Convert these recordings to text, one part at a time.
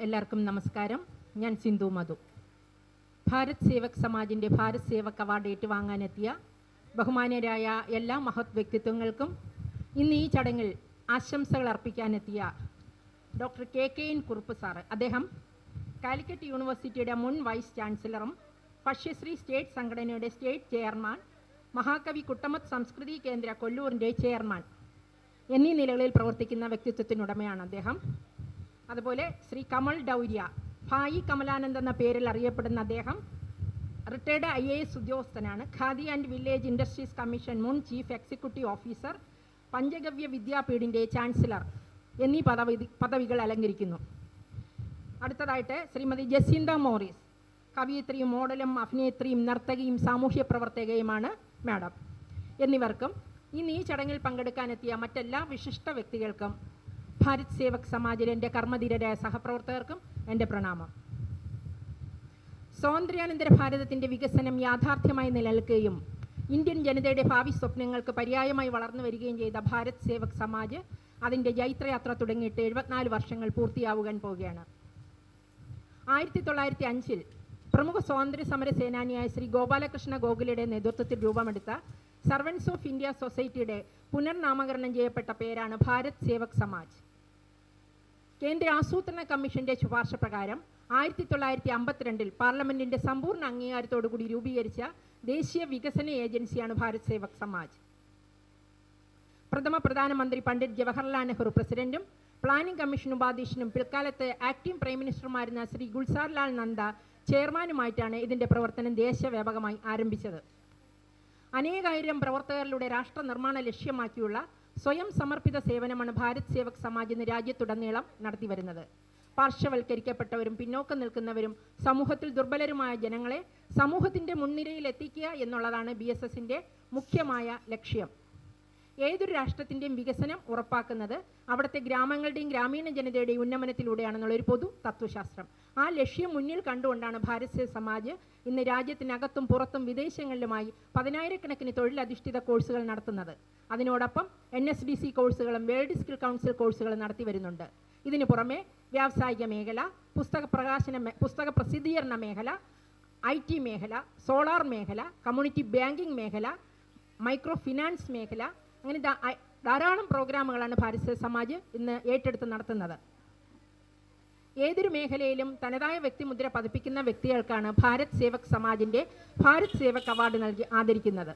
എല്ലാവർക്കും നമസ്കാരം. ഞാൻ സിന്ധു മധു. ഭാരത് സേവക് സമാജിൻ്റെ ഭാരത് സേവക് അവാർഡ് ഏറ്റുവാങ്ങാനെത്തിയ ബഹുമാന്യരായ എല്ലാ മഹത് വ്യക്തിത്വങ്ങൾക്കും ഇന്ന് ഈ ചടങ്ങിൽ ആശംസകൾ അർപ്പിക്കാനെത്തിയ ഡോക്ടർ KKN കുറുപ്പ് സാറ്, അദ്ദേഹം കാലിക്കറ്റ് യൂണിവേഴ്സിറ്റിയുടെ മുൻ വൈസ് ചാൻസലറും ഭക്ഷ്യശ്രീ സ്റ്റേറ്റ് സംഘടനയുടെ സ്റ്റേറ്റ് ചെയർമാൻ, മഹാകവി കുട്ടമത്ത് സംസ്കൃതി കേന്ദ്ര കൊല്ലൂരിൻ്റെ ചെയർമാൻ എന്നീ നിലകളിൽ പ്രവർത്തിക്കുന്ന വ്യക്തിത്വത്തിനുടമയാണ് അദ്ദേഹം. അതുപോലെ ശ്രീ കമൽ ഡൗര്യ, ഭായി കമലാനന്ദ് എന്ന പേരിൽ അറിയപ്പെടുന്ന അദ്ദേഹം റിട്ടയർഡ് IAS ഉദ്യോഗസ്ഥനാണ്. Khadi and village industries commission മുൻ ചീഫ് എക്സിക്യൂട്ടീവ് ഓഫീസർ, പഞ്ചഗവ്യ വിദ്യാപീഠിൻ്റെ ചാൻസലർ എന്നീ പദവികൾ അലങ്കരിക്കുന്നു. അടുത്തതായിട്ട് ശ്രീമതി ജസീന്ത മോറിസ്, കവിയത്രിയും മോഡലും അഭിനേത്രിയും നർത്തകിയും സാമൂഹ്യ പ്രവർത്തകയുമാണ് മാഡം. എന്നിവർക്കും ഇന്ന് ഈ ചടങ്ങിൽ പങ്കെടുക്കാനെത്തിയ മറ്റെല്ലാ വിശിഷ്ട വ്യക്തികൾക്കും ഭാരത് സേവക് സമാജിലെ എൻ്റെ കർമ്മധീരരായ സഹപ്രവർത്തകർക്കും എൻ്റെ പ്രണാമം. സ്വാതന്ത്ര്യാനന്തര ഭാരതത്തിൻ്റെ വികസനം യാഥാർത്ഥ്യമായി നിലനിൽക്കുകയും ഇന്ത്യൻ ജനതയുടെ ഭാവി സ്വപ്നങ്ങൾക്ക് പര്യായമായി വളർന്നു വരികയും ചെയ്ത ഭാരത് സേവക് സമാജ് അതിൻ്റെ ജൈത്രയാത്ര തുടങ്ങിയിട്ട് 74 വർഷങ്ങൾ പൂർത്തിയാവുവാൻ പോവുകയാണ്. 1905 പ്രമുഖ സ്വാതന്ത്ര്യ സമര സേനാനിയായ ശ്രീ ഗോപാലകൃഷ്ണ ഗോഖലെയുടെ നേതൃത്വത്തിൽ രൂപമെടുത്ത സർവൻസ് ഓഫ് ഇന്ത്യ സൊസൈറ്റിയുടെ പുനർനാമകരണം ചെയ്യപ്പെട്ട പേരാണ് ഭാരത് സേവക് സമാജ്. കേന്ദ്ര ആസൂത്രണ കമ്മീഷന്റെ ശുപാർശ പ്രകാരം 1952 പാർലമെന്റിന്റെ സമ്പൂർണ്ണ അംഗീകാരത്തോടുകൂടി രൂപീകരിച്ച ദേശീയ വികസന ഏജൻസിയാണ് ഭാരത് സേവക് സമാജ്. പ്രഥമ പ്രധാനമന്ത്രി പണ്ഡിറ്റ് ജവഹർലാൽ നെഹ്റു പ്രസിഡന്റും പ്ലാനിംഗ് കമ്മീഷൻ ഉപാധ്യക്ഷനും പിൽക്കാലത്ത് ആക്ടിംഗ് പ്രൈം മിനിസ്റ്ററുമായിരുന്ന ശ്രീ ഗുൽസാർലാൽ നന്ദ ചെയർമാനുമായിട്ടാണ് ഇതിൻ്റെ പ്രവർത്തനം ദേശവ്യാപകമായി ആരംഭിച്ചത്. അനേകായിരം പ്രവർത്തകരിലൂടെ രാഷ്ട്ര നിർമ്മാണ ലക്ഷ്യമാക്കിയുള്ള സ്വയം സമർപ്പിത സേവനമാണ് ഭാരത് സേവക് സമാജ് ഇന്ന് രാജ്യത്തുടനീളം നടത്തിവരുന്നത്. പാർശ്വവൽക്കരിക്കപ്പെട്ടവരും പിന്നോക്കം നിൽക്കുന്നവരും സമൂഹത്തിൽ ദുർബലരുമായ ജനങ്ങളെ സമൂഹത്തിൻ്റെ മുൻനിരയിൽ എത്തിക്കുക എന്നുള്ളതാണ് BSSൻ്റെ മുഖ്യമായ ലക്ഷ്യം. ഏതൊരു രാഷ്ട്രത്തിൻ്റെയും വികസനം ഉറപ്പാക്കുന്നത് അവിടുത്തെ ഗ്രാമങ്ങളുടെയും ഗ്രാമീണ ജനതയുടെയും ഉന്നമനത്തിലൂടെയാണെന്നുള്ളൊരു പൊതു തത്വശാസ്ത്രം. ആ ലക്ഷ്യം മുന്നിൽ കണ്ടുകൊണ്ടാണ് ഭാരത് സേവക് സമാജ് ഇന്ന് രാജ്യത്തിനകത്തും പുറത്തും വിദേശങ്ങളിലുമായി 10,000-കണക്കിന് തൊഴിലധിഷ്ഠിത കോഴ്സുകൾ നടത്തുന്നത്. അതിനോടൊപ്പം NSDC കോഴ്സുകളും വേൾഡ് സ്കിൽ കൗൺസിൽ കോഴ്സുകളും നടത്തി വരുന്നുണ്ട്. ഇതിനു പുറമെ വ്യാവസായിക മേഖല, പുസ്തക പ്രസിദ്ധീകരണ മേഖല, IT മേഖല, സോളാർ മേഖല, കമ്മ്യൂണിറ്റി ബാങ്കിംഗ് മേഖല, മൈക്രോ ഫിനാൻസ് മേഖല, അങ്ങനെ ധാരാളം പ്രോഗ്രാമുകളാണ് ഭാരത് സേവക് സമാജ് ഇന്ന് ഏറ്റെടുത്ത് നടത്തുന്നത്. ഏതൊരു മേഖലയിലും തനതായ വ്യക്തിമുദ്ര പതിപ്പിക്കുന്ന വ്യക്തികൾക്കാണ് ഭാരത് സേവക് സമാജിൻ്റെ ഭാരത് സേവക് അവാർഡ് നൽകി ആദരിക്കുന്നത്.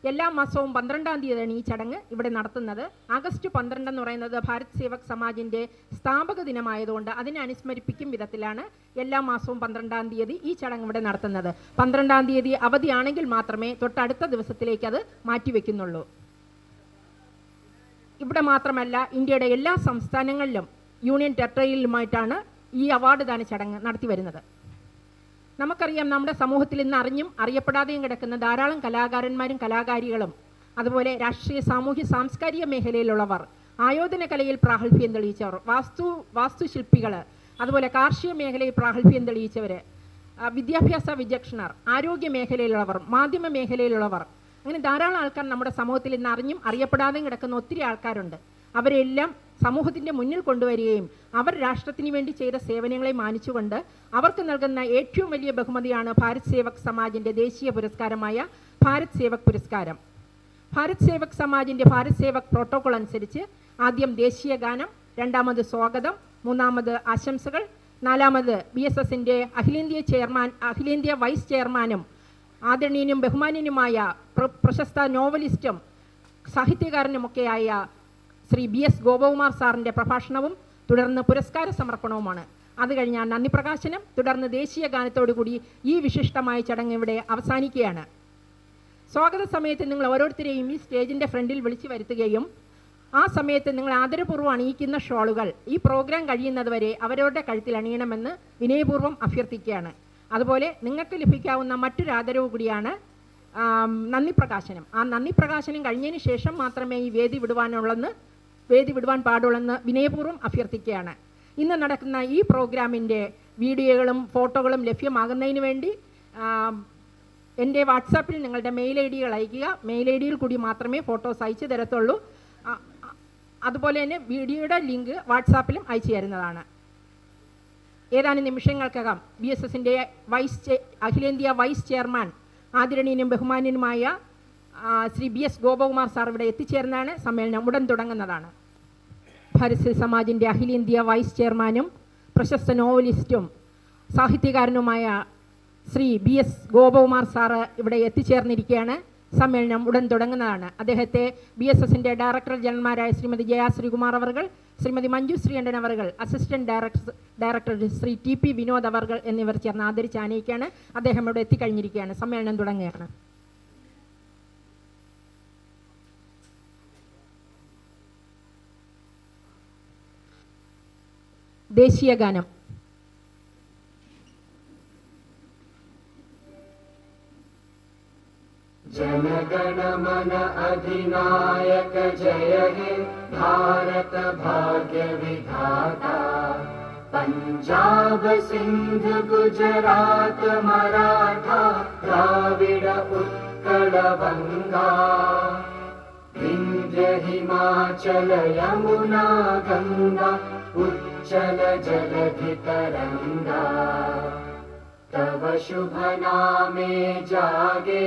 എല്ലാ മാസവും 12-ാം തീയതിയാണ് ഈ ചടങ്ങ് ഇവിടെ നടത്തുന്നത്. ആഗസ്റ്റ് 12 എന്ന് പറയുന്നത് ഭാരത് സേവക് സമാജിൻ്റെ സ്ഥാപക ദിനമായതുകൊണ്ട് അതിനെ അനുസ്മരിപ്പിക്കും വിധത്തിലാണ് എല്ലാ മാസവും 12-ാം തീയതി ഈ ചടങ്ങ് ഇവിടെ നടത്തുന്നത്. 12-ാം തീയതി അവധിയാണെങ്കിൽ മാത്രമേ തൊട്ടടുത്ത ദിവസത്തിലേക്ക് അത് മാറ്റിവെക്കുന്നുള്ളൂ. ഇവിടെ മാത്രമല്ല, ഇന്ത്യയുടെ എല്ലാ സംസ്ഥാനങ്ങളിലും യൂണിയൻ ടെറിട്ടറിയിലുമായിട്ടാണ് ഈ അവാർഡ് ദാന ചടങ്ങ് നടത്തി വരുന്നത്. നമുക്കറിയാം, നമ്മുടെ സമൂഹത്തിൽ ഇന്ന് അറിഞ്ഞും അറിയപ്പെടാതെയും കിടക്കുന്ന ധാരാളം കലാകാരന്മാരും കലാകാരികളും, അതുപോലെ രാഷ്ട്രീയ സാമൂഹ്യ സാംസ്കാരിക മേഖലയിലുള്ളവർ, ആയോധന കലയിൽ പ്രാഗൽഭ്യം തെളിയിച്ചവർ, വാസ്തുശില്പികൾ, അതുപോലെ കാർഷിക മേഖലയിൽ പ്രാഗൽഭ്യം തെളിയിച്ചവർ, വിദ്യാഭ്യാസ വിചക്ഷണർ, ആരോഗ്യ മേഖലയിലുള്ളവർ, മാധ്യമ മേഖലയിലുള്ളവർ, അങ്ങനെ ധാരാളം ആൾക്കാർ നമ്മുടെ സമൂഹത്തിൽ ഇന്ന് അറിഞ്ഞും അറിയപ്പെടാതെയും കിടക്കുന്ന ഒത്തിരി ആൾക്കാരുണ്ട്. അവരെല്ലാം സമൂഹത്തിൻ്റെ മുന്നിൽ കൊണ്ടുവരികയും അവർ രാഷ്ട്രത്തിന് വേണ്ടി ചെയ്ത സേവനങ്ങളെ മാനിച്ചുകൊണ്ട് അവർക്ക് നൽകുന്ന ഏറ്റവും വലിയ ബഹുമതിയാണ് ഭാരത് സേവക് സമാജിൻ്റെ ദേശീയ പുരസ്കാരമായ ഭാരത് സേവക് പുരസ്കാരം. ഭാരത് സേവക് സമാജിൻ്റെ ഭാരത് സേവക് പ്രോട്ടോകോൾ അനുസരിച്ച് ആദ്യം ദേശീയ ഗാനം, രണ്ടാമത് സ്വാഗതം, മൂന്നാമത് ആശംസകൾ, നാലാമത് BSSൻ്റെ അഖിലേന്ത്യാ വൈസ് ചെയർമാനും ആദരണീയനും ബഹുമാന്യനുമായ പ്രശസ്ത നോവലിസ്റ്റും സാഹിത്യകാരനുമൊക്കെയായ ശ്രീ BS ഗോപകുമാർ സാറിൻ്റെ പ്രഭാഷണവും തുടർന്ന് പുരസ്കാര സമർപ്പണവുമാണ്. അത് കഴിഞ്ഞാൽ നന്ദി പ്രകാശനം, തുടർന്ന് ദേശീയ ഗാനത്തോടുകൂടി ഈ വിശിഷ്ടമായ ചടങ്ങ് ഇവിടെ അവസാനിക്കുകയാണ്. സ്വാഗത സമയത്ത് നിങ്ങൾ ഓരോരുത്തരെയും ഈ സ്റ്റേജിൻ്റെ ഫ്രണ്ടിൽ വിളിച്ചു വരുത്തുകയും ആ സമയത്ത് നിങ്ങൾ ആദരപൂർവ്വം അണിയിക്കുന്ന ഷോളുകൾ ഈ പ്രോഗ്രാം കഴിയുന്നതുവരെ അവരവരുടെ കഴുത്തിൽ അണിയണമെന്ന് വിനയപൂർവ്വം അഭ്യർത്ഥിക്കുകയാണ്. അതുപോലെ നിങ്ങൾക്ക് ലഭിക്കാവുന്ന മറ്റൊരു ആദരവ് കൂടിയാണ് നന്ദി പ്രകാശനം. ആ നന്ദി പ്രകാശനം കഴിഞ്ഞതിന് ശേഷം മാത്രമേ ഈ വേദി വിടുവാൻ പാടുള്ളെന്ന് വിനയപൂർവ്വം അഭ്യർത്ഥിക്കുകയാണ്. ഇന്ന് നടക്കുന്ന ഈ പ്രോഗ്രാമിൻ്റെ വീഡിയോകളും ഫോട്ടോകളും ലഭ്യമാകുന്നതിന് വേണ്ടി എൻ്റെ വാട്സാപ്പിൽ നിങ്ങളുടെ മെയിൽ ID അയയ്ക്കുക. മെയിൽ ID കൂടി മാത്രമേ ഫോട്ടോസ് അയച്ചു തരത്തുള്ളൂ. അതുപോലെ തന്നെ വീഡിയോയുടെ ലിങ്ക് വാട്സാപ്പിലും അയച്ചു തരുന്നതാണ്. ഏതാനും നിമിഷങ്ങൾക്കകം BSSൻ്റെ അഖിലേന്ത്യാ വൈസ് ചെയർമാൻ ആദരണീയനും ബഹുമാന്യനുമായ ശ്രീ BS ഗോപകുമാർ സാർ ഇവിടെ എത്തിച്ചേർന്നാണ്. സമ്മേളനം ഉടൻ തുടങ്ങുന്നതാണ്. ഭാരത് സമാജിൻ്റെ അഖിലേന്ത്യാ വൈസ് ചെയർമാനും പ്രശസ്ത നോവലിസ്റ്റും സാഹിത്യകാരനുമായ ശ്രീ BS ഗോപകുമാർ സാറ് ഇവിടെ എത്തിച്ചേർന്നിരിക്കുകയാണ്. സമ്മേളനം ഉടൻ തുടങ്ങുന്നതാണ്. അദ്ദേഹത്തെ BSSൻ്റെ ഡയറക്ടർ ജനറൽമാരായ ശ്രീമതി ജയ ശ്രീകുമാർ അവർകൾ, ശ്രീമതി മഞ്ജു ശ്രീകണ്ഠൻ അവർകൾ, assistant director Shri TP Vinod അവർകൾ എന്നിവർ ചേർന്ന് ആദരിച്ച് ആനയിക്കുകയാണ്. അദ്ദേഹം ഇവിടെ എത്തിക്കഴിഞ്ഞിരിക്കുകയാണ്. സമ്മേളനം തുടങ്ങുകയാണ്. ദേശീയ ഗാനം. जनगण मन अधिनायक जय हे भारत भाग्य विधाता। पंजाब सिंध गुजरात मराठा द्राविड उत्कल बंगा। विंध्य हिमाचल यमुना गंगा उच्चल जलधि तरंगा। तव शुभ नामे जागे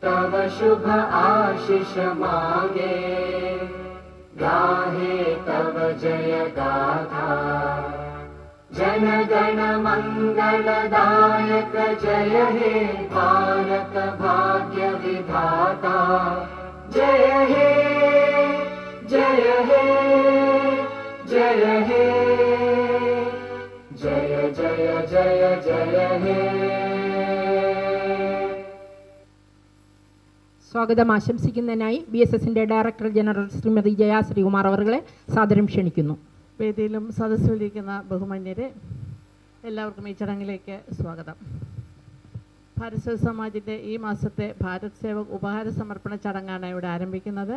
तव शुभ आशीष मांगे। गाहे तव जय गाथा जनगण मंगलदायक जय हे भारत भाग्य विधाता। जय हे जय हे जय हे जय जय जय जय हे। സ്വാഗതം ആശംസിക്കുന്നതിനായി BSSൻ്റെ ഡയറക്ടർ ജനറൽ ശ്രീമതി ജയ ശ്രീകുമാർ അവർകളെ സാദരം ക്ഷണിക്കുന്നു. വേദിയിലും സദസ്സിലിരിക്കുന്ന ബഹുമാന്യരെ, എല്ലാവർക്കും ഈ ചടങ്ങിലേക്ക് സ്വാഗതം. ഭാരത് സമാജിൻ്റെ ഈ മാസത്തെ ഭാരത് സേവക് ഉപഹാര സമർപ്പണ ചടങ്ങാണ് ഇവിടെ ആരംഭിക്കുന്നത്.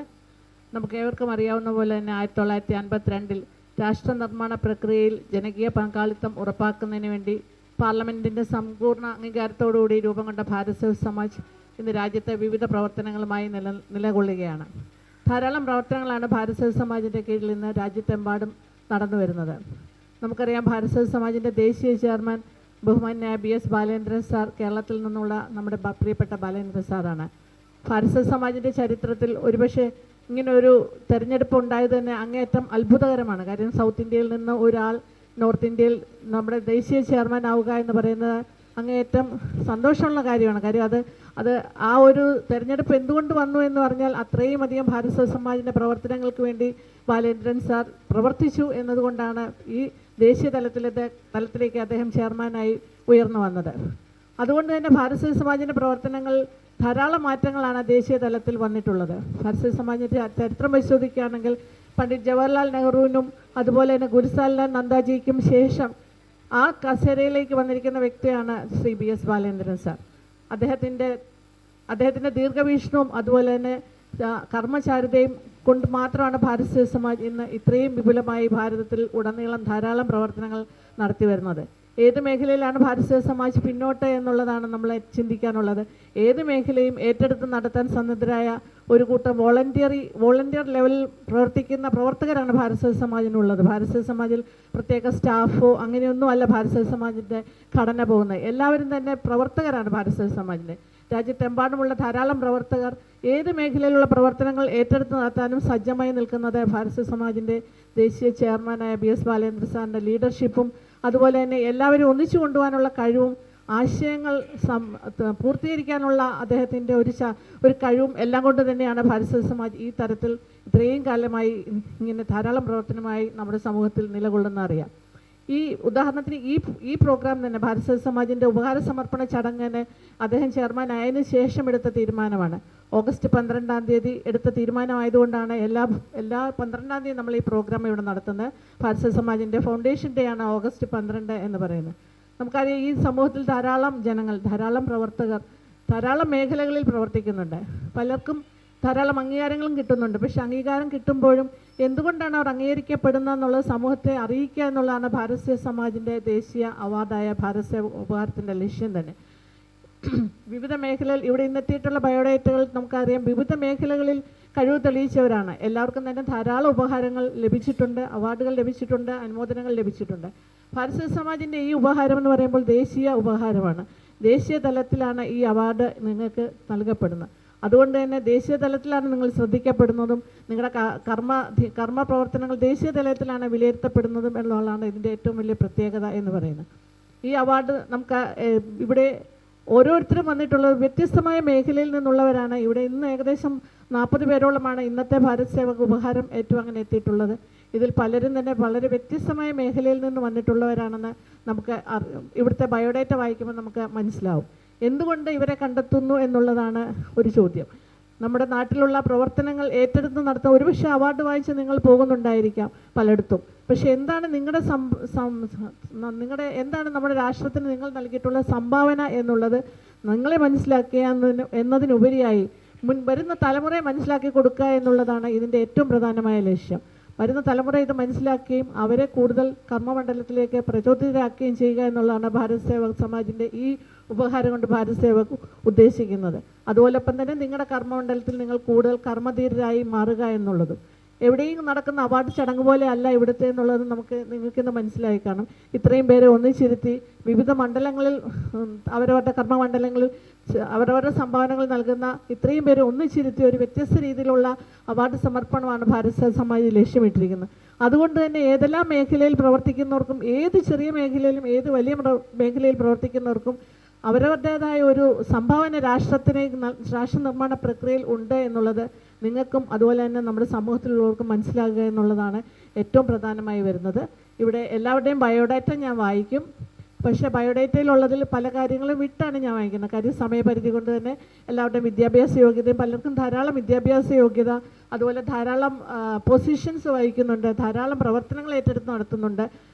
നമുക്ക് ഏവർക്കും അറിയാവുന്ന പോലെ തന്നെ 1952 രാഷ്ട്ര നിർമ്മാണ പ്രക്രിയയിൽ ജനകീയ പങ്കാളിത്തം ഉറപ്പാക്കുന്നതിന് വേണ്ടി പാർലമെൻറ്റിൻ്റെ സമ്പൂർണ്ണ അംഗീകാരത്തോടുകൂടി രൂപം കൊണ്ട ഭാരത് സേവക് സമാജ് ഇന്ന് രാജ്യത്തെ വിവിധ പ്രവർത്തനങ്ങളുമായി നിലകൊള്ളുകയാണ്. ധാരാളം പ്രവർത്തനങ്ങളാണ് ഭാരത് സേവക് സമാജിൻ്റെ കീഴിൽ ഇന്ന് രാജ്യത്തെമ്പാടും നടന്നു വരുന്നത്. നമുക്കറിയാം, ഭാരത് സേവക് സമാജിൻ്റെ ദേശീയ ചെയർമാൻ ബഹുമാന്യായ BS ബാലേന്ദ്രൻ സാർ കേരളത്തിൽ നിന്നുള്ള നമ്മുടെ പ്രിയപ്പെട്ട ബാലേന്ദ്രൻ സാറാണ്. ഭാരത് സേവക് സമാജിൻ്റെ ചരിത്രത്തിൽ ഒരുപക്ഷെ ഇങ്ങനെ ഒരു തെരഞ്ഞെടുപ്പ് ഉണ്ടായത് തന്നെ അങ്ങേയറ്റം അത്ഭുതകരമാണ്. കാര്യം സൗത്ത് ഇന്ത്യയിൽ നിന്ന് ഒരാൾ നോർത്ത് ഇന്ത്യയിൽ നമ്മുടെ ദേശീയ ചെയർമാൻ ആവുക എന്ന് പറയുന്നത് അങ്ങേയറ്റം സന്തോഷമുള്ള കാര്യമാണ്. കാര്യം അത് ആ ഒരു തെരഞ്ഞെടുപ്പ് എന്തുകൊണ്ട് വന്നു എന്ന് പറഞ്ഞാൽ അത്രയും അധികം ഭാരത് സേവക് സമാജിൻ്റെ പ്രവർത്തനങ്ങൾക്ക് വേണ്ടി ബാലേന്ദ്രൻ സാർ പ്രവർത്തിച്ചു എന്നതുകൊണ്ടാണ് ഈ ദേശീയ തലത്തിലേക്ക് അദ്ദേഹം ചെയർമാനായി ഉയർന്നു വന്നത്. അതുകൊണ്ട് തന്നെ ഭാരത് സേവക് സമാജിൻ്റെ പ്രവർത്തനങ്ങൾ ധാരാളം മാറ്റങ്ങളാണ് ദേശീയ തലത്തിൽ വന്നിട്ടുള്ളത്. ഭാരത് സേവക് സമാജിൻ്റെ ചരിത്രം പരിശോധിക്കുകയാണെങ്കിൽ പണ്ഡിറ്റ് ജവഹർലാൽ നെഹ്റുവിനും അതുപോലെ തന്നെ ഗുരുസാലാൽ നന്ദാജിക്കും ശേഷം ആ കസേരയിലേക്ക് വന്നിരിക്കുന്ന വ്യക്തിയാണ് ശ്രീ BS ബാലേന്ദ്രൻ സാർ. അദ്ദേഹത്തിൻ്റെ ദീർഘവീക്ഷണവും അതുപോലെ തന്നെ കർമ്മചാരിതയും കൊണ്ട് മാത്രമാണ് ഭാരത് സേവക് സമാജ് ഇന്ന് ഇത്രയും വിപുലമായി ഭാരതത്തിൽ ഉടനീളം ധാരാളം പ്രവർത്തനങ്ങൾ നടത്തി വരുന്നത്. ഏത് മേഖലയിലാണ് ഭാരത് സേവക് സമാജ് പിന്നോട്ട് എന്നുള്ളതാണ് നമ്മൾ ചിന്തിക്കാനുള്ളത്. ഏത് മേഖലയും ഏറ്റെടുത്ത് നടത്താൻ സന്നദ്ധരായ ഒരു കൂട്ടം വോളണ്ടിയർ ലെവലിൽ പ്രവർത്തിക്കുന്ന പ്രവർത്തകരാണ് ഭാരത് സേവക് സമാജിനുള്ളത്. ഭാരത് സേവക് സമാജിൽ പ്രത്യേക സ്റ്റാഫോ അങ്ങനെയൊന്നുമല്ല ഭാരത് സേവക് സമാജിൻ്റെ ഘടന പോകുന്നത്. എല്ലാവരും തന്നെ പ്രവർത്തകരാണ് ഭാരത് സേവക് സമാജിൻ്റെ. രാജ്യത്തെമ്പാടുമുള്ള ധാരാളം പ്രവർത്തകർ ഏത് മേഖലയിലുള്ള പ്രവർത്തനങ്ങൾ ഏറ്റെടുത്ത് നടത്താനും സജ്ജമായി നിൽക്കുന്നത് ഭാരത് സേവക് സമാജിൻ്റെ ദേശീയ ചെയർമാനായ BS ബാലേന്ദ്ര സാറിൻ്റെ ലീഡർഷിപ്പും അതുപോലെ തന്നെ എല്ലാവരും ഒന്നിച്ചു കൊണ്ടുപോകാനുള്ള കഴിവും ആശയങ്ങൾ പൂർത്തീകരിക്കാനുള്ള അദ്ദേഹത്തിൻ്റെ ഒരു കഴിവും എല്ലാം കൊണ്ട് തന്നെയാണ് ഭാരത് സേവക് സമാജ് ഈ തരത്തിൽ ഇത്രയും കാലമായി ഇങ്ങനെ ധാരാളം പ്രവർത്തനമായി നമ്മുടെ സമൂഹത്തിൽ നിലകൊള്ളുന്ന അറിയാം. ഈ ഉദാഹരണത്തിന് ഈ പ്രോഗ്രാം തന്നെ ഭാരത് സേവക് സമാജിൻ്റെ ഉപഹാര സമർപ്പണ ചടങ്ങിന് അദ്ദേഹം ചെയർമാൻ ആയതിനു ശേഷം എടുത്ത തീരുമാനമാണ്. ഓഗസ്റ്റ് 12-ാം തീയതി എടുത്ത തീരുമാനമായതുകൊണ്ടാണ് എല്ലാ 12-ാം തീയതി നമ്മൾ ഈ പ്രോഗ്രാം ഇവിടെ നടത്തുന്നത്. ഭാരത് സേവക് സമാജിൻ്റെ ഫൗണ്ടേഷൻ ഡേ ആണ് ഓഗസ്റ്റ് 12 എന്ന് പറയുന്നത്. നമുക്കറിയാം, ഈ സമൂഹത്തിൽ ധാരാളം ജനങ്ങൾ, ധാരാളം പ്രവർത്തകർ ധാരാളം മേഖലകളിൽ പ്രവർത്തിക്കുന്നുണ്ട്. പലർക്കും ധാരാളം അംഗീകാരങ്ങളും കിട്ടുന്നുണ്ട്. പക്ഷെ അംഗീകാരം കിട്ടുമ്പോഴും എന്തുകൊണ്ടാണ് അവർ അംഗീകരിക്കപ്പെടുന്നത് എന്നുള്ളത് സമൂഹത്തെ അറിയിക്കുക എന്നുള്ളതാണ് ഭാരത് സേവക് സമാജിൻ്റെ ദേശീയ അവാർഡായ ഭാരത് സേവക് ഉപഹാരത്തിൻ്റെ ലക്ഷ്യം തന്നെ. വിവിധ മേഖലയിൽ ഇവിടെ ഇന്നെത്തിയിട്ടുള്ള ബയോഡേറ്റകൾ നമുക്കറിയാം, വിവിധ മേഖലകളിൽ കഴിവ് തെളിയിച്ചവരാണ്. എല്ലാവർക്കും തന്നെ ധാരാളം ഉപഹാരങ്ങൾ ലഭിച്ചിട്ടുണ്ട്, അവാർഡുകൾ ലഭിച്ചിട്ടുണ്ട്, അനുമോദനങ്ങൾ ലഭിച്ചിട്ടുണ്ട്. ഭാരതീയ സമാജിൻ്റെ ഈ ഉപഹാരം എന്ന് പറയുമ്പോൾ ദേശീയ ഉപഹാരമാണ്. ദേശീയ തലത്തിലാണ് ഈ അവാർഡ് നിങ്ങൾക്ക് നൽകപ്പെടുന്നത്. അതുകൊണ്ട് തന്നെ ദേശീയ തലത്തിലാണ് നിങ്ങൾ ശ്രദ്ധിക്കപ്പെടുന്നതും നിങ്ങളുടെ കർമ്മ പ്രവർത്തനങ്ങൾ ദേശീയ തലത്തിലാണ് വിലയിരുത്തപ്പെടുന്നതും എന്നുള്ളതാണ് ഇതിൻ്റെ ഏറ്റവും വലിയ പ്രത്യേകത എന്ന് പറയുന്നത്. ഈ അവാർഡ് നമുക്ക് ഇവിടെ ഓരോരുത്തരും വന്നിട്ടുള്ളത് വ്യത്യസ്തമായ മേഖലയിൽ നിന്നുള്ളവരാണ്. ഇവിടെ ഇന്ന് ഏകദേശം 40 പേരോളമാണ് ഇന്നത്തെ ഭാരത് സേവക് ഉപഹാരം ഏറ്റുവാങ്ങാൻ എത്തിയിട്ടുള്ളത്. ഇതിൽ പലരും തന്നെ വളരെ വ്യത്യസ്തമായ മേഖലയിൽ നിന്ന് വന്നിട്ടുള്ളവരാണെന്ന് നമുക്ക് ഇവിടുത്തെ ബയോഡേറ്റ വായിക്കുമ്പോൾ നമുക്ക് മനസ്സിലാവും. എന്തുകൊണ്ട് ഇവരെ കണ്ടെത്തുന്നു എന്നുള്ളതാണ് ഒരു ചോദ്യം. നമ്മുടെ നാട്ടിലുള്ള പ്രവർത്തനങ്ങൾ ഏറ്റെടുത്ത് നടത്താൻ ഒരുപക്ഷെ അവാർഡ് വായിച്ച് നിങ്ങൾ പോകുന്നുണ്ടായിരിക്കാം പലയിടത്തും. പക്ഷെ എന്താണ് എന്താണ് നമ്മുടെ രാഷ്ട്രത്തിന് നിങ്ങൾ നൽകിയിട്ടുള്ള സംഭാവന എന്നുള്ളത് നിങ്ങളെ മനസ്സിലാക്കുക എന്നതിനുപരിയായി വരുന്ന തലമുറയെ മനസ്സിലാക്കി കൊടുക്കുക എന്നുള്ളതാണ് ഇതിൻ്റെ ഏറ്റവും പ്രധാനമായ ലക്ഷ്യം. വരുന്ന തലമുറ ഇത് മനസ്സിലാക്കുകയും അവരെ കൂടുതൽ കർമ്മമണ്ഡലത്തിലേക്ക് പ്രചോദിതരാക്കുകയും ചെയ്യുക എന്നുള്ളതാണ് ഭാരത് സേവക് സമാജിൻ്റെ ഈ ഉപഹാരം കൊണ്ട് ഭാരത് സേവക് ഉദ്ദേശിക്കുന്നത്. അതുപോലൊപ്പം തന്നെ നിങ്ങളുടെ കർമ്മമണ്ഡലത്തിൽ നിങ്ങൾ കൂടുതൽ കർമ്മധീരരായി മാറുക എന്നുള്ളതും. എവിടെയും നടക്കുന്ന അവാർഡ് ചടങ്ങ് പോലെ അല്ല ഇവിടുത്തെ എന്നുള്ളത് നിങ്ങൾക്കിന്ന് മനസ്സിലായി കാണും. ഇത്രയും പേരെ ഒന്നിച്ചിരുത്തി വിവിധ മണ്ഡലങ്ങളിൽ അവരവരുടെ കർമ്മമണ്ഡലങ്ങളിൽ അവരവരുടെ സംഭാവനകൾ നൽകുന്ന ഇത്രയും പേരെ ഒന്നിച്ചിരുത്തി ഒരു വ്യത്യസ്ത രീതിയിലുള്ള അവാർഡ് സമർപ്പണമാണ് ഭാരത് സേവക് സമാജ് ലക്ഷ്യമിട്ടിരിക്കുന്നത്. അതുകൊണ്ട് തന്നെ ഏതെല്ലാം മേഖലയിൽ പ്രവർത്തിക്കുന്നവർക്കും, ഏത് ചെറിയ മേഖലയിലും ഏത് വലിയ മേഖലയിൽ പ്രവർത്തിക്കുന്നവർക്കും അവരവരുടേതായ ഒരു സംഭാവന രാഷ്ട്ര നിർമ്മാണ പ്രക്രിയയിൽ ഉണ്ട് എന്നുള്ളത് നിങ്ങൾക്കും അതുപോലെ തന്നെ നമ്മുടെ സമൂഹത്തിലുള്ളവർക്കും മനസ്സിലാക്കുക എന്നുള്ളതാണ് ഏറ്റവും പ്രധാനമായി വരുന്നത്. ഇവിടെ എല്ലാവരുടെയും ബയോഡാറ്റ ഞാൻ വായിക്കും. പക്ഷേ ബയോഡേറ്റയിലുള്ളതിൽ പല കാര്യങ്ങളും വിട്ടാണ് ഞാൻ വായിക്കുന്നത്. കാര്യം സമയപരിധി കൊണ്ട് തന്നെ എല്ലാവരുടെയും വിദ്യാഭ്യാസ യോഗ്യതയും പലർക്കും ധാരാളം വിദ്യാഭ്യാസ യോഗ്യത, അതുപോലെ ധാരാളം പൊസിഷൻസ് വഹിക്കുന്നുണ്ട്, ധാരാളം പ്രവർത്തനങ്ങൾ ഏറ്റെടുത്ത് നടത്തുന്നുണ്ട്,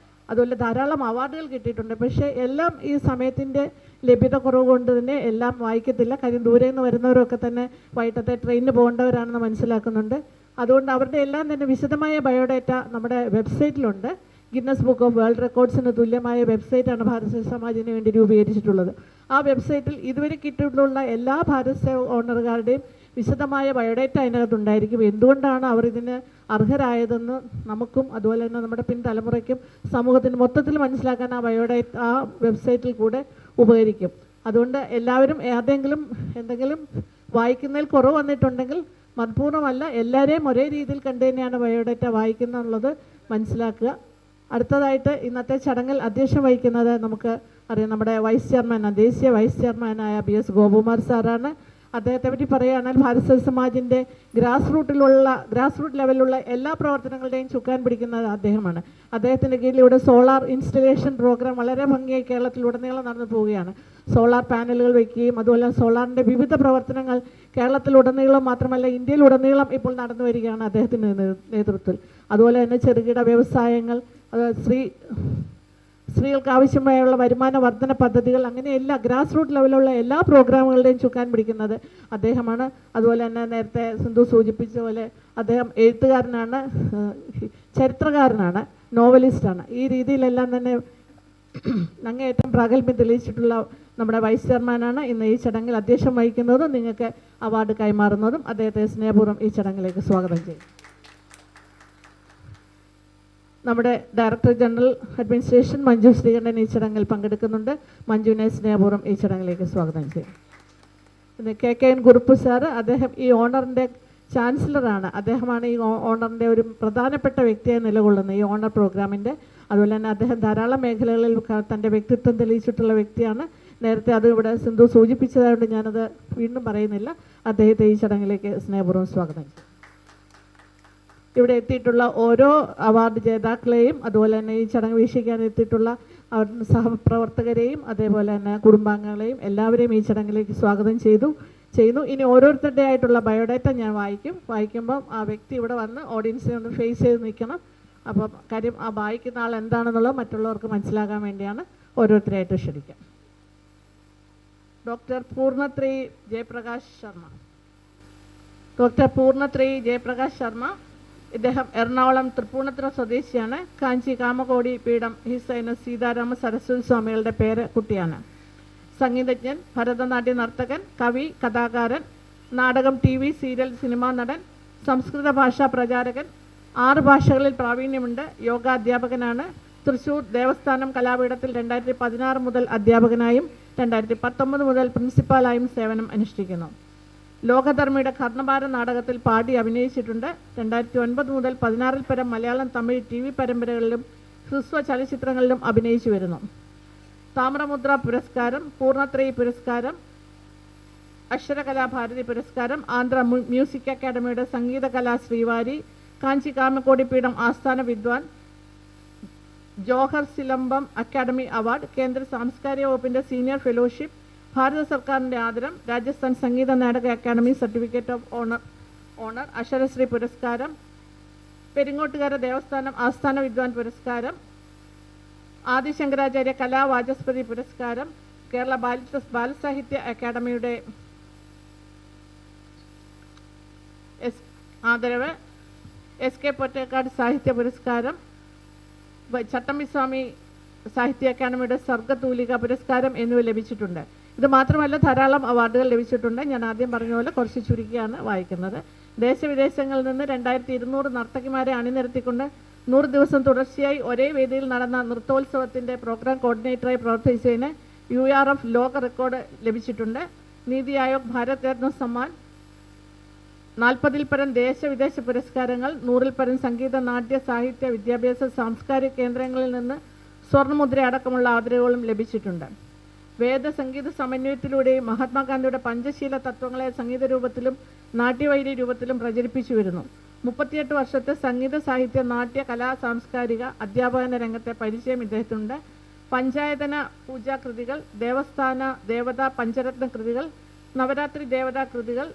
അതുപോലെ ധാരാളം അവാർഡുകൾ കിട്ടിയിട്ടുണ്ട്. പക്ഷേ എല്ലാം ഈ സമയത്തിൻ്റെ ലഭ്യത കുറവ് കൊണ്ട് തന്നെ എല്ലാം വായിക്കത്തില്ല. കാര്യം ദൂരെ നിന്ന് വരുന്നവരൊക്കെ തന്നെ വൈകിട്ടത്തെ ട്രെയിനിന് പോകേണ്ടവരാണെന്ന് മനസ്സിലാക്കുന്നുണ്ട്. അതുകൊണ്ട് അവരുടെ എല്ലാം തന്നെ വിശദമായ ബയോഡേറ്റ നമ്മുടെ വെബ്സൈറ്റിലുണ്ട്. ഗിന്നസ് ബുക്ക് ഓഫ് വേൾഡ് റെക്കോർഡ്സിന് തുല്യമായ വെബ്സൈറ്റാണ് ഭാരത് സേവക് സമാജിന് വേണ്ടി രൂപീകരിച്ചിട്ടുള്ളത്. ആ വെബ്സൈറ്റിൽ ഇതുവരെ കിട്ടിയിട്ടുള്ള എല്ലാ ഭാരത് സേവക് ഓണറുകാരുടെയും വിശദമായ ബയോഡേറ്റ അതിനകത്തുണ്ടായിരിക്കും. എന്തുകൊണ്ടാണ് അവർ ഇതിന് അർഹരായതെന്ന് നമുക്കും അതുപോലെ തന്നെ നമ്മുടെ പിൻതലമുറയ്ക്കും സമൂഹത്തിന് മൊത്തത്തിൽ മനസ്സിലാക്കാൻ ആ വെബ്സൈറ്റിൽ കൂടെ ഉപകരിക്കും. അതുകൊണ്ട് എല്ലാവരും എന്തെങ്കിലും വായിക്കുന്നതിൽ കുറവ് വന്നിട്ടുണ്ടെങ്കിൽ മനഃപൂർവ്വമല്ല, എല്ലാവരെയും ഒരേ രീതിയിൽ കണ്ടു തന്നെയാണ് ബയോഡേറ്റ വായിക്കുന്നുള്ളത് മനസ്സിലാക്കുക. അടുത്തതായിട്ട് ഇന്നത്തെ ചടങ്ങിൽ അധ്യക്ഷം വഹിക്കുന്നത് നമുക്ക് അറിയാം, നമ്മുടെ ദേശീയ വൈസ് ചെയർമാനായ BS ഗോപകുമാർ സാറാണ്. അദ്ദേഹത്തെ പറ്റി പറയുകയാണെങ്കിൽ ഭാരത് സേവക് സമാജിൻ്റെ ഗ്രാസ് റൂട്ട് ലെവലിലുള്ള എല്ലാ പ്രവർത്തനങ്ങളുടെയും ചുക്കാൻ പിടിക്കുന്നത് അദ്ദേഹമാണ്. അദ്ദേഹത്തിൻ്റെ കീഴിൽ ഇവിടെ സോളാർ ഇൻസ്റ്റലേഷൻ പ്രോഗ്രാം വളരെ ഭംഗിയായി കേരളത്തിലുടനീളം നടന്നു പോവുകയാണ്. സോളാർ പാനലുകൾ വയ്ക്കുകയും അതുപോലെ സോളാറിൻ്റെ വിവിധ പ്രവർത്തനങ്ങൾ കേരളത്തിലുടനീളം മാത്രമല്ല ഇന്ത്യയിലുടനീളം ഇപ്പോൾ നടന്നു വരികയാണ് അദ്ദേഹത്തിൻ്റെ നേതൃത്വത്തിൽ. അതുപോലെ തന്നെ ചെറുകിട വ്യവസായങ്ങൾ, സ്ത്രീകൾക്ക് ആവശ്യമായുള്ള വരുമാന വർധന പദ്ധതികൾ, അങ്ങനെ എല്ലാ ഗ്രാസ് റൂട്ട് ലെവലുള്ള എല്ലാ പ്രോഗ്രാമുകളുടെയും ചുക്കാൻ പിടിക്കുന്നത് അദ്ദേഹമാണ്. അതുപോലെ തന്നെ നേരത്തെ സിന്ധു സൂചിപ്പിച്ച പോലെ അദ്ദേഹം എഴുത്തുകാരനാണ്, ചരിത്രകാരനാണ്, നോവലിസ്റ്റാണ്. ഈ രീതിയിലെല്ലാം തന്നെ അങ്ങേയറ്റം പ്രാഗൽഭ്യം തെളിയിച്ചിട്ടുള്ള നമ്മുടെ വൈസ് ചെയർമാനാണ് ഇന്ന് ഈ ചടങ്ങിൽ അധ്യക്ഷം വഹിക്കുന്നതും നിങ്ങൾക്ക് അവാർഡ് കൈമാറുന്നതും. അദ്ദേഹത്തെ സ്നേഹപൂർവ്വം ഈ ചടങ്ങിലേക്ക് സ്വാഗതം ചെയ്യും. നമ്മുടെ director general administration Manju Sreekantan ഈ ചടങ്ങിൽ പങ്കെടുക്കുന്നുണ്ട്. മഞ്ജുവിനെ സ്നേഹപൂർവ്വം ഈ ചടങ്ങിലേക്ക് സ്വാഗതം ചെയ്യും. പിന്നെ KKN കുറുപ്പ് സാറ്, അദ്ദേഹം ഈ ഓണറിൻ്റെ ചാൻസലറാണ്. അദ്ദേഹമാണ് ഈ ഓണറിൻ്റെ ഒരു പ്രധാനപ്പെട്ട വ്യക്തിയായി നിലകൊള്ളുന്നത് ഈ ഓണർ പ്രോഗ്രാമിൻ്റെ. അതുപോലെ തന്നെ അദ്ദേഹം ധാരാളം മേഖലകളിൽ തൻ്റെ വ്യക്തിത്വം തെളിയിച്ചിട്ടുള്ള വ്യക്തിയാണ്. നേരത്തെ അത് ഇവിടെ സിന്ധു സൂചിപ്പിച്ചതായതുകൊണ്ട് ഞാനത് വീണ്ടും പറയുന്നില്ല. അദ്ദേഹത്തെ ഈ ചടങ്ങിലേക്ക് സ്നേഹപൂർവ്വം സ്വാഗതം ചെയ്യും. ഇവിടെ എത്തിയിട്ടുള്ള ഓരോ അവാർഡ് ജേതാക്കളെയും അതുപോലെ തന്നെ ഈ ചടങ്ങ് വീക്ഷിക്കാൻ എത്തിയിട്ടുള്ള അവരുടെ സഹപ്രവർത്തകരെയും അതേപോലെ തന്നെ കുടുംബാംഗങ്ങളെയും എല്ലാവരെയും ഈ ചടങ്ങിലേക്ക് സ്വാഗതം ചെയ്യുന്നു. ഇനി ഓരോരുത്തരുടെ ആയിട്ടുള്ള ബയോഡേറ്റ ഞാൻ വായിക്കുമ്പം ആ വ്യക്തി ഇവിടെ വന്ന് ഓഡിയൻസിനെ ഒന്ന് ഫേസ് ചെയ്ത് നിൽക്കണം. അപ്പം കാര്യം ആ വായിക്കുന്ന ആൾ എന്താണെന്നുള്ളത് മറ്റുള്ളവർക്ക് മനസ്സിലാകാൻ വേണ്ടിയാണ് ഓരോരുത്തരായിട്ട് ക്ഷണിക്കാം. ഡോക്ടർ പൂർണ്ണത്രി ജയപ്രകാശ് ശർമ്മ. ഇദ്ദേഹം എറണാകുളം തൃപ്പൂണിത്തുറ സ്വദേശിയാണ്. കാഞ്ചി കാമകോടി പീഠം ഹിസൈന സീതാരാമ സരസ്വതി സ്വാമികളുടെ കുട്ടിയാണ്. സംഗീതജ്ഞൻ, ഭരതനാട്യ നർത്തകൻ, കവി, കഥാകാരൻ, നാടകം, TV, സീരിയൽ, സിനിമാ നടൻ, സംസ്കൃത ഭാഷാ പ്രചാരകൻ, 6 ഭാഷകളിൽ പ്രാവീണ്യമുണ്ട്, യോഗാധ്യാപകനാണ്, തൃശൂർ ദേവസ്ഥാനം കലാപീഠത്തിൽ 2016 മുതൽ അധ്യാപകനായും 2019 മുതൽ പ്രിൻസിപ്പാലായും സേവനം അനുഷ്ഠിക്കുന്നു. ലോകധർമ്മിയുടെ കർണഭാര നാടകത്തിൽ പാടി അഭിനയിച്ചിട്ടുണ്ട്. 2009 മുതൽ 16 പരം മലയാളം തമിഴ് TV പരമ്പരകളിലും ഹ്രസ്വ ചലച്ചിത്രങ്ങളിലും അഭിനയിച്ചു വരുന്നു. താമ്രമുദ്ര പുരസ്കാരം, പൂർണ്ണത്രയി പുരസ്കാരം, അക്ഷരകലാഭാരതി പുരസ്കാരം, ആന്ധ്ര മ്യൂസിക് അക്കാദമിയുടെ സംഗീതകലാ ശ്രീവാരി, കാഞ്ചി കാമക്കോടി പീഠം ആസ്ഥാന വിദ്വാൻ, ജോഹർ സിലംബം അക്കാദമി അവാർഡ്, കേന്ദ്ര സാംസ്കാരിക വകുപ്പിൻ്റെ സീനിയർ ഫെലോഷിപ്പ്, ഭാരത സർക്കാരിൻ്റെ ആദരം, Rajasthan Sangeet Natak Akademi certificate of honour, Aksharasree പുരസ്കാരം, പെരിങ്ങോട്ടുകര ദേവസ്ഥാനം ആസ്ഥാന വിദ്വാൻ പുരസ്കാരം, ആദിശങ്കരാചാര്യ കലാവാചസ്പതി പുരസ്കാരം, കേരള ബാലസാഹിത്യ അക്കാദമിയുടെ ആദരവ്, SK പൊറ്റേക്കാട് സാഹിത്യ പുരസ്കാരം, ചട്ടമ്പിസ്വാമി സാഹിത്യ അക്കാദമിയുടെ സർഗതൂലിക പുരസ്കാരം എന്നിവ ലഭിച്ചിട്ടുണ്ട്. ഇത് മാത്രമല്ല ധാരാളം അവാർഡുകൾ ലഭിച്ചിട്ടുണ്ട്. ഞാൻ ആദ്യം പറഞ്ഞ പോലെ കുറച്ച് ചുരുക്കിയാണ് വായിക്കുന്നത്. ദേശവിദേശങ്ങളിൽ നിന്ന് 2200 നർത്തകിമാരെ അണിനിരത്തിക്കൊണ്ട് 100 ദിവസം തുടർച്ചയായി ഒരേ വേദിയിൽ നടന്ന നൃത്തോത്സവത്തിൻ്റെ പ്രോഗ്രാം കോർഡിനേറ്ററായി പ്രവർത്തിച്ചതിന് URF ലോക റെക്കോർഡ് ലഭിച്ചിട്ടുണ്ട്. നീതി ആയോഗ് ഭാരത് രത്ന സമ്മാൻ, 40-ൽ പരം ദേശവിദേശ പുരസ്കാരങ്ങൾ, 100-ൽ പരം സംഗീത നാട്യ സാഹിത്യ വിദ്യാഭ്യാസ സാംസ്കാരിക കേന്ദ്രങ്ങളിൽ നിന്ന് സ്വർണ്ണമുദ്ര അടക്കമുള്ള ആദരവുകളും ലഭിച്ചിട്ടുണ്ട്. വേദസംഗീത സമന്വയത്തിലൂടെയും മഹാത്മാഗാന്ധിയുടെ പഞ്ചശീല തത്വങ്ങളെ സംഗീത രൂപത്തിലും നാട്യവൈദ്യ രൂപത്തിലും പ്രചരിപ്പിച്ചു വരുന്നു. 38 വർഷത്തെ സംഗീത സാഹിത്യ നാട്യ കലാ സാംസ്കാരിക അധ്യാപന രംഗത്തെ പരിചയം ഇദ്ദേഹത്തിനുണ്ട്. പഞ്ചായതന പൂജാകൃതികൾ, ദേവസ്ഥാന ദേവതാ പഞ്ചരത്ന കൃതികൾ, നവരാത്രി ദേവതാ കൃതികൾ,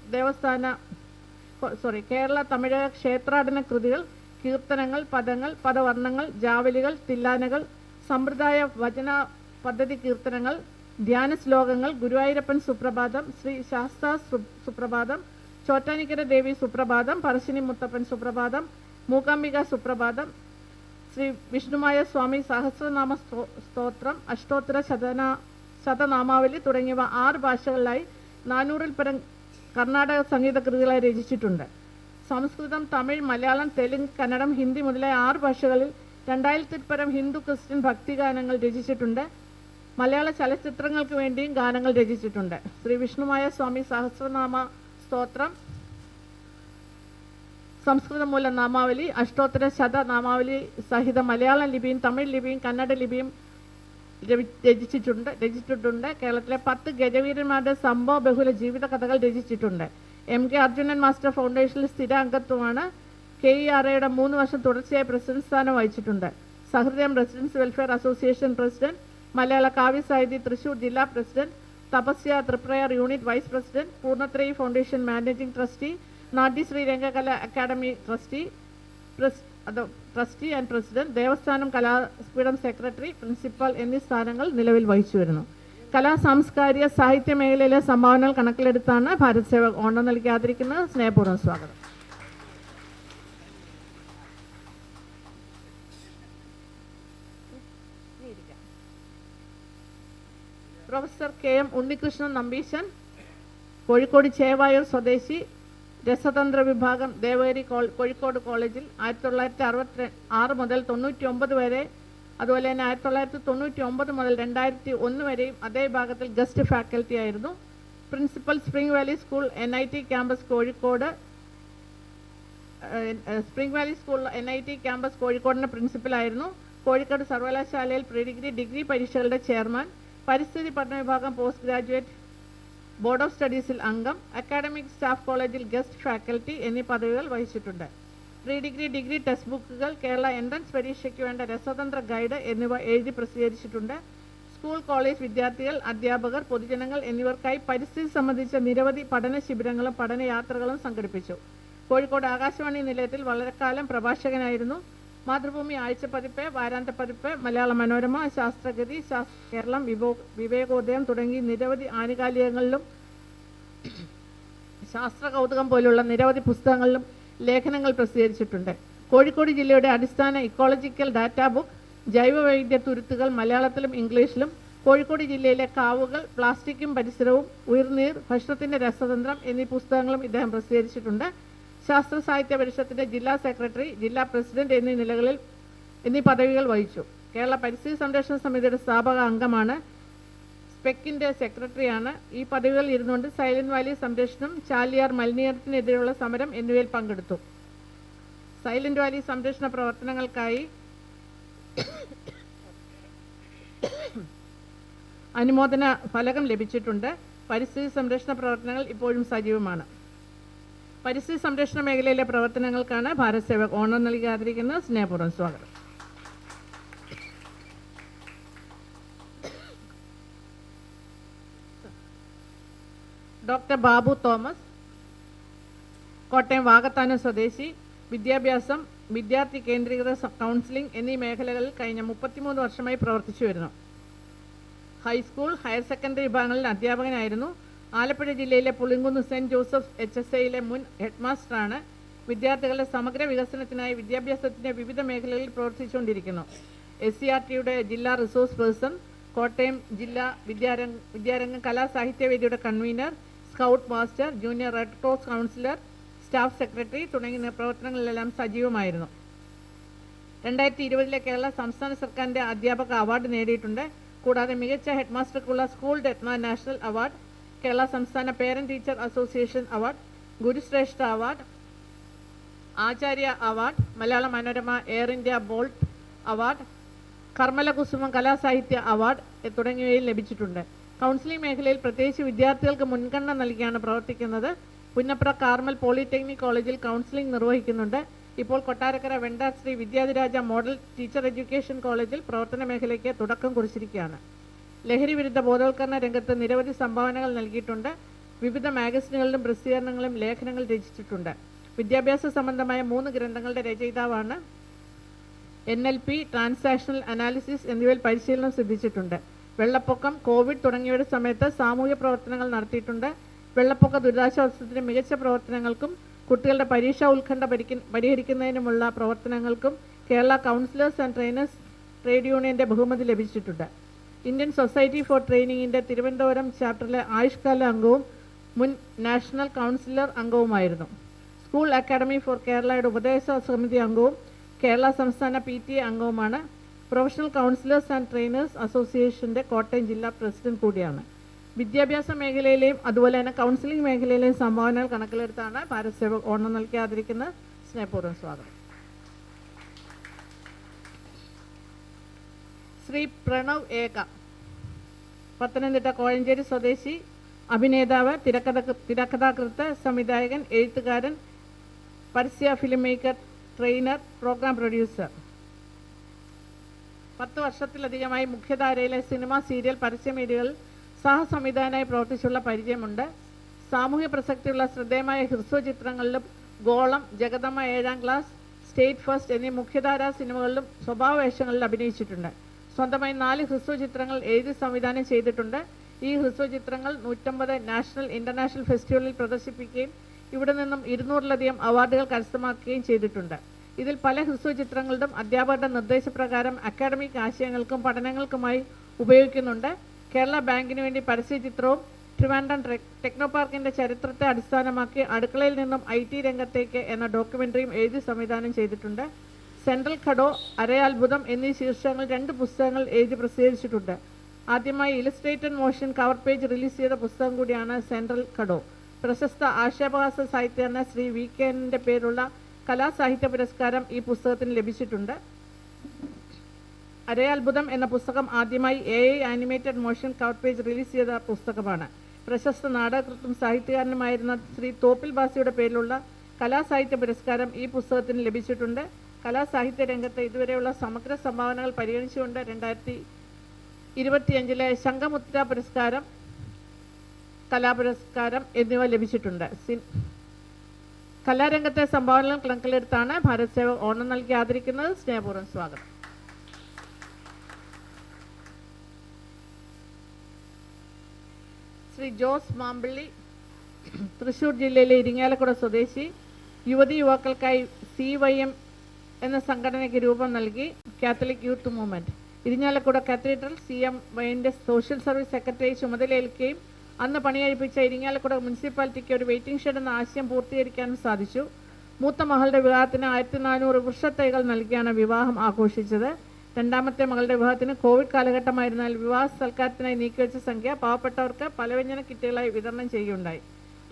കേരള തമിഴക ക്ഷേത്രാടന കൃതികൾ, കീർത്തനങ്ങൾ, പദങ്ങൾ, പദവർണ്ണങ്ങൾ, ജാവലികൾ, തില്ലാനകൾ, സമ്പ്രദായ വചന പദ്ധതി കീർത്തനങ്ങൾ, ധ്യാന ശ്ലോകങ്ങൾ, ഗുരുവായൂരപ്പൻ സുപ്രഭാതം, ശ്രീ ശാസ്താ സുപ്രഭാതം, ചോറ്റാനിക്കര ദേവി സുപ്രഭാതം, പറശ്ശിനി മുത്തപ്പൻ സുപ്രഭാതം, മൂകാംബിക സുപ്രഭാതം, ശ്രീ വിഷ്ണുമായ സ്വാമി സഹസ്രനാമ സ്തോത്രം, അഷ്ടോത്തര ശതനാമാവലി തുടങ്ങിയവ 6 ഭാഷകളിലായി 400-ൽ പരം കർണാടക സംഗീത കൃതികളായി രചിച്ചിട്ടുണ്ട്. സംസ്കൃതം, തമിഴ്, മലയാളം, തെലുങ്ക്, കന്നഡം, ഹിന്ദി മുതലായ 6 ഭാഷകളിൽ 2000-ൽ പരം ഹിന്ദു ക്രിസ്ത്യൻ ഭക്തിഗാനങ്ങൾ രചിച്ചിട്ടുണ്ട്. മലയാള ചലച്ചിത്രങ്ങൾക്ക് വേണ്ടിയും ഗാനങ്ങൾ രചിച്ചിട്ടുണ്ട്. ശ്രീ വിഷ്ണുമായ സ്വാമി സഹസ്രനാമ സ്തോത്രം, സംസ്കൃത മൂല നാമാവലി, അഷ്ടോത്തര ശതനാമാവലി സഹിത മലയാളം ലിപിയും തമിഴ് ലിപിയും കന്നഡ ലിപിയും രചിച്ചിട്ടുണ്ട്. കേരളത്തിലെ 10 ഗജവീരന്മാരുടെ സംഭവ ബഹുല ജീവിത കഥകൾ രചിച്ചിട്ടുണ്ട്. MK അർജുനൻ മാസ്റ്റർ ഫൗണ്ടേഷനിൽ സ്ഥിര അംഗത്വമാണ്. KERAയുടെ 3 വർഷം തുടർച്ചയായി പ്രസിഡന്റ് സ്ഥാനം വഹിച്ചിട്ടുണ്ട്. Sahrudayam residence welfare association president, Malayala Kavyasahithi Thrissur ജില്ലാ president, Thapasya Triprayar unit vice president, Poornathrayee foundation managing trustee, Natyasree Rangakala academy trustee and president, Devasthanam Kalapeedham secretary, principal എന്നീ സ്ഥാനങ്ങൾ നിലവിൽ വഹിച്ചു വരുന്നു. കലാ സാംസ്കാരിക സാഹിത്യ മേഖലയിലെ സംഭാവനകൾ കണക്കിലെടുത്താണ് ഭാരത് സേവക് ഓണം നൽകി ആദരിക്കുന്നത്. സ്നേഹപൂർവ്വം സ്വാഗതം. പ്രൊഫസർ KM ഉണ്ണികൃഷ്ണൻ നമ്പീശൻ, കോഴിക്കോട് ചേവായൂർ സ്വദേശി, രസതന്ത്ര വിഭാഗം ദേവഗിരി കോഴിക്കോട് കോളേജിൽ 1966 മുതൽ 99 വരെ, അതുപോലെ തന്നെ 1999 മുതൽ 2001 വരെയും അതേ വിഭാഗത്തിൽ ഗസ്റ്റ് ഫാക്കൽറ്റി ആയിരുന്നു. Principal spring Valley school NIT campus Kozhikode, NIT campus കോഴിക്കോടിൻ്റെ പ്രിൻസിപ്പലായിരുന്നു. കോഴിക്കോട് സർവകലാശാലയിൽ പ്രീ ഡിഗ്രി പരീക്ഷകളുടെ ചെയർമാൻ, പരിസ്ഥിതി പഠന വിഭാഗം പോസ്റ്റ് ഗ്രാജുവേറ്റ് ബോർഡ് ഓഫ് സ്റ്റഡീസിൽ അംഗം, അക്കാഡമിക് സ്റ്റാഫ് കോളേജിൽ ഗസ്റ്റ് ഫാക്കൽറ്റി എന്നീ പദവികൾ വഹിച്ചിട്ടുണ്ട്. പ്രീ ഡിഗ്രി ടെക്സ്റ്റ് ബുക്കുകൾ, കേരള എൻട്രൻസ് പരീക്ഷയ്ക്ക് വേണ്ട രസതന്ത്ര ഗൈഡ് എന്നിവ എഴുതി പ്രസിദ്ധീകരിച്ചിട്ടുണ്ട്. സ്കൂൾ കോളേജ് വിദ്യാർത്ഥികൾ, അധ്യാപകർ, പൊതുജനങ്ങൾ എന്നിവർക്കായി പരിസ്ഥിതി സംബന്ധിച്ച നിരവധി പഠന ശിബിരങ്ങളും പഠനയാത്രകളും സംഘടിപ്പിച്ചു. കോഴിക്കോട് ആകാശവാണി നിലയത്തിൽ വളരെക്കാലം പ്രഭാഷകനായിരുന്നു. മാതൃഭൂമി ആഴ്ചപ്പതിപ്പ്, വാരാന്ത പതിപ്പ്, മലയാള മനോരമ, ശാസ്ത്രഗതി, കേരളം, വിവേകോദയം തുടങ്ങി നിരവധി ആനുകാലികങ്ങളിലും ശാസ്ത്ര കൗതുകം പോലുള്ള നിരവധി പുസ്തകങ്ങളിലും ലേഖനങ്ങൾ പ്രസിദ്ധീകരിച്ചിട്ടുണ്ട്. കോഴിക്കോട് ജില്ലയുടെ അടിസ്ഥാന ഇക്കോളജിക്കൽ ഡാറ്റാ ബുക്ക്, ജൈവവൈവിധ്യ തുരുത്തുകൾ മലയാളത്തിലും ഇംഗ്ലീഷിലും, കോഴിക്കോട് ജില്ലയിലെ കാവുകൾ, പ്ലാസ്റ്റിക്കും പരിസരവും, ഉയർനീർ, ഭക്ഷണത്തിൻ്റെ രസതന്ത്രം എന്നീ പുസ്തകങ്ങളും ഇദ്ദേഹം പ്രസിദ്ധീകരിച്ചിട്ടുണ്ട്. ശാസ്ത്ര സാഹിത്യ പരിഷത്തിൻ്റെ ജില്ലാ സെക്രട്ടറി, ജില്ലാ പ്രസിഡന്റ് എന്നീ പദവികൾ വഹിച്ചു. കേരള പരിസ്ഥിതി സംരക്ഷണ സമിതിയുടെ സ്ഥാപക അംഗമാണ്. സ്പെക്കിൻ്റെ സെക്രട്ടറിയാണ്. ഈ പദവികളിൽ ഇരുന്നുകൊണ്ട് സൈലന്റ് വാലി സംരക്ഷണം, ചാലിയാർ മലിനീകരണത്തിനെതിരെയുള്ള സമരം എന്നിവയിൽ പങ്കെടുത്തു. സൈലന്റ് വാലി സംരക്ഷണ പ്രവർത്തനങ്ങൾക്കായി അനുമോദന ഫലകം ലഭിച്ചിട്ടുണ്ട്. പരിസ്ഥിതി സംരക്ഷണ പ്രവർത്തനങ്ങൾ ഇപ്പോഴും സജീവമാണ്. പരിസ്ഥിതി സംരക്ഷണ മേഖലയിലെ പ്രവർത്തനങ്ങൾക്കാണ് ഭാരത് സേവക് ഓണം നൽകി ആദരിക്കുന്നത്. സ്നേഹപൂർവ്വം സ്വാഗതം. ഡോക്ടർ ബാബു തോമസ്, കോട്ടയം വാകത്താനം സ്വദേശി. വിദ്യാഭ്യാസം, വിദ്യാർത്ഥി കേന്ദ്രീകൃത കൗൺസിലിംഗ് എന്നീ മേഖലകളിൽ കഴിഞ്ഞ 33 വർഷമായി പ്രവർത്തിച്ചു വരുന്നു. ഹൈസ്കൂൾ, ഹയർ സെക്കൻഡറി വിഭാഗങ്ങളിൽ അധ്യാപകനായിരുന്നു. ആലപ്പുഴ ജില്ലയിലെ പുളിങ്കുന്ന് സെൻറ് ജോസഫ് HSIയിലെ മുൻ ഹെഡ്മാസ്റ്ററാണ്. വിദ്യാർത്ഥികളുടെ സമഗ്ര വികസനത്തിനായി വിദ്യാഭ്യാസത്തിൻ്റെ വിവിധ മേഖലകളിൽ പ്രവർത്തിച്ചുകൊണ്ടിരിക്കുന്നു. SCRTയുടെ ജില്ലാ റിസോഴ്സ് പേഴ്സൺ, കോട്ടയം ജില്ലാ വിദ്യാരംഗം കലാസാഹിത്യവേദിയുടെ convener, scout master, junior red cross councillor, staff secretary തുടങ്ങിയ പ്രവർത്തനങ്ങളിലെല്ലാം സജീവമായിരുന്നു. 2020 കേരള സംസ്ഥാന സർക്കാരിൻ്റെ അധ്യാപക അവാർഡ് നേടിയിട്ടുണ്ട്. കൂടാതെ മികച്ച ഹെഡ്മാസ്റ്റർക്കുള്ള school Ratna national award, Kerala സംസ്ഥാന parent teacher association award, Gurushreshta award, Acharya award, Malayala Manorama air India bolt award, Karmalakusumam കലാസാഹിത്യ അവാർഡ് തുടങ്ങിയവയിൽ ലഭിച്ചിട്ടുണ്ട്. കൗൺസിലിംഗ് മേഖലയിൽ പ്രത്യേകിച്ച് വിദ്യാർത്ഥികൾക്ക് മുൻഗണന നൽകിയാണ് പ്രവർത്തിക്കുന്നത്. പുന്നപ്ര കാർമൽ പോളിടെക്നിക് കോളേജിൽ കൗൺസിലിംഗ് നിർവഹിക്കുന്നുണ്ട്. ഇപ്പോൾ Kottarakkara Vendar Shri Vidyadhiraja model teacher education കോളേജിൽ പ്രവർത്തന മേഖലയ്ക്ക് തുടക്കം കുറിച്ചിരിക്കുകയാണ്. ലഹരി വിരുദ്ധ ബോധവൽക്കരണ രംഗത്ത് നിരവധി സംഭാവനകൾ നൽകിയിട്ടുണ്ട്. വിവിധ മാഗസിനുകളിലും പ്രസിദ്ധീകരണങ്ങളിലും ലേഖനങ്ങൾ രചിച്ചിട്ടുണ്ട്. വിദ്യാഭ്യാസ സംബന്ധമായ 3 ഗ്രന്ഥങ്ങളുടെ രചയിതാവാണ്. NLP, ട്രാൻസാക്ഷണൽ അനാലിസിസ് എന്നിവയിൽ പരിശീലനം സിദ്ധിച്ചിട്ടുണ്ട്. വെള്ളപ്പൊക്കം, കോവിഡ് തുടങ്ങിയവയുടെ സമയത്ത് സാമൂഹ്യ പ്രവർത്തനങ്ങൾ നടത്തിയിട്ടുണ്ട്. വെള്ളപ്പൊക്ക ദുരിതാശ്വാസത്തിന് മികച്ച പ്രവർത്തനങ്ങൾക്കും കുട്ടികളുടെ പരീക്ഷാ ഉത്കണ്ഠ പരിഹരിക്കുന്നതിനുമുള്ള പ്രവർത്തനങ്ങൾക്കും Kerala counsellors and trainers trade യൂണിയൻ്റെ ബഹുമതി ലഭിച്ചിട്ടുണ്ട്. ഇന്ത്യൻ സൊസൈറ്റി ഫോർ ട്രെയിനിങ്ങിൻ്റെ തിരുവനന്തപുരം ചാപ്റ്ററിലെ ആയുഷ്കാല അംഗവും മുൻ നാഷണൽ കൗൺസിലർ അംഗവുമായിരുന്നു. സ്കൂൾ അക്കാഡമി ഫോർ കേരളയുടെ ഉപദേശ സമിതി അംഗവും കേരള സംസ്ഥാന PTA അംഗവുമാണ്. പ്രൊഫഷണൽ കൗൺസിലേഴ്സ് ആൻഡ് ട്രെയിനേഴ്സ് അസോസിയേഷൻ്റെ കോട്ടയം ജില്ലാ പ്രസിഡന്റ് കൂടിയാണ്. വിദ്യാഭ്യാസ മേഖലയിലെയും അതുപോലെ തന്നെ കൗൺസിലിംഗ് മേഖലയിലെയും സംഭാവനകൾ കണക്കിലെടുത്താണ് ഭാരത് സേവക് ഓണം നൽകി ആദരിക്കുന്നത്. സ്നേഹപൂർവ്വം സ്വാഗതം. ശ്രീ പ്രണവ് ഏക, പത്തനംതിട്ട കോഴഞ്ചേരി സ്വദേശി, അഭിനേതാവ്, തിരക്കഥാകൃത്ത്, സംവിധായകൻ, എഴുത്തുകാരൻ, പരസ്യ film maker, trainer, programme producer. 10 വർഷത്തിലധികമായി മുഖ്യധാരയിലെ സിനിമ, സീരിയൽ, പരസ്യമീഡിയകളിൽ സഹസംവിധായകനായി പ്രവർത്തിച്ചുള്ള പരിചയമുണ്ട്. സാമൂഹ്യ പ്രസക്തിയുള്ള ശ്രദ്ധേയമായ ഹ്രസ്വചിത്രങ്ങളിലും ഗോളം, ജഗദമ്മ 7ാം ക്ലാസ്, സ്റ്റേറ്റ് ഫസ്റ്റ് എന്നീ മുഖ്യധാരാ സിനിമകളിലും സ്വഭാവ വേഷങ്ങളിൽ അഭിനയിച്ചിട്ടുണ്ട്. സ്വന്തമായി 4 ഹ്രസ്വചിത്രങ്ങൾ എഴുതി സംവിധാനം ചെയ്തിട്ടുണ്ട്. ഈ ഹ്രസ്വചിത്രങ്ങൾ 150 നാഷണൽ ഇന്റർനാഷണൽ ഫെസ്റ്റിവലിൽ പ്രദർശിപ്പിക്കുകയും ഇവിടെ നിന്നും 200-ലധികം അവാർഡുകൾ കരസ്ഥമാക്കുകയും ചെയ്തിട്ടുണ്ട്. ഇതിൽ പല ഹ്രസ്വചിത്രങ്ങളും അധ്യാപകരുടെ നിർദ്ദേശപ്രകാരം അക്കാഡമിക് ആശയങ്ങൾക്കും പഠനങ്ങൾക്കുമായി ഉപയോഗിക്കുന്നുണ്ട്. കേരള ബാങ്കിന് വേണ്ടി പരസ്യചിത്രവും ട്രിവാൻഡ്രം ടെക്നോ പാർക്കിൻ്റെ ചരിത്രത്തെ അടിസ്ഥാനമാക്കി അടുക്കളയിൽ നിന്നും IT രംഗത്തേക്ക് എന്ന ഡോക്യുമെൻ്ററിയും എഴുതി സംവിധാനം ചെയ്തിട്ടുണ്ട്. സെൻട്രൽ ഘടോ, അരയത്ഭുതം എന്നീ ശീർഷകങ്ങൾ 2 പുസ്തകങ്ങൾ എഴുതി പ്രസിദ്ധീകരിച്ചിട്ടുണ്ട്. ആദ്യമായി illustrated motion cover page release ചെയ്ത പുസ്തകം കൂടിയാണ് സെൻട്രൽ ഘടോ. പ്രശസ്ത ആക്ഷേപഹാസ സാഹിത്യകാരൻ ശ്രീ VKNൻ്റെ പേരുള്ള കലാസാഹിത്യ പുരസ്കാരം ഈ പുസ്തകത്തിന് ലഭിച്ചിട്ടുണ്ട്. അരയത്ഭുതം എന്ന പുസ്തകം ആദ്യമായി AI animated motion cover page release ചെയ്ത പുസ്തകമാണ്. പ്രശസ്ത നാടകകൃത്തും സാഹിത്യകാരനുമായിരുന്ന ശ്രീ തോപ്പിൽ ബാസിയുടെ പേരിലുള്ള കലാസാഹിത്യ പുരസ്കാരം ഈ പുസ്തകത്തിന് ലഭിച്ചിട്ടുണ്ട്. കലാസാഹിത്യ രംഗത്ത് ഇതുവരെയുള്ള സമഗ്ര സംഭാവനകൾ പരിഗണിച്ചുകൊണ്ട് 2025 ശംഖമുദ്ര പുരസ്കാരം, കലാപുരസ്കാരം എന്നിവ ലഭിച്ചിട്ടുണ്ട്. കലാരംഗത്തെ സംഭാവനകൾ കണക്കിലെടുത്താണ് ഭാരത് സേവക് ഓണം നൽകി ആദരിക്കുന്നത്. സ്നേഹപൂർവ്വം സ്വാഗതം. ശ്രീ ജോസ് മാമ്പള്ളി, തൃശ്ശൂർ ജില്ലയിലെ ഇരിങ്ങാലക്കുട സ്വദേശി. യുവതി യുവാക്കൾക്കായി CYM എന്ന സംഘടനയ്ക്ക് രൂപം നൽകി catholic youth movement. Irinjalakuda cathedral CMYൻ്റെ സോഷ്യൽ സർവീസ് സെക്രട്ടറി ചുമതലയേൽക്കുകയും അന്ന് പണികഴിപ്പിച്ച ഇരിങ്ങാലക്കുട മുനിസിപ്പാലിറ്റിക്ക് ഒരു വെയിറ്റിംഗ് ഷെഡ് എന്ന ആശയം പൂർത്തീകരിക്കാനും സാധിച്ചു. മൂത്ത മകളുടെ വിവാഹത്തിന് 1400 വൃക്ഷത്തൈകൾ നൽകിയാണ് വിവാഹം ആഘോഷിച്ചത്. രണ്ടാമത്തെ മകളുടെ വിവാഹത്തിന് കോവിഡ് കാലഘട്ടമായിരുന്നാൽ വിവാഹ സൽക്കാരത്തിനായി നീക്കിവെച്ച സംഖ്യ പാവപ്പെട്ടവർക്ക് പലവ്യഞ്ജന കിറ്റുകളായി വിതരണം ചെയ്യുകയുണ്ടായി.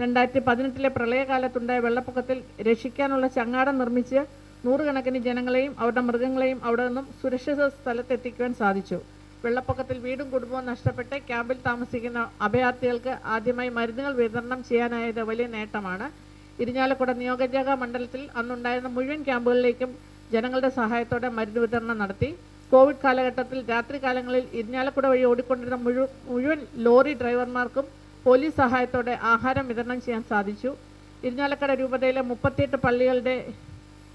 2018 പ്രളയകാലത്തുണ്ടായ വെള്ളപ്പൊക്കത്തിൽ രക്ഷിക്കാനുള്ള ചങ്ങാടം നിർമ്മിച്ച് നൂറുകണക്കിന് ജനങ്ങളെയും അവരുടെ മൃഗങ്ങളെയും അവിടെ നിന്നും സുരക്ഷിത സ്ഥലത്തെത്തിക്കുവാൻ സാധിച്ചു. വെള്ളപ്പൊക്കത്തിൽ വീടും കുടുംബവും നഷ്ടപ്പെട്ട് ക്യാമ്പിൽ താമസിക്കുന്ന അഭയാർത്ഥികൾക്ക് ആദ്യമായി മരുന്നുകൾ വിതരണം ചെയ്യാനായത് വലിയ നേട്ടമാണ്. ഇരിഞ്ഞാലക്കുട നിയോജക മണ്ഡലത്തിൽ അന്നുണ്ടായിരുന്ന മുഴുവൻ ക്യാമ്പുകളിലേക്കും ജനങ്ങളുടെ സഹായത്തോടെ മരുന്ന് വിതരണം നടത്തി. കോവിഡ് കാലഘട്ടത്തിൽ രാത്രികാലങ്ങളിൽ ഇരിഞ്ഞാലക്കുട വഴി ഓടിക്കൊണ്ടിരുന്ന മുഴുവൻ ലോറി ഡ്രൈവർമാർക്കും പോലീസ് സഹായത്തോടെ ആഹാരം വിതരണം ചെയ്യാൻ സാധിച്ചു. ഇരിഞ്ഞാലക്കുട രൂപതയിലെ 38 പള്ളികളുടെ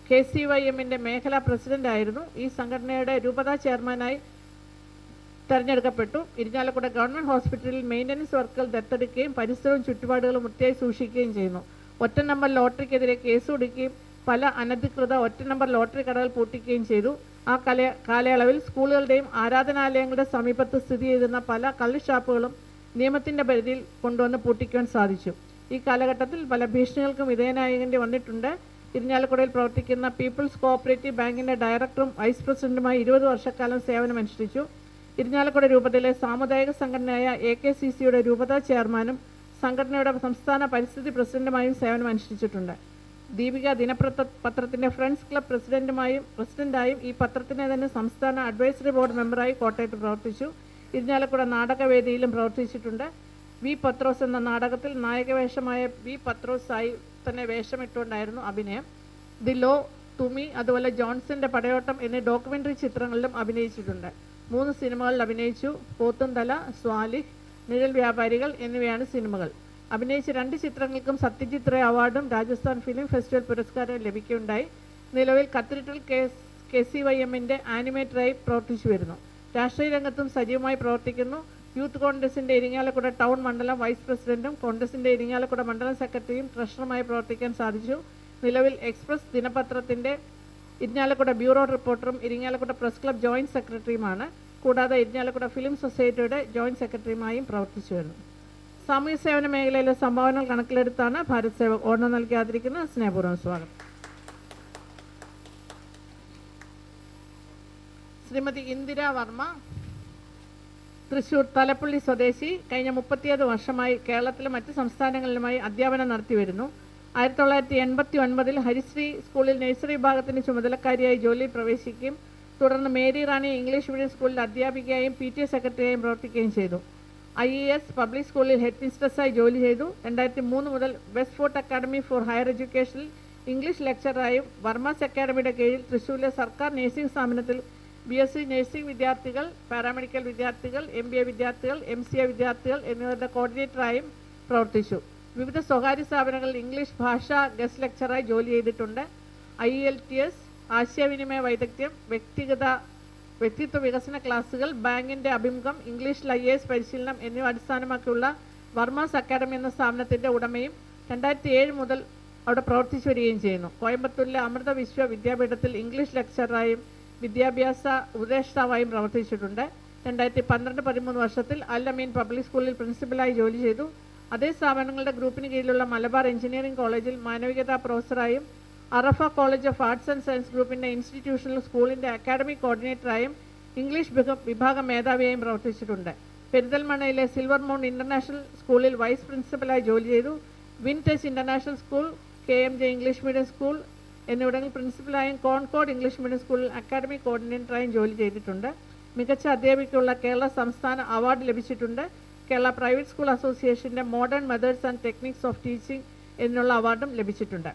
KCYM-ന്റെ മേഖലാ പ്രസിഡന്റായിരുന്നു. ഈ സംഘടനയുടെ രൂപതാ ചെയർമാനായി തെരഞ്ഞെടുക്കപ്പെട്ടു. ഇരിഞ്ഞാലക്കുട ഗവൺമെൻറ് ഹോസ്പിറ്റലിൽ മെയിൻ്റനൻസ് വർക്കുകൾ ദത്തെടുക്കുകയും പരിസരവും ചുറ്റുപാടുകളും വൃത്തിയായി സൂക്ഷിക്കുകയും ചെയ്യുന്നു. ഒറ്റ നമ്പർ ലോട്ടറിക്കെതിരെ കേസ് കൊടുക്കുകയും പല അനധികൃത ഒറ്റ നമ്പർ ലോട്ടറി കടകൾ പൂട്ടിക്കുകയും ചെയ്തു. ആ കാലയളവിൽ സ്കൂളുകളുടെയും ആരാധനാലയങ്ങളുടെ സമീപത്ത് സ്ഥിതി ചെയ്തിരുന്ന പല കള്ളുഷാപ്പുകളും നിയമത്തിൻ്റെ പരിധിയിൽ കൊണ്ടുവന്ന് പൂട്ടിക്കുവാൻ സാധിച്ചു. ഈ കാലഘട്ടത്തിൽ പല ഭീഷണികൾക്കും വിധേയനാകേണ്ടി വന്നിട്ടുണ്ട്. ഇരിഞ്ഞാലക്കുടയിൽ പ്രവർത്തിക്കുന്ന പീപ്പിൾസ് കോഓപ്പറേറ്റീവ് ബാങ്കിൻ്റെ ഡയറക്ടറും വൈസ് പ്രസിഡന്റുമായി 20 വർഷക്കാലം സേവനമനുഷ്ഠിച്ചു. ഇരിഞ്ഞാലക്കുട രൂപതയിലെ സാമുദായിക സംഘടനയായ AKCCയുടെ രൂപതാ ചെയർമാനും സംഘടനയുടെ സംസ്ഥാന പരിസ്ഥിതി പ്രസിഡന്റുമായും സേവനമനുഷ്ഠിച്ചിട്ടുണ്ട്. ദീപിക ദിനപത്രത്തിൻ്റെ ഫ്രണ്ട്സ് ക്ലബ് പ്രസിഡന്റായും ഈ പത്രത്തിനെ തന്നെ സംസ്ഥാന അഡ്വൈസറി ബോർഡ് മെമ്പറായി കോട്ടയത്ത് പ്രവർത്തിച്ചു. ഇരിഞ്ഞാലക്കുട നാടകവേദിയിലും പ്രവർത്തിച്ചിട്ടുണ്ട്. വി പത്രോസ് എന്ന നാടകത്തിൽ നായകവേഷമായ വി പത്രോസായി തന്നെ വേഷമിട്ടുകൊണ്ടായിരുന്നു അഭിനയം. ദി ലോ, തുമി, അതുപോലെ ജോൺസന്റെ പടയോട്ടം എന്നീ ഡോക്യുമെൻ്ററി ചിത്രങ്ങളിലും അഭിനയിച്ചിട്ടുണ്ട്. 3 സിനിമകളിൽ അഭിനയിച്ചു. പോത്തുംതല, സ്വാലിഹ്, നിഴൽ വ്യാപാരികൾ എന്നിവയാണ് സിനിമകൾ. അഭിനയിച്ച 2 ചിത്രങ്ങൾക്കും സത്യജിത് റേ അവാർഡും രാജസ്ഥാൻ ഫിലിം ഫെസ്റ്റിവൽ പുരസ്കാരവും ലഭിക്കുകയുണ്ടായി. നിലവിൽ കത്തീഡ്രൽ KCYM-ന്റെ ആനിമേറ്ററായി പ്രവർത്തിച്ചു വരുന്നു. രാഷ്ട്രീയ രംഗത്തും സജീവമായി പ്രവർത്തിക്കുന്നു. യൂത്ത് കോൺഗ്രസിൻ്റെ ഇരിങ്ങാലക്കുട ടൗൺ മണ്ഡലം വൈസ് പ്രസിഡന്റും കോൺഗ്രസിൻ്റെ ഇരിങ്ങാലക്കുട മണ്ഡലം സെക്രട്ടറിയും ട്രഷററുമായി പ്രവർത്തിക്കാൻ സാധിച്ചു. നിലവിൽ എക്സ്പ്രസ് ദിനപത്രത്തിൻ്റെ ഇരിങ്ങാലക്കുട ബ്യൂറോ റിപ്പോർട്ടറും ഇരിങ്ങാലക്കുട പ്രസ് ക്ലബ് ജോയിന്റ് സെക്രട്ടറിയുമാണ്. കൂടാതെ ഇരിങ്ങാലക്കുട ഫിലിം സൊസൈറ്റിയുടെ ജോയിന്റ് സെക്രട്ടറിയുമായും പ്രവർത്തിച്ചു വരുന്നു. സാമൂഹ്യ സേവന മേഖലയിലെ സംഭാവനകൾ കണക്കിലെടുത്താണ് ഭാരത് സേവക് ഓർഡർ നൽകി ആദരിക്കുന്നത്. സ്നേഹപൂർവ്വം സ്വാഗതം. ശ്രീമതി ഇന്ദിര വർമ്മ, തൃശ്ശൂർ തലപ്പള്ളി സ്വദേശി. കഴിഞ്ഞ 37 വർഷമായി കേരളത്തിലെ മറ്റ് സംസ്ഥാനങ്ങളിലുമായി അധ്യാപനം നടത്തി വരുന്നു. 1989 ഹരിശ്രീ സ്കൂളിൽ നഴ്സറി വിഭാഗത്തിൻ്റെ ചുമതലക്കാരിയായി ജോലിയിൽ പ്രവേശിക്കുകയും തുടർന്ന് മേരി റാണി ഇംഗ്ലീഷ് മീഡിയം സ്കൂളിൽ അധ്യാപികയായും PTA സെക്രട്ടറിയായും പ്രവർത്തിക്കുകയും ചെയ്തു. IES പബ്ലിക് സ്കൂളിൽ ഹെഡ് മിസ്ട്രസ്സായി ജോലി ചെയ്തു. 2003 മുതൽ west fort academy for higher എഡ്യൂക്കേഷനിൽ ഇംഗ്ലീഷ് ലെക്ചറായും വർമാസ് അക്കാഡമിയുടെ കീഴിൽ തൃശ്ശൂരിലെ സർക്കാർ നഴ്സിംഗ് സ്ഥാപനത്തിൽ BSc നഴ്സിംഗ് വിദ്യാർത്ഥികൾ, പാരാമെഡിക്കൽ വിദ്യാർത്ഥികൾ, MBA വിദ്യാർത്ഥികൾ, MCA വിദ്യാർത്ഥികൾ എന്നിവരുടെ കോർഡിനേറ്ററായും പ്രവർത്തിച്ചു. വിവിധ സ്വകാര്യ സ്ഥാപനങ്ങളിൽ ഇംഗ്ലീഷ് ഭാഷാ ഗസ്റ്റ് ലെക്ചറായി ജോലി ചെയ്തിട്ടുണ്ട്. IELTS, ആശയവിനിമയ വൈദഗ്ധ്യം, വ്യക്തിത്വ വികസന ക്ലാസുകൾ, ബാങ്കിൻ്റെ അഭിമുഖം, ഇംഗ്ലീഷിൽ IAS പരിശീലനം എന്നിവ അടിസ്ഥാനമാക്കിയുള്ള വർമാസ് അക്കാഡമി എന്ന സ്ഥാപനത്തിൻ്റെ ഉടമയും 2007 മുതൽ അവിടെ പ്രവർത്തിച്ചു വരികയും ചെയ്യുന്നു. കോയമ്പത്തൂരിലെ അമൃത വിശ്വ വിദ്യാപീഠത്തിൽ ഇംഗ്ലീഷ് ലെക്ചറായും വിദ്യാഭ്യാസ ഉപദേഷ്ടാവായും പ്രവർത്തിച്ചിട്ടുണ്ട്. 2012-13 വർഷത്തിൽ അൽ അമീൻ പബ്ലിക് സ്കൂളിൽ പ്രിൻസിപ്പലായി ജോലി ചെയ്തു. അതേ സ്ഥാപനങ്ങളുടെ ഗ്രൂപ്പിന് കീഴിലുള്ള മലബാർ എഞ്ചിനീയറിംഗ് കോളേജിൽ മാനവികതാ പ്രൊഫസറായും Arafa college of arts and science ഗ്രൂപ്പിൻ്റെ ഇൻസ്റ്റിറ്റ്യൂഷണൽ സ്കൂളിൻ്റെ അക്കാഡമിക് കോർഡിനേറ്ററായും ഇംഗ്ലീഷ് വിഭാഗം മേധാവിയായും പ്രവർത്തിച്ചിട്ടുണ്ട്. പെരിന്തൽമണ്ണയിലെ സിൽവർ മൗണ്ട് ഇൻ്റർനാഷണൽ സ്കൂളിൽ വൈസ് പ്രിൻസിപ്പലായി ജോലി ചെയ്തു. Wintouch international school, KMJ English medium school എന്നിവിടങ്ങളിൽ പ്രിൻസിപ്പലായും കോൺകോഡ് ഇംഗ്ലീഷ് മീഡിയം സ്കൂളിൽ അക്കാഡമിക് കോർഡിനേറ്ററായും ജോലി ചെയ്തിട്ടുണ്ട്. മികച്ച അധ്യാപികയ്ക്കുള്ള കേരള സംസ്ഥാന അവാർഡ് ലഭിച്ചിട്ടുണ്ട്. കേരള പ്രൈവറ്റ് സ്കൂൾ അസോസിയേഷൻ്റെ modern methods and techniques of teaching എന്നുള്ള അവാർഡും ലഭിച്ചിട്ടുണ്ട്.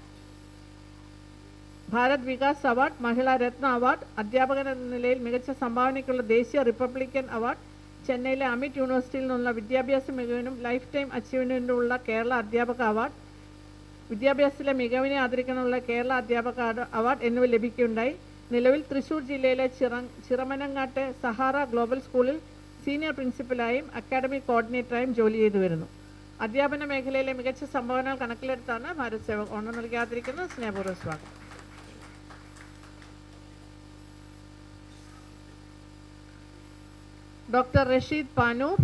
ഭാരത് വികാസ് അവാർഡ്, മഹിളാ രത്ന അവാർഡ്, അധ്യാപകൻ എന്ന നിലയിൽ മികച്ച സംഭാവനയ്ക്കുള്ള ദേശീയ റിപ്പബ്ലിക്കൻ അവാർഡ്, ചെന്നൈയിലെ അമിറ്റ് യൂണിവേഴ്സിറ്റിയിൽ നിന്നുള്ള വിദ്യാഭ്യാസ മികവിനും ലൈഫ് ടൈം അച്ചീവ്മെൻറ്റിനുള്ള കേരള അധ്യാപക അവാർഡ്, വിദ്യാഭ്യാസത്തിലെ മികവിനെ ആദരിക്കാനുള്ള കേരള അധ്യാപക അവാർഡ് എന്നിവ ലഭിക്കുകയുണ്ടായി. നിലവിൽ തൃശ്ശൂർ ജില്ലയിലെ ചിറമനങ്ങാട്ടെ സഹാറ ഗ്ലോബൽ സ്കൂളിൽ സീനിയർ പ്രിൻസിപ്പലായും അക്കാഡമിക് കോർഡിനേറ്ററായും ജോലി ചെയ്തു വരുന്നു. അധ്യാപന മേഖലയിലെ മികച്ച സംഭാവനകൾ കണക്കിലെടുത്താണ് ഭാരത് സേവക് ഓർഡർ നൽകി ആദരിക്കുന്നത്. സ്നേഹപൂർവ്വം സ്വാഗതം. ഡോക്ടർ റഷീദ് പാനൂർ,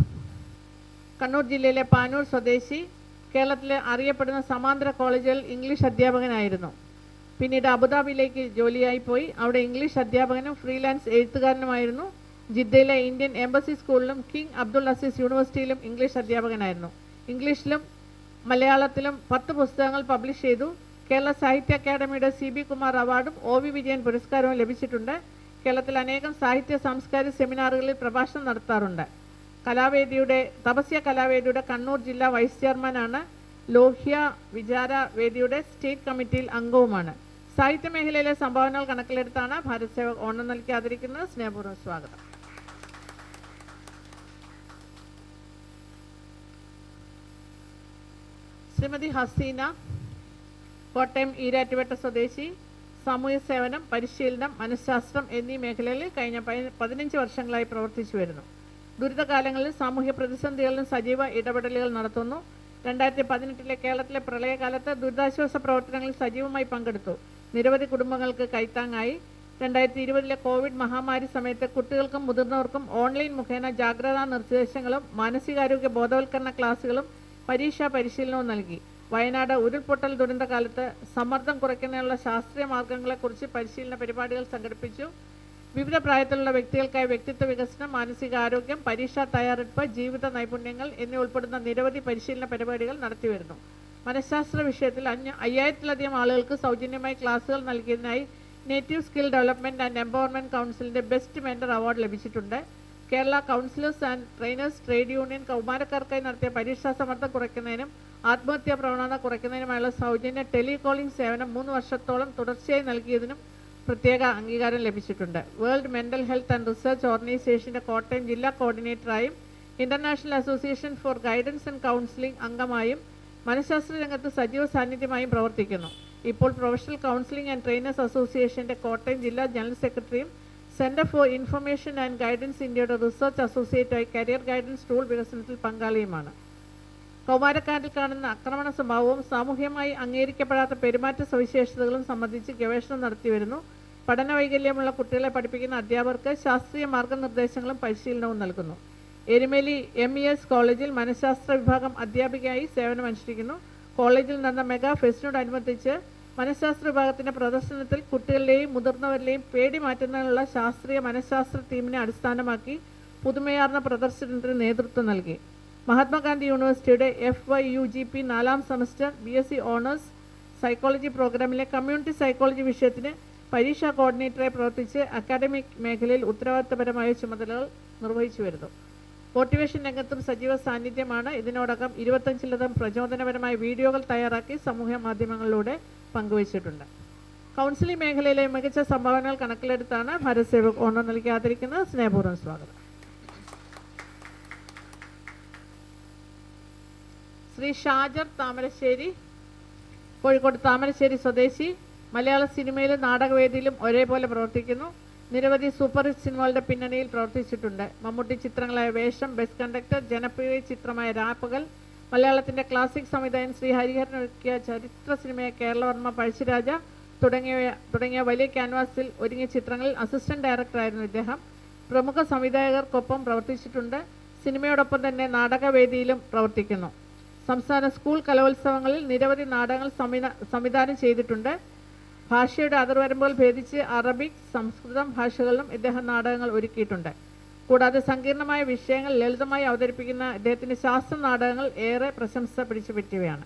കണ്ണൂർ ജില്ലയിലെ പാനൂർ സ്വദേശി. കേരളത്തിലെ അറിയപ്പെടുന്ന സമാന്തര കോളേജുകളിൽ ഇംഗ്ലീഷ് അധ്യാപകനായിരുന്നു. പിന്നീട് അബുദാബിയിലേക്ക് ജോലിയായി പോയി. അവിടെ ഇംഗ്ലീഷ് അധ്യാപകനും ഫ്രീലാൻസ് എഴുത്തുകാരനുമായിരുന്നു. ജിദ്ദയിലെ ഇന്ത്യൻ എംബസി സ്കൂളിലും കിങ് അബ്ദുൾ അസീസ് യൂണിവേഴ്സിറ്റിയിലും ഇംഗ്ലീഷ് അധ്യാപകനായിരുന്നു. ഇംഗ്ലീഷിലും മലയാളത്തിലും 10 പുസ്തകങ്ങൾ പബ്ലിഷ് ചെയ്തു. കേരള സാഹിത്യ അക്കാദമിയുടെ CB കുമാർ അവാർഡും OV വിജയൻ പുരസ്കാരവും ലഭിച്ചിട്ടുണ്ട്. കേരളത്തിൽ അനേകം സാഹിത്യ സാംസ്കാരിക സെമിനാറുകളിൽ പ്രഭാഷണം നടത്താറുണ്ട്. തപസ്യ കലാവേദിയുടെ കണ്ണൂർ ജില്ലാ വൈസ് ചെയർമാനാണ്. ലോഹ്യ വിചാര വേദിയുടെ സ്റ്റേറ്റ് കമ്മിറ്റിയിൽ അംഗവുമാണ്. സാഹിത്യ മേഖലയിലെ സംഭാവനകൾ കണക്കിലെടുത്താണ് ഭാരത് സേവക് ഓണം നൽകി ആദരിക്കുന്നത്. സ്നേഹപൂർവ്വം സ്വാഗതം. ശ്രീമതി ഹസീന, കോട്ടയം ഈരാറ്റുപേട്ട സ്വദേശി, സാമൂഹ്യ സേവനം, പരിശീലനം, മനഃശാസ്ത്രം എന്നീ മേഖലകളിൽ കഴിഞ്ഞ 15 വർഷങ്ങളായി പ്രവർത്തിച്ചു വരുന്നു. ദുരിതകാലങ്ങളിൽ സാമൂഹ്യ പ്രതിസന്ധികളിലും സജീവ ഇടപെടലുകൾ നടത്തുന്നു. 2018 കേരളത്തിലെ പ്രളയകാലത്ത് ദുരിതാശ്വാസ പ്രവർത്തനങ്ങളിൽ സജീവമായി പങ്കെടുത്തു. നിരവധി കുടുംബങ്ങൾക്ക് കൈത്താങ്ങായി. 2020 കോവിഡ് മഹാമാരി സമയത്ത് കുട്ടികൾക്കും മുതിർന്നവർക്കും ഓൺലൈൻ മുഖേന ജാഗ്രതാ നിർദ്ദേശങ്ങളും മാനസികാരോഗ്യ ബോധവൽക്കരണ ക്ലാസുകളും പരീക്ഷാ പരിശീലനവും നൽകി. വയനാട് ഉരുൾപൊട്ടൽ ദുരന്തകാലത്ത് സമ്മർദ്ദം കുറയ്ക്കുന്നതിനുള്ള ശാസ്ത്രീയ മാർഗങ്ങളെക്കുറിച്ച് പരിശീലന പരിപാടികൾ സംഘടിപ്പിച്ചു. വിവിധ പ്രായത്തിലുള്ള വ്യക്തികൾക്കായി വ്യക്തിത്വ വികസനം, മാനസികാരോഗ്യം, പരീക്ഷാ തയ്യാറെടുപ്പ്, ജീവിത നൈപുണ്യങ്ങൾ എന്നിവ ഉൾപ്പെടുന്ന നിരവധി പരിശീലന പരിപാടികൾ നടത്തിവരുന്നു. മനഃശാസ്ത്ര വിഷയത്തിൽ 5000-ലധികം ആളുകൾക്ക് സൗജന്യമായി ക്ലാസുകൾ നൽകിയതിനായി native skill development and empowerment കൗൺസിലിൻ്റെ ബെസ്റ്റ് മെൻറ്റർ അവാർഡ് ലഭിച്ചിട്ടുണ്ട്. Kerala counsellors and trainers trade union കൗമാരക്കാർക്കായി നടത്തിയ പരീക്ഷാ സമ്മർദ്ദം കുറയ്ക്കുന്നതിനും ആത്മഹത്യാ പ്രവണത കുറയ്ക്കുന്നതിനുമായുള്ള സൗജന്യ ടെലികോളിംഗ് സേവനം 3 വർഷത്തോളം തുടർച്ചയായി നൽകിയതിനും പ്രത്യേക അംഗീകാരം ലഭിച്ചിട്ടുണ്ട്. World mental health and research ഓർഗനൈസേഷൻ്റെ കോട്ടയം ജില്ലാ കോർഡിനേറ്ററായും international association for guidance and counselling അംഗമായും മനഃശാസ്ത്ര രംഗത്ത് സജീവ സാന്നിധ്യമായും പ്രവർത്തിക്കുന്നു. ഇപ്പോൾ പ്രൊഫഷണൽ കൗൺസിലിംഗ് ആൻഡ് ട്രെയിനേഴ്സ് അസോസിയേഷൻ്റെ കോട്ടയം ജില്ലാ ജനറൽ സെക്രട്ടറിയും centre for information and guidance ഇന്ത്യയുടെ റിസർച്ച് അസോസിയേറ്റായി കരിയർ ഗൈഡൻസ് ടൂൾ വികസനത്തിൽ പങ്കാളിയുമാണ്. കൗമാരക്കാരിൽ കാണുന്ന ആക്രമണ സ്വഭാവവും സാമൂഹ്യമായി അംഗീകരിക്കപ്പെടാത്ത പെരുമാറ്റ സവിശേഷതകളും സംബന്ധിച്ച് ഗവേഷണം നടത്തിവരുന്നു. പഠന വൈകല്യമുള്ള കുട്ടികളെ പഠിപ്പിക്കുന്ന അധ്യാപകർക്ക് ശാസ്ത്രീയ മാർഗനിർദ്ദേശങ്ങളും പരിശീലനവും നൽകുന്നു. എരുമേലി MES കോളേജിൽ മനഃശാസ്ത്ര വിഭാഗം അധ്യാപികയായി സേവനമനുഷ്ഠിക്കുന്നു. കോളേജിൽ നടന്ന മെഗാ ഫെസ്റ്റിനോടനുബന്ധിച്ച് മനഃശാസ്ത്ര വിഭാഗത്തിൻ്റെ പ്രദർശനത്തിൽ കുട്ടികളിലെയും മുതിർന്നവരിലെയും പേടി മാറ്റുന്നതിനുള്ള ശാസ്ത്രീയ മനഃശാസ്ത്ര തീമിനെ അടിസ്ഥാനമാക്കി പുതുമയാർന്ന പ്രദർശനത്തിന് നേതൃത്വം നൽകി. മഹാത്മാഗാന്ധി യൂണിവേഴ്സിറ്റിയുടെ FYUGP 4ാം സെമസ്റ്റർ BSc ഓണേഴ്സ് സൈക്കോളജി പ്രോഗ്രാമിലെ കമ്മ്യൂണിറ്റി സൈക്കോളജി വിഷയത്തിന് പരീക്ഷാ കോർഡിനേറ്ററായി പ്രവർത്തിച്ച് അക്കാഡമിക് മേഖലയിൽ ഉത്തരവാദിത്തപരമായ ചുമതലകൾ നിർവഹിച്ചു വരുന്നു. മോട്ടിവേഷൻ രംഗത്തും സജീവ സാന്നിധ്യമാണ്. ഇതിനോടകം 25-ലധികം പ്രചോദനപരമായ വീഡിയോകൾ തയ്യാറാക്കി സമൂഹ മാധ്യമങ്ങളിലൂടെ പങ്കുവച്ചിട്ടുണ്ട്. കൗൺസിലിംഗ് മേഖലയിലെ മികച്ച സംഭാവനകൾ കണക്കിലെടുത്താണ് ഭാരത് സേവക് ഓണം നൽകി ആദരിക്കുന്നത്. സ്നേഹപൂർവ്വം സ്വാഗതം. ശ്രീ ഷാജർ താമരശ്ശേരി, കോഴിക്കോട് താമരശ്ശേരി സ്വദേശി, മലയാള സിനിമയിലും നാടകവേദിയിലും ഒരേപോലെ പ്രവർത്തിക്കുന്നു. നിരവധി സൂപ്പർ ഹിറ്റ് സിനിമകളുടെ പിന്നണിയിൽ പ്രവർത്തിച്ചിട്ടുണ്ട്. മമ്മൂട്ടി ചിത്രങ്ങളായ വേഷം, ബെസ്റ്റ് കണ്ടക്ടർ, ജനപ്രിയ ചിത്രമായ രാപ്പകൽ, മലയാളത്തിൻ്റെ ക്ലാസിക് സംവിധായകൻ ശ്രീ ഹരിഹരൻ ഒരുക്കിയ ചരിത്ര സിനിമയായ കേരളവർമ്മ, പഴശ്ശിരാജ തുടങ്ങിയ വലിയ ക്യാൻവാസിൽ ഒരുങ്ങിയ ചിത്രങ്ങളിൽ അസിസ്റ്റന്റ് ഡയറക്ടറായിരുന്നു ഇദ്ദേഹം. പ്രമുഖ സംവിധായകർക്കൊപ്പം പ്രവർത്തിച്ചിട്ടുണ്ട്. സിനിമയോടൊപ്പം തന്നെ നാടകവേദിയിലും പ്രവർത്തിക്കുന്നു. സംസ്ഥാന സ്കൂൾ കലോത്സവങ്ങളിൽ നിരവധി നാടകങ്ങൾ സംവിധാനം ചെയ്തിട്ടുണ്ട്. ഭാഷയുടെ അതിർവരമ്പുകൾ ഭേദിച്ച് അറബിക്, സംസ്കൃതം ഭാഷകളിലും ഇദ്ദേഹം നാടകങ്ങൾ ഒരുക്കിയിട്ടുണ്ട്. കൂടാതെ സങ്കീർണമായ വിഷയങ്ങൾ ലളിതമായി അവതരിപ്പിക്കുന്ന ഇദ്ദേഹത്തിൻ്റെ ശാസ്ത്ര നാടകങ്ങൾ ഏറെ പ്രശംസ പിടിച്ചുപറ്റിയവയാണ്.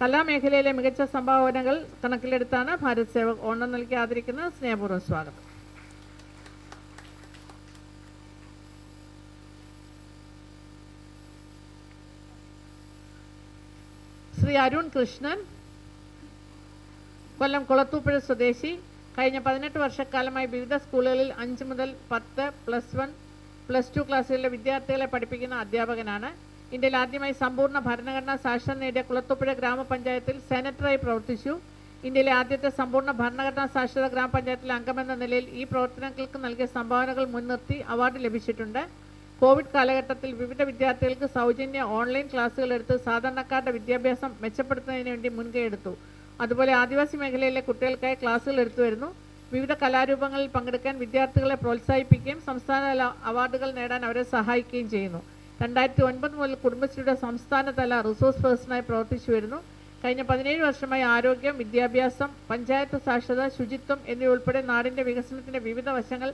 കലാമേഖലയിലെ മികച്ച സംഭാവനകൾ കണക്കിലെടുത്താണ് ഭാരത് സേവക് ഓണം നൽകി ആദരിക്കുന്നത്. സ്നേഹപൂർവ്വം സ്വാഗതം. ശ്രീ അരുൺ കൃഷ്ണൻ, കൊല്ലം കുളത്തൂപ്പുഴ സ്വദേശി, കഴിഞ്ഞ 18 വർഷക്കാലമായി വിവിധ സ്കൂളുകളിൽ 5 മുതൽ 10, +1, +2 ക്ലാസ്സുകളിലെ വിദ്യാർത്ഥികളെ പഠിപ്പിക്കുന്ന അധ്യാപകനാണ്. ഇന്ത്യയിൽ ആദ്യമായി സമ്പൂർണ്ണ ഭരണഘടനാ സാക്ഷരത നേടിയ കുളത്തൂപ്പുഴ ഗ്രാമപഞ്ചായത്തിൽ സെനറ്ററായി പ്രവർത്തിച്ചു. ഇന്ത്യയിലെ ആദ്യത്തെ സമ്പൂർണ്ണ ഭരണഘടനാ സാക്ഷരത ഗ്രാമപഞ്ചായത്തിലെ അംഗമെന്ന നിലയിൽ ഈ പ്രവർത്തനങ്ങൾക്ക് നൽകിയ സംഭാവനകൾ മുൻനിർത്തി അവാർഡ് ലഭിച്ചിട്ടുണ്ട്. കോവിഡ് കാലഘട്ടത്തിൽ വിവിധ വിദ്യാർത്ഥികൾക്ക് സൗജന്യ ഓൺലൈൻ ക്ലാസ്സുകൾ എടുത്ത് സാധാരണക്കാരുടെ വിദ്യാഭ്യാസം മെച്ചപ്പെടുത്തുന്നതിന് വേണ്ടി മുൻകൈയെടുത്തു. അതുപോലെ ആദിവാസി മേഖലയിലെ കുട്ടികൾക്കായി ക്ലാസ്സുകൾ എടുത്തു വരുന്നു. വിവിധ കലാരൂപങ്ങളിൽ പങ്കെടുക്കാൻ വിദ്യാർത്ഥികളെ പ്രോത്സാഹിപ്പിക്കുകയും സംസ്ഥാനതല അവാർഡുകൾ നേടാൻ അവരെ സഹായിക്കുകയും ചെയ്യുന്നു. 2009 മുതൽ കുടുംബശ്രീയുടെ സംസ്ഥാനതല റിസോഴ്സ് പേഴ്സണായി പ്രവർത്തിച്ചു വരുന്നു. കഴിഞ്ഞ 17 വർഷമായി ആരോഗ്യം, വിദ്യാഭ്യാസം, പഞ്ചായത്ത് സാക്ഷരത, ശുചിത്വം എന്നിവയുൾപ്പെടെ നാടിൻ്റെ വികസനത്തിൻ്റെ വിവിധ വശങ്ങൾ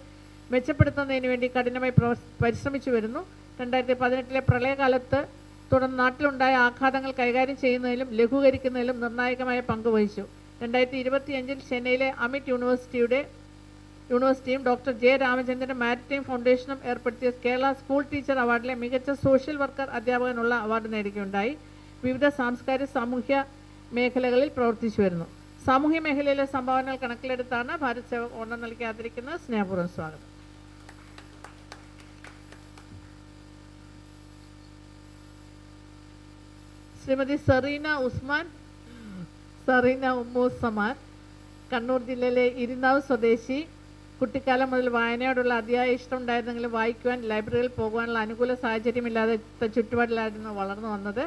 മെച്ചപ്പെടുത്തുന്നതിന് വേണ്ടി കഠിനമായി പരിശ്രമിച്ചു വരുന്നു. 2018 പ്രളയകാലത്ത് തുടർന്ന് നാട്ടിലുണ്ടായ ആഘാതങ്ങൾ കൈകാര്യം ചെയ്യുന്നതിലും ലഘൂകരിക്കുന്നതിലും നിർണായകമായ പങ്ക് വഹിച്ചു. 2025 ചെന്നൈയിലെ അമിറ്റ് യൂണിവേഴ്സിറ്റിയും ഡോക്ടർ ജെ രാമചന്ദ്രൻ മാരിടൈം ഫൗണ്ടേഷനും ഏർപ്പെടുത്തിയ കേരള സ്കൂൾ ടീച്ചർ അവാർഡിലെ മികച്ച സോഷ്യൽ വർക്കർ അധ്യാപകനുള്ള അവാർഡ് നേടുകയുണ്ടായി. വിവിധ സാംസ്കാരിക സാമൂഹ്യ മേഖലകളിൽ പ്രവർത്തിച്ചു വരുന്നു. സാമൂഹ്യ മേഖലയിലെ സംഭാവനകൾ കണക്കിലെടുത്താണ് ഭാരത് സേവക് ഓണം നൽകി ആദരിക്കുന്നത്. സ്നേഹപൂർവ്വം സ്വാഗതം. ശ്രീമതി സെറീന ഉമ്മൂസമാൻ, കണ്ണൂർ ജില്ലയിലെ ഇരിനാവ് സ്വദേശി. കുട്ടിക്കാലം മുതൽ വായനയോടുള്ള അതിയായ ഇഷ്ടം ഉണ്ടായിരുന്നെങ്കിലും വായിക്കുവാൻ ലൈബ്രറിയിൽ പോകുവാനുള്ള അനുകൂല സാഹചര്യമില്ലാതെ ചുറ്റുപാടിലായിരുന്നു വളർന്നു വന്നത്.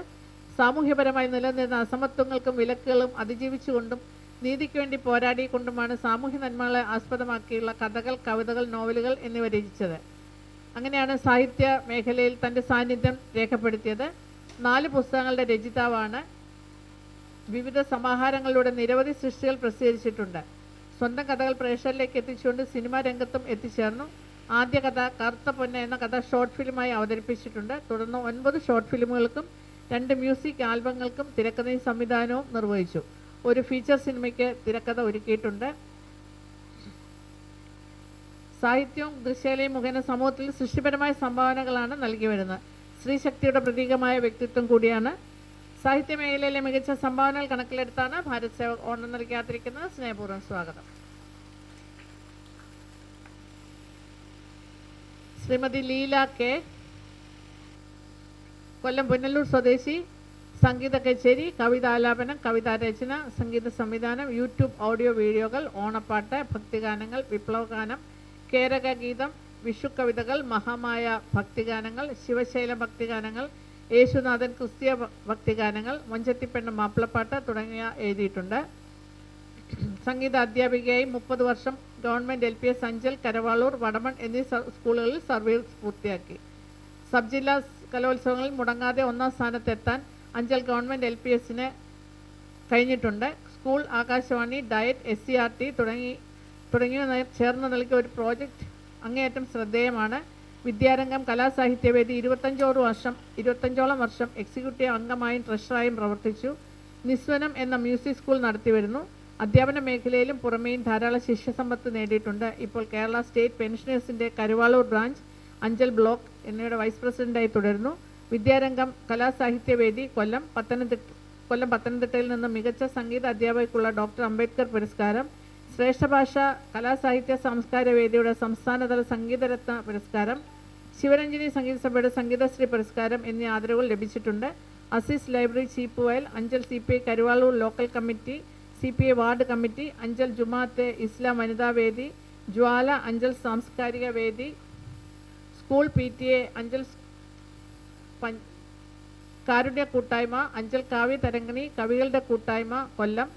സാമൂഹ്യപരമായി നിലനിന്നിരുന്ന അസമത്വങ്ങൾക്കും വിലക്കുകളും അതിജീവിച്ചുകൊണ്ടും നീതിക്ക് വേണ്ടി പോരാടിക്കൊണ്ടുമാണ് സാമൂഹ്യ നന്മകളെ ആസ്പദമാക്കിയുള്ള കഥകൾ, കവിതകൾ, നോവലുകൾ എന്നിവ രചിച്ചത്. അങ്ങനെയാണ് സാഹിത്യ മേഖലയിൽ തൻ്റെ സാന്നിധ്യം രേഖപ്പെടുത്തിയത്. 4 പുസ്തകങ്ങളുടെ രചയിതാവാണ്. വിവിധ സമാഹാരങ്ങളിലൂടെ നിരവധി സൃഷ്ടികൾ പ്രസിദ്ധീകരിച്ചിട്ടുണ്ട്. സ്വന്തം കഥകൾ പ്രേക്ഷകരിലേക്ക് എത്തിച്ചുകൊണ്ട് സിനിമാ രംഗത്തും എത്തിച്ചേർന്നു. ആദ്യ കഥ കറുത്ത പൊന്ന് എന്ന കഥ ഷോർട്ട് ഫിലിമായി അവതരിപ്പിച്ചിട്ടുണ്ട്. തുടർന്ന് 9 ഷോർട്ട് ഫിലിമുകൾക്കും 2 മ്യൂസിക് ആൽബങ്ങൾക്കും തിരക്കഥയും സംവിധാനവും നിർവഹിച്ചു. ഒരു ഫീച്ചർ സിനിമയ്ക്ക് തിരക്കഥ ഒരുക്കിയിട്ടുണ്ട്. സാഹിത്യവും ദൃശ്യകലയും മുഖേന സമൂഹത്തിൽ സൃഷ്ടിപരമായ സംഭാവനകളാണ് നൽകി വരുന്നത്. സ്ത്രീശക്തിയുടെ പ്രതീകമായ വ്യക്തിത്വം കൂടിയാണ്. സാഹിത്യ മേഖലയിലെ മികച്ച സംഭാവനകൾ കണക്കിലെടുത്താണ് ഭാരത് സേവക് ഓണം നൽകി ആദരിക്കുന്നത്. സ്നേഹപൂർവ്വം സ്വാഗതം. ശ്രീമതി ലീല കെ, കൊല്ലം പുനലൂർ സ്വദേശി. സംഗീത കച്ചേരി, കവിതാലാപനം, കവിതാരചന, സംഗീത സംവിധാനം, യൂട്യൂബ് ഓഡിയോ വീഡിയോകൾ, ഓണപ്പാട്ട്, ഭക്തിഗാനങ്ങൾ, വിപ്ലവഗാനം, കേരക ഗീതം, വിഷു കവിതകൾ, മഹാമായ ഭക്തിഗാനങ്ങൾ, ശിവശൈല ഭക്തിഗാനങ്ങൾ, യേശുനാഥൻ ക്രിസ്തീയ ഭക്തിഗാനങ്ങൾ, മൊഞ്ചത്തിപ്പെണ്ണ മാപ്പിളപ്പാട്ട് തുടങ്ങിയ എഴുതിയിട്ടുണ്ട്. സംഗീത അധ്യാപികയായി 30 വർഷം ഗവൺമെൻറ് LPS അഞ്ചൽ, കരവാളൂർ, വടമൺ എന്നീ സ്കൂളുകളിൽ സർവീസ് പൂർത്തിയാക്കി. സബ് ജില്ലാ കലോത്സവങ്ങളിൽ മുടങ്ങാതെ 1ാം സ്ഥാനത്തെത്താൻ അഞ്ചൽ ഗവൺമെൻറ് LPSന് കഴിഞ്ഞിട്ടുണ്ട്. സ്കൂൾ, ആകാശവാണി, ഡയറ്റ്, SCRT തുടങ്ങിയവ ചേർന്ന് നൽകിയ ഒരു പ്രോജക്റ്റ് അങ്ങേയറ്റം ശ്രദ്ധേയമാണ്. വിദ്യാരംഗം കലാസാഹിത്യവേദി 25ഓളം വർഷം എക്സിക്യൂട്ടീവ് അംഗമായും ട്രഷറായും പ്രവർത്തിച്ചു. നിസ്വനം എന്ന മ്യൂസിക് സ്കൂൾ നടത്തിവരുന്നു. അധ്യാപന മേഖലയിലും പുറമേയും ധാരാളം ശിഷ്യസമ്പത്ത് നേടിയിട്ടുണ്ട്. ഇപ്പോൾ കേരള സ്റ്റേറ്റ് പെൻഷനേഴ്സിൻ്റെ കരുവാളൂർ ബ്രാഞ്ച്, അഞ്ചൽ ബ്ലോക്ക് എന്നിവയുടെ വൈസ് പ്രസിഡന്റായി തുടരുന്നു. വിദ്യാരംഗം കലാസാഹിത്യവേദി കൊല്ലം, പത്തനംതിട്ടയിൽ നിന്ന് മികച്ച സംഗീത അധ്യാപകയ്ക്കുള്ള ഡോക്ടർ അംബേദ്കർ പുരസ്കാരം, ശ്രേഷ്ഠഭാഷ കലാസാഹിത്യ സംസ്കാര വേദിയുടെ സംസ്ഥാനതല സംഗീതരത്ന പുരസ്കാരം, ശിവരഞ്ജിനി സംഗീത സഭയുടെ സംഗീതശ്രീ പുരസ്കാരം എന്നീ ആദരവുകൾ ലഭിച്ചിട്ടുണ്ട്. Azeez library Cheeppuvayal, Anchal CPI Karuvaloor local committee, CPI ward committee, Anchal Jumaathe Islam Vanitha Vedi, ജ്വാല അഞ്ചൽ സാംസ്കാരിക വേദി, സ്കൂൾ PTA അഞ്ചൽ കാരുണ്യ കൂട്ടായ്മ, അഞ്ചൽ കാവ്യ തരംഗിണി, കവികളുടെ കൂട്ടായ്മ കൊല്ലം,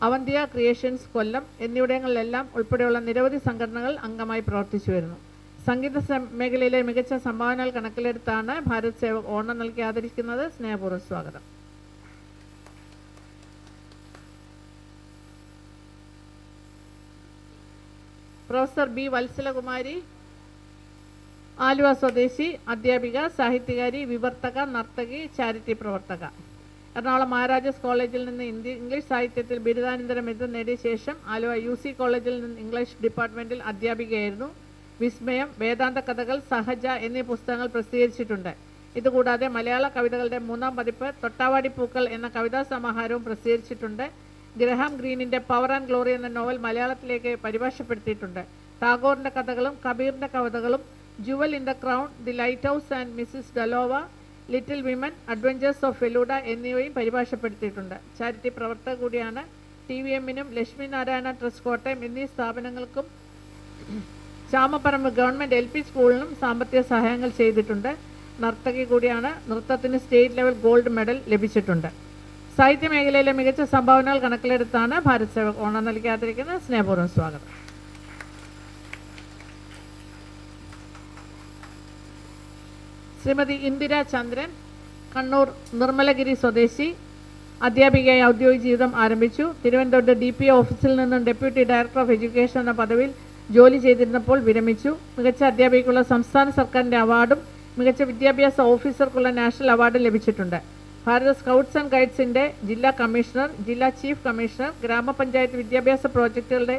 അവന്തിയ ക്രിയേഷൻസ് കൊല്ലം എന്നിവിടങ്ങളിലെല്ലാം ഉൾപ്പെടെയുള്ള നിരവധി സംഘടനകൾ അംഗമായി പ്രവർത്തിച്ചു വരുന്നു. സംഗീത മേഖലയിലെ മികച്ച സംഭാവനകൾ കണക്കിലെടുത്താണ് ഭാരത് സേവക് ഓണം നൽകി ആദരിക്കുന്നത്. സ്നേഹപൂർവ്വം സ്വാഗതം. പ്രൊഫസർ B വത്സലകുമാരി, ആലുവ സ്വദേശി, അധ്യാപിക, സാഹിത്യകാരി, വിവർത്തക, നർത്തകി, ചാരിറ്റി പ്രവർത്തക. എറണാകുളം മഹാരാജാസ് കോളേജിൽ നിന്ന് ഇംഗ്ലീഷ് സാഹിത്യത്തിൽ ബിരുദാനന്തര ബിരുദം നേടിയ ശേഷം ആലുവ UC കോളേജിൽ നിന്ന് ഇംഗ്ലീഷ് ഡിപ്പാർട്ട്മെൻറ്റിൽ അധ്യാപികയായിരുന്നു. വിസ്മയം, വേദാന്ത കഥകൾ, സഹജ എന്നീ പുസ്തകങ്ങൾ പ്രസിദ്ധീകരിച്ചിട്ടുണ്ട്. ഇതുകൂടാതെ മലയാള കവിതകളുടെ 3ാം പതിപ്പ് തൊട്ടാവാടി പൂക്കൾ എന്ന കവിതാ സമാഹാരവും പ്രസിദ്ധീകരിച്ചിട്ടുണ്ട്. ഗ്രഹാം ഗ്രീനിൻ്റെ പവർ ആൻഡ് ഗ്ലോറി എന്ന നോവൽ മലയാളത്തിലേക്ക് പരിഭാഷപ്പെടുത്തിയിട്ടുണ്ട്. ടാഗോറിൻ്റെ കഥകളും കബീറിൻ്റെ കവിതകളും, jewel in the crown, the light house and Mrs Dalloway, little women, adventures of Feluda എന്നിവയും പരിഭാഷപ്പെടുത്തിയിട്ടുണ്ട്. ചാരിറ്റി പ്രവർത്തക കൂടിയാണ്. TVMനും ലക്ഷ്മി നാരായണ ട്രസ്റ്റ് കോട്ടയം എന്നീ സ്ഥാപനങ്ങൾക്കും ചാമപ്പറമ്പ് ഗവൺമെൻറ് LP സ്കൂളിനും സാമ്പത്തിക സഹായങ്ങൾ ചെയ്തിട്ടുണ്ട്. നർത്തകി കൂടിയാണ്. നൃത്തത്തിന് സ്റ്റേറ്റ് ലെവൽ ഗോൾഡ് മെഡൽ ലഭിച്ചിട്ടുണ്ട്. സാഹിത്യ മേഖലയിലെ മികച്ച സംഭാവനകൾ കണക്കിലെടുത്താണ് ഭാരത് സേവക് ഓണം നൽകി ആദരിക്കുന്നത്. സ്നേഹപൂർവ്വം സ്വാഗതം. ശ്രീമതി ഇന്ദിര ചന്ദ്രൻ, കണ്ണൂർ നിർമ്മലഗിരി സ്വദേശി, അധ്യാപികയായി ഔദ്യോഗിക ജീവിതം ആരംഭിച്ചു. തിരുവനന്തപുരത്ത് DPO ഓഫീസിൽ നിന്നും ഡെപ്യൂട്ടി ഡയറക്ടർ ഓഫ് എഡ്യൂക്കേഷൻ എന്ന പദവിയിൽ ജോലി ചെയ്തിരുന്നപ്പോൾ വിരമിച്ചു. മികച്ച അധ്യാപികയ്ക്കുള്ള സംസ്ഥാന സർക്കാരിൻ്റെ അവാർഡും മികച്ച വിദ്യാഭ്യാസ ഓഫീസർക്കുള്ള നാഷണൽ അവാർഡും ലഭിച്ചിട്ടുണ്ട്. ഭാരത സ്കൗട്ട്സ് ആൻഡ് ഗൈഡ്സിൻ്റെ ജില്ലാ കമ്മീഷണർ, ജില്ലാ ചീഫ് കമ്മീഷണർ, ഗ്രാമപഞ്ചായത്ത് വിദ്യാഭ്യാസ പ്രോജക്റ്റുകളുടെ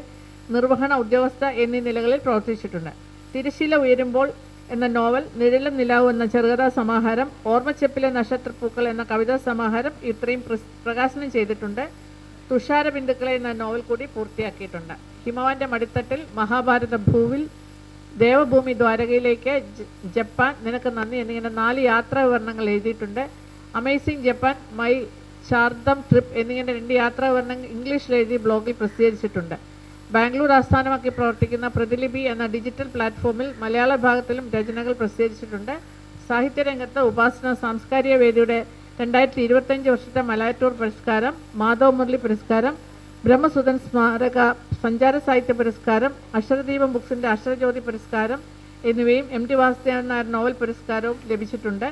നിർവഹണ ഉദ്യോഗസ്ഥ എന്നീ നിലകളിൽ പ്രവർത്തിച്ചിട്ടുണ്ട്. തിരശ്ശീല ഉയരുമ്പോൾ എന്ന നോവൽ, നിഴലും നിലാവും എന്ന ചെറുകഥാ സമാഹാരം, ഓർമ്മച്ചെപ്പിലെ നക്ഷത്രപ്പൂക്കൾ എന്ന കവിതാ സമാഹാരം ഇത്രയും പ്രകാശനം ചെയ്തിട്ടുണ്ട്. തുഷാര ബിന്ദുക്കളെ എന്ന നോവൽ കൂടി പൂർത്തിയാക്കിയിട്ടുണ്ട്. ഹിമവാന്റെ മടിത്തട്ടിൽ, മഹാഭാരത ഭൂവിൽ, ദേവഭൂമി ദ്വാരകയിലേക്ക്, ജപ്പാൻ, നിനക്ക് നന്ദി എന്നിങ്ങനെ 4 യാത്രാ വിവരണങ്ങൾ എഴുതിയിട്ടുണ്ട്. അമേസിംഗ് ജപ്പാൻ, മൈ ചാർദം ട്രിപ്പ് എന്നിങ്ങനെ 2 യാത്രാ വിവരണങ്ങൾ ഇംഗ്ലീഷിൽ എഴുതി ബ്ലോഗിൽ പ്രസിദ്ധീകരിച്ചിട്ടുണ്ട്. ബാംഗ്ലൂർ ആസ്ഥാനമാക്കി പ്രവർത്തിക്കുന്ന പ്രതിലിപി എന്ന ഡിജിറ്റൽ പ്ലാറ്റ്ഫോമിൽ മലയാള ഭാഗത്തിലും രചനകൾ പ്രസിദ്ധീകരിച്ചിട്ടുണ്ട്. സാഹിത്യരംഗത്ത് ഉപാസന സാംസ്കാരിക വേദിയുടെ 2025 വർഷത്തെ മലയാറ്റൂർ പുരസ്കാരം, മാധവ് മുരളി പുരസ്കാരം, ബ്രഹ്മസുധൻ സ്മാരക സഞ്ചാര സാഹിത്യ പുരസ്കാരം, അക്ഷരദീപം ബുക്സിൻ്റെ അക്ഷരജ്യോതി പുരസ്കാരം എന്നിവയും MT വാസുദേവൻ നായർ നോവൽ പുരസ്കാരവും ലഭിച്ചിട്ടുണ്ട്.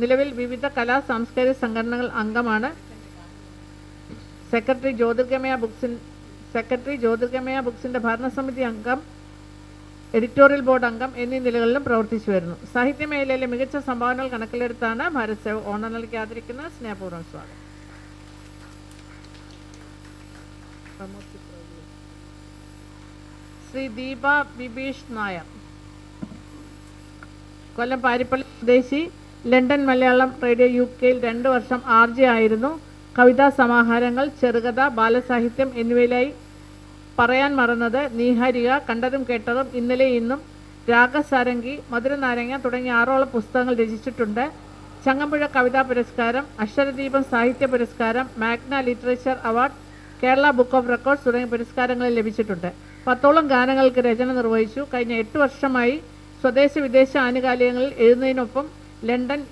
നിലവിൽ വിവിധ കലാ സാംസ്കാരിക സംഘടനകൾ അംഗമാണ്. സെക്രട്ടറി ജ്യോതിർഗമയ ബുക്സിൻ്റെ ഭരണസമിതി അംഗം, എഡിറ്റോറിയൽ ബോർഡ് അംഗം എന്നീ നിലകളിലും പ്രവർത്തിച്ചു വരുന്നു. സാഹിത്യ മേഖലയിലെ മികച്ച സംഭാവനകൾ കണക്കിലെടുത്താണ് ഭാരത് സേവക് ഓണർ നൽകി ആദരിക്കുന്ന സ്നേഹപൂർവ്വം സ്വാഗതം. ശ്രീ ദീപ ബിബീഷ് നായർ, കൊല്ലം പാരിപ്പള്ളി സ്വദേശി, ലണ്ടൻ മലയാളം റേഡിയോ UK-യിൽ 2 വർഷം RJ ആയിരുന്നു. കവിതാ സമാഹാരങ്ങൾ, ചെറുകഥ, ബാലസാഹിത്യം എന്നിവയിലായി പറയാൻ മറന്നത്, നീഹാരിക, കണ്ടതും കേട്ടതും, ഇന്നലെ ഇന്നും, രാഗസാരംഗി, മധുരനാരങ്ങ തുടങ്ങിയ 6ഓളം പുസ്തകങ്ങൾ രചിച്ചിട്ടുണ്ട്. ചങ്ങമ്പുഴ കവിതാ പുരസ്കാരം, അക്ഷരദീപം സാഹിത്യ പുരസ്കാരം, Magna literature award, Kerala book of records തുടങ്ങിയ പുരസ്കാരങ്ങളിൽ ലഭിച്ചിട്ടുണ്ട്. 10ഓളം ഗാനങ്ങൾക്ക് രചന നിർവഹിച്ചു. കഴിഞ്ഞ 8 വർഷമായി സ്വദേശ വിദേശ ആനുകാലികങ്ങളിൽ എഴുതുന്നതിനൊപ്പം ലണ്ടൻ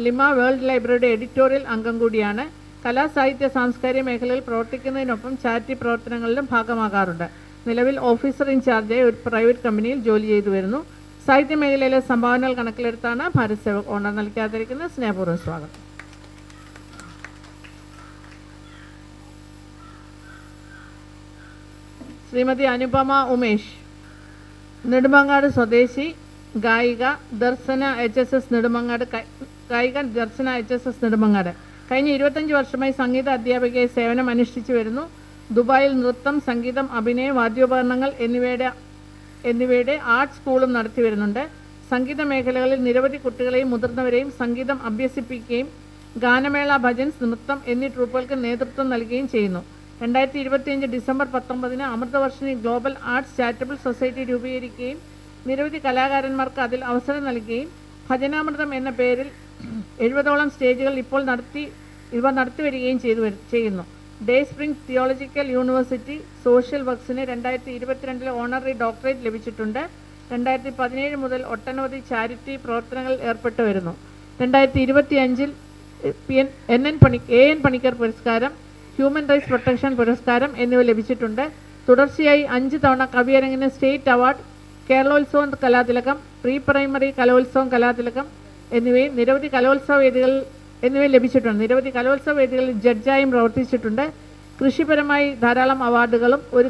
ലിമ വേൾഡ് ലൈബ്രറിയുടെ എഡിറ്റോറിയൽ അംഗം കൂടിയാണ്. കലാ സാഹിത്യ സാംസ്കാരിക മേഖലയിൽ പ്രവർത്തിക്കുന്നതിനൊപ്പം ചാരിറ്റി പ്രവർത്തനങ്ങളിലും ഭാഗമാകാറുണ്ട്. നിലവിൽ ഓഫീസർ ഇൻചാർജായി ഒരു പ്രൈവറ്റ് കമ്പനിയിൽ ജോലി ചെയ്തു വരുന്നു. സാഹിത്യ മേഖലയിലെ സംഭാവനകൾ കണക്കിലെടുത്താണ് ഭാരത് സേവക് ഓണർ നൽകി ആദരിക്കുന്ന സ്നേഹപൂർവ്വം സ്വാഗതം. ശ്രീമതി അനുപമ ഉമേഷ്, നെടുമങ്ങാട് സ്വദേശി, ഗായിക, ദർശന HSS നെടുമങ്ങാട്. കഴിഞ്ഞ 25 വർഷമായി സംഗീത അധ്യാപികയായി സേവനം അനുഷ്ഠിച്ചു വരുന്നു. ദുബായിൽ നൃത്തം, സംഗീതം, അഭിനയം, വാദ്യോപകരണങ്ങൾ എന്നിവയുടെ ആർട്ട് സ്കൂളും നടത്തി വരുന്നുണ്ട്. സംഗീത മേഖലകളിൽ നിരവധി കുട്ടികളെയും മുതിർന്നവരെയും സംഗീതം അഭ്യസിപ്പിക്കുകയും ഗാനമേള, ഭജൻസ്, നൃത്തം എന്നീ ട്രൂപ്പുകൾക്ക് നേതൃത്വം നൽകുകയും ചെയ്യുന്നു. 2025 December 19 Amritavarshini global arts charitable society രൂപീകരിക്കുകയും നിരവധി കലാകാരന്മാർക്ക് അതിൽ അവസരം നൽകുകയും ഭജനാമൃതം എന്ന പേരിൽ 70ഓളം സ്റ്റേജുകൾ ഇപ്പോൾ നടത്തി വരികയും ചെയ്യുന്നു. Day spring theological university social വർക്സിന് 2022 ഓണററി ഡോക്ടറേറ്റ് ലഭിച്ചിട്ടുണ്ട്. 2017 മുതൽ ഒട്ടനവധി ചാരിറ്റി പ്രവർത്തനങ്ങളിൽ ഏർപ്പെട്ടു വരുന്നു. 2025 AN പണിക്കർ പുരസ്കാരം, ഹ്യൂമൻ റൈറ്റ്സ് പ്രൊട്ടക്ഷൻ പുരസ്കാരം എന്നിവ ലഭിച്ചിട്ടുണ്ട്. തുടർച്ചയായി 5 തവണ കവിയരങ്ങിന് സ്റ്റേറ്റ് അവാർഡ്, കേരളോത്സവം കലാതിലകം, പ്രീ പ്രൈമറി കലോത്സവം കലാതിലകം എന്നിവയും നിരവധി കലോത്സവ വേദികളിൽ ജഡ്ജായും പ്രവർത്തിച്ചിട്ടുണ്ട്. കൃഷിപരമായി ധാരാളം അവാർഡുകളും ഒരു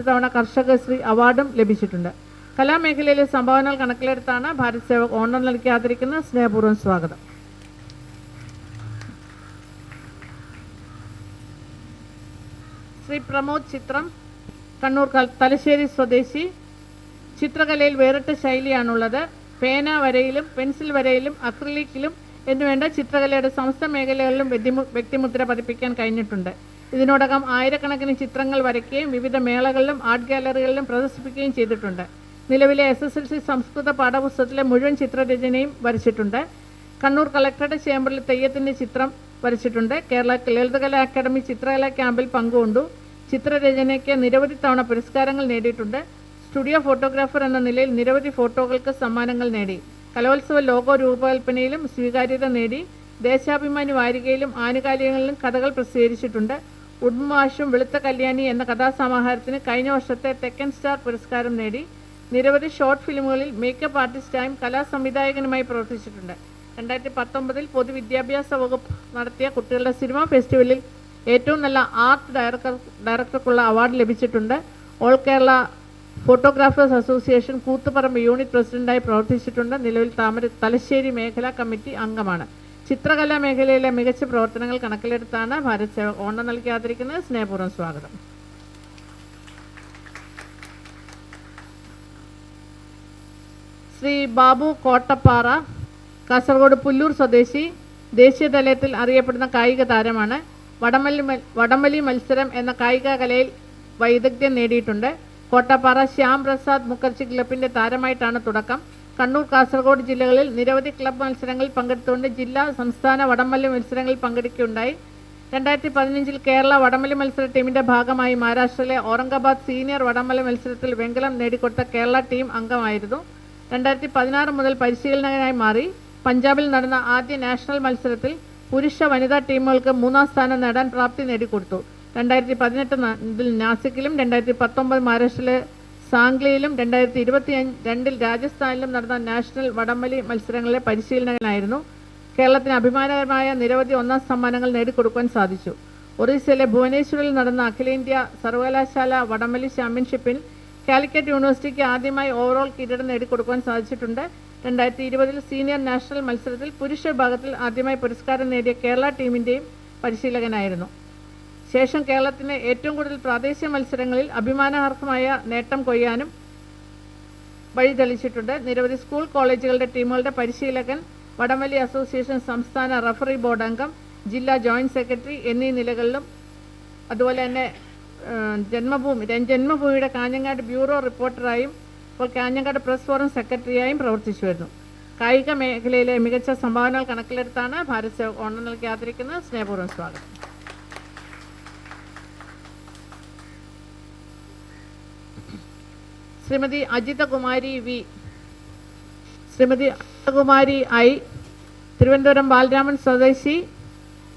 തവണ കർഷകശ്രീ അവാർഡും ലഭിച്ചിട്ടുണ്ട്. കലാമേഖലയിലെ സംഭാവനകൾ കണക്കിലെടുത്താണ് ഭാരത് സേവക് ഓണർ നൽകി ആദരിക്കുന്ന സ്നേഹപൂർവ്വം സ്വാഗതം. ശ്രീ പ്രമോദ് ചിത്രം, കണ്ണൂർ തലശ്ശേരി സ്വദേശി. ചിത്രകലയിൽ വേറിട്ട ശൈലിയാണുള്ളത്. പേന വരയിലും പെൻസിൽ വരയിലും അക്രിലിക്കിലും എന്നുവേണ്ട ചിത്രകലയുടെ സമസ്ത മേഖലകളിലും വ്യക്തിമുദ്ര പതിപ്പിക്കാൻ കഴിഞ്ഞിട്ടുണ്ട്. ഇതിനോടകം ആയിരക്കണക്കിന് ചിത്രങ്ങൾ വരയ്ക്കുകയും വിവിധ മേളകളിലും ആർട്ട് ഗാലറികളിലും പ്രദർശിപ്പിക്കുകയും ചെയ്തിട്ടുണ്ട്. നിലവിലെ SSLC സംസ്കൃത പാഠപുസ്തകത്തിലെ മുഴുവൻ ചിത്രരചനയും വരച്ചിട്ടുണ്ട്. കണ്ണൂർ കളക്ടറുടെ ചേംബറിൽ തെയ്യത്തിൻ്റെ ചിത്രം വരച്ചിട്ടുണ്ട്. കേരള ലളിതകലാ അക്കാദമി ചിത്രകലാ ക്യാമ്പിൽ പങ്കുകൊണ്ടു. ചിത്രരചനയ്ക്ക് നിരവധി തവണ പുരസ്കാരങ്ങൾ നേടിയിട്ടുണ്ട്. സ്റ്റുഡിയോ ഫോട്ടോഗ്രാഫർ എന്ന നിലയിൽ നിരവധി ഫോട്ടോകൾക്ക് സമ്മാനങ്ങൾ നേടി. കലോത്സവ ലോഗോ രൂപകൽപ്പനയിലും സ്വീകാര്യത നേടി. ദേശാഭിമാനി വാരികയിലും ആനുകാലികങ്ങളിലും കഥകൾ പ്രസിദ്ധീകരിച്ചിട്ടുണ്ട്. ഉഡ്മാഷും വെളുത്ത കല്യാണി എന്ന കഥാസമാഹാരത്തിന് കഴിഞ്ഞ വർഷത്തെ തെക്കൻ സ്റ്റാർ പുരസ്കാരം നേടി. നിരവധി ഷോർട്ട് ഫിലിമുകളിൽ മേക്കപ്പ് ആർട്ടിസ്റ്റായും കലാസംവിധായകനുമായി പ്രവർത്തിച്ചിട്ടുണ്ട്. 2019 പൊതുവിദ്യാഭ്യാസ വകുപ്പ് നടത്തിയ കുട്ടികളുടെ സിനിമാ ഫെസ്റ്റിവലിൽ ഏറ്റവും നല്ല ആർട്ട് ഡയറക്ടർക്കുള്ള അവാർഡ് ലഭിച്ചിട്ടുണ്ട്. All Kerala photographers association Koothuparamba unit പ്രസിഡന്റായി പ്രവർത്തിച്ചിട്ടുണ്ട്. നിലവിൽ തലശ്ശേരി മേഖലാ കമ്മിറ്റി അംഗമാണ്. ചിത്രകലാ മേഖലയിലെ മികച്ച പ്രവർത്തനങ്ങൾ കണക്കിലെടുത്താണ് ഭാരത് സേവക് ഓണം നൽകി ആദരിക്കുന്നത്. സ്നേഹപൂർവ്വം സ്വാഗതം. ശ്രീ ബാബു കോട്ടപ്പാറ, കാസർഗോഡ് പുല്ലൂർ സ്വദേശി, ദേശീയ തലത്തിൽ അറിയപ്പെടുന്ന കായിക താരമാണ്. വടംവലി മത്സരം എന്ന കായിക കലയിൽ വൈദഗ്ധ്യം നേടിയിട്ടുണ്ട്. കോട്ടപ്പാറ ശ്യാം പ്രസാദ് മുഖർജി ക്ലബിൻ്റെ താരമായിട്ടാണ് തുടക്കം. കണ്ണൂർ, കാസർഗോഡ് ജില്ലകളിൽ നിരവധി ക്ലബ് മത്സരങ്ങളിൽ പങ്കെടുത്തുകൊണ്ട് ജില്ലാ സംസ്ഥാന വടംവലി മത്സരങ്ങളിൽ പങ്കെടുക്കുകയുണ്ടായി. 2015 കേരള വടംവലി മത്സര ടീമിൻ്റെ ഭാഗമായി മഹാരാഷ്ട്രയിലെ ഔറംഗാബാദ് സീനിയർ വടംവലി മത്സരത്തിൽ വെങ്കലം നേടിക്കൊടുത്ത കേരള ടീം അംഗമായിരുന്നു. 2016 മുതൽ പരിശീലകനായി മാറി. പഞ്ചാബിൽ നടന്ന ആദ്യ നാഷണൽ മത്സരത്തിൽ പുരുഷ വനിതാ ടീമുകൾക്ക് 3ാം സ്ഥാനം നേടാൻ പ്രാപ്തി നേടിക്കൊടുത്തു. 2018 നാസിക്കിലും 2019 മഹാരാഷ്ട്രയിലെ സാംഗ്ലിയിലും 2022 രാജസ്ഥാനിലും നടന്ന നാഷണൽ വടംവലി മത്സരങ്ങളിലെ പരിശീലകനായിരുന്നു. കേരളത്തിന് അഭിമാനകരമായ നിരവധി 1ാം സമ്മാനങ്ങൾ നേടിക്കൊടുക്കാൻ സാധിച്ചു. ഒറീസയിലെ ഭുവനേശ്വറിൽ നടന്ന അഖിലേന്ത്യാ സർവകലാശാല വടംവലി ചാമ്പ്യൻഷിപ്പിൽ കാലിക്കറ്റ് യൂണിവേഴ്സിറ്റിക്ക് ആദ്യമായി ഓവറോൾ കിരീടം നേടിക്കൊടുക്കാൻ സാധിച്ചിട്ടുണ്ട്. 2020 സീനിയർ നാഷണൽ മത്സരത്തിൽ പുരുഷ വിഭാഗത്തിൽ ആദ്യമായി പുരസ്കാരം നേടിയ കേരള ടീമിൻ്റെയും പരിശീലകനായിരുന്നു. ശേഷം കേരളത്തിന് ഏറ്റവും കൂടുതൽ പ്രാദേശിക മത്സരങ്ങളിൽ അഭിമാനാർഹമായ നേട്ടം കൊയ്യാനും വഴിതെളിച്ചിട്ടുണ്ട്. നിരവധി സ്കൂൾ കോളേജുകളുടെ ടീമുകളുടെ പരിശീലകൻ, വടംവലി അസോസിയേഷൻ സംസ്ഥാന റഫറി ബോർഡ് അംഗം, ജില്ലാ ജോയിന്റ് സെക്രട്ടറി എന്നീ നിലകളിലും അതുപോലെ തന്നെ ജന്മഭൂമിയുടെ കാഞ്ഞങ്ങാട് ബ്യൂറോ റിപ്പോർട്ടറായും ഇപ്പോൾ കാഞ്ഞങ്ങാട് പ്രസ് ഫോറം സെക്രട്ടറിയായും പ്രവർത്തിച്ചു വരുന്നു. കായിക മേഖലയിലെ മികച്ച സംഭാവനകൾ കണക്കിലെടുത്താണ് ഭാരത് സേവക് ഓണം നൽകി ആദരിക്കുന്നത്. സ്നേഹപൂർവ്വം സ്വാഗതം. ശ്രീമതി അജിതകുമാരി വി, ശ്രീമതി അജിതകുമാരി ഐ, തിരുവനന്തപുരം ബാലരാമൻ സ്വദേശി,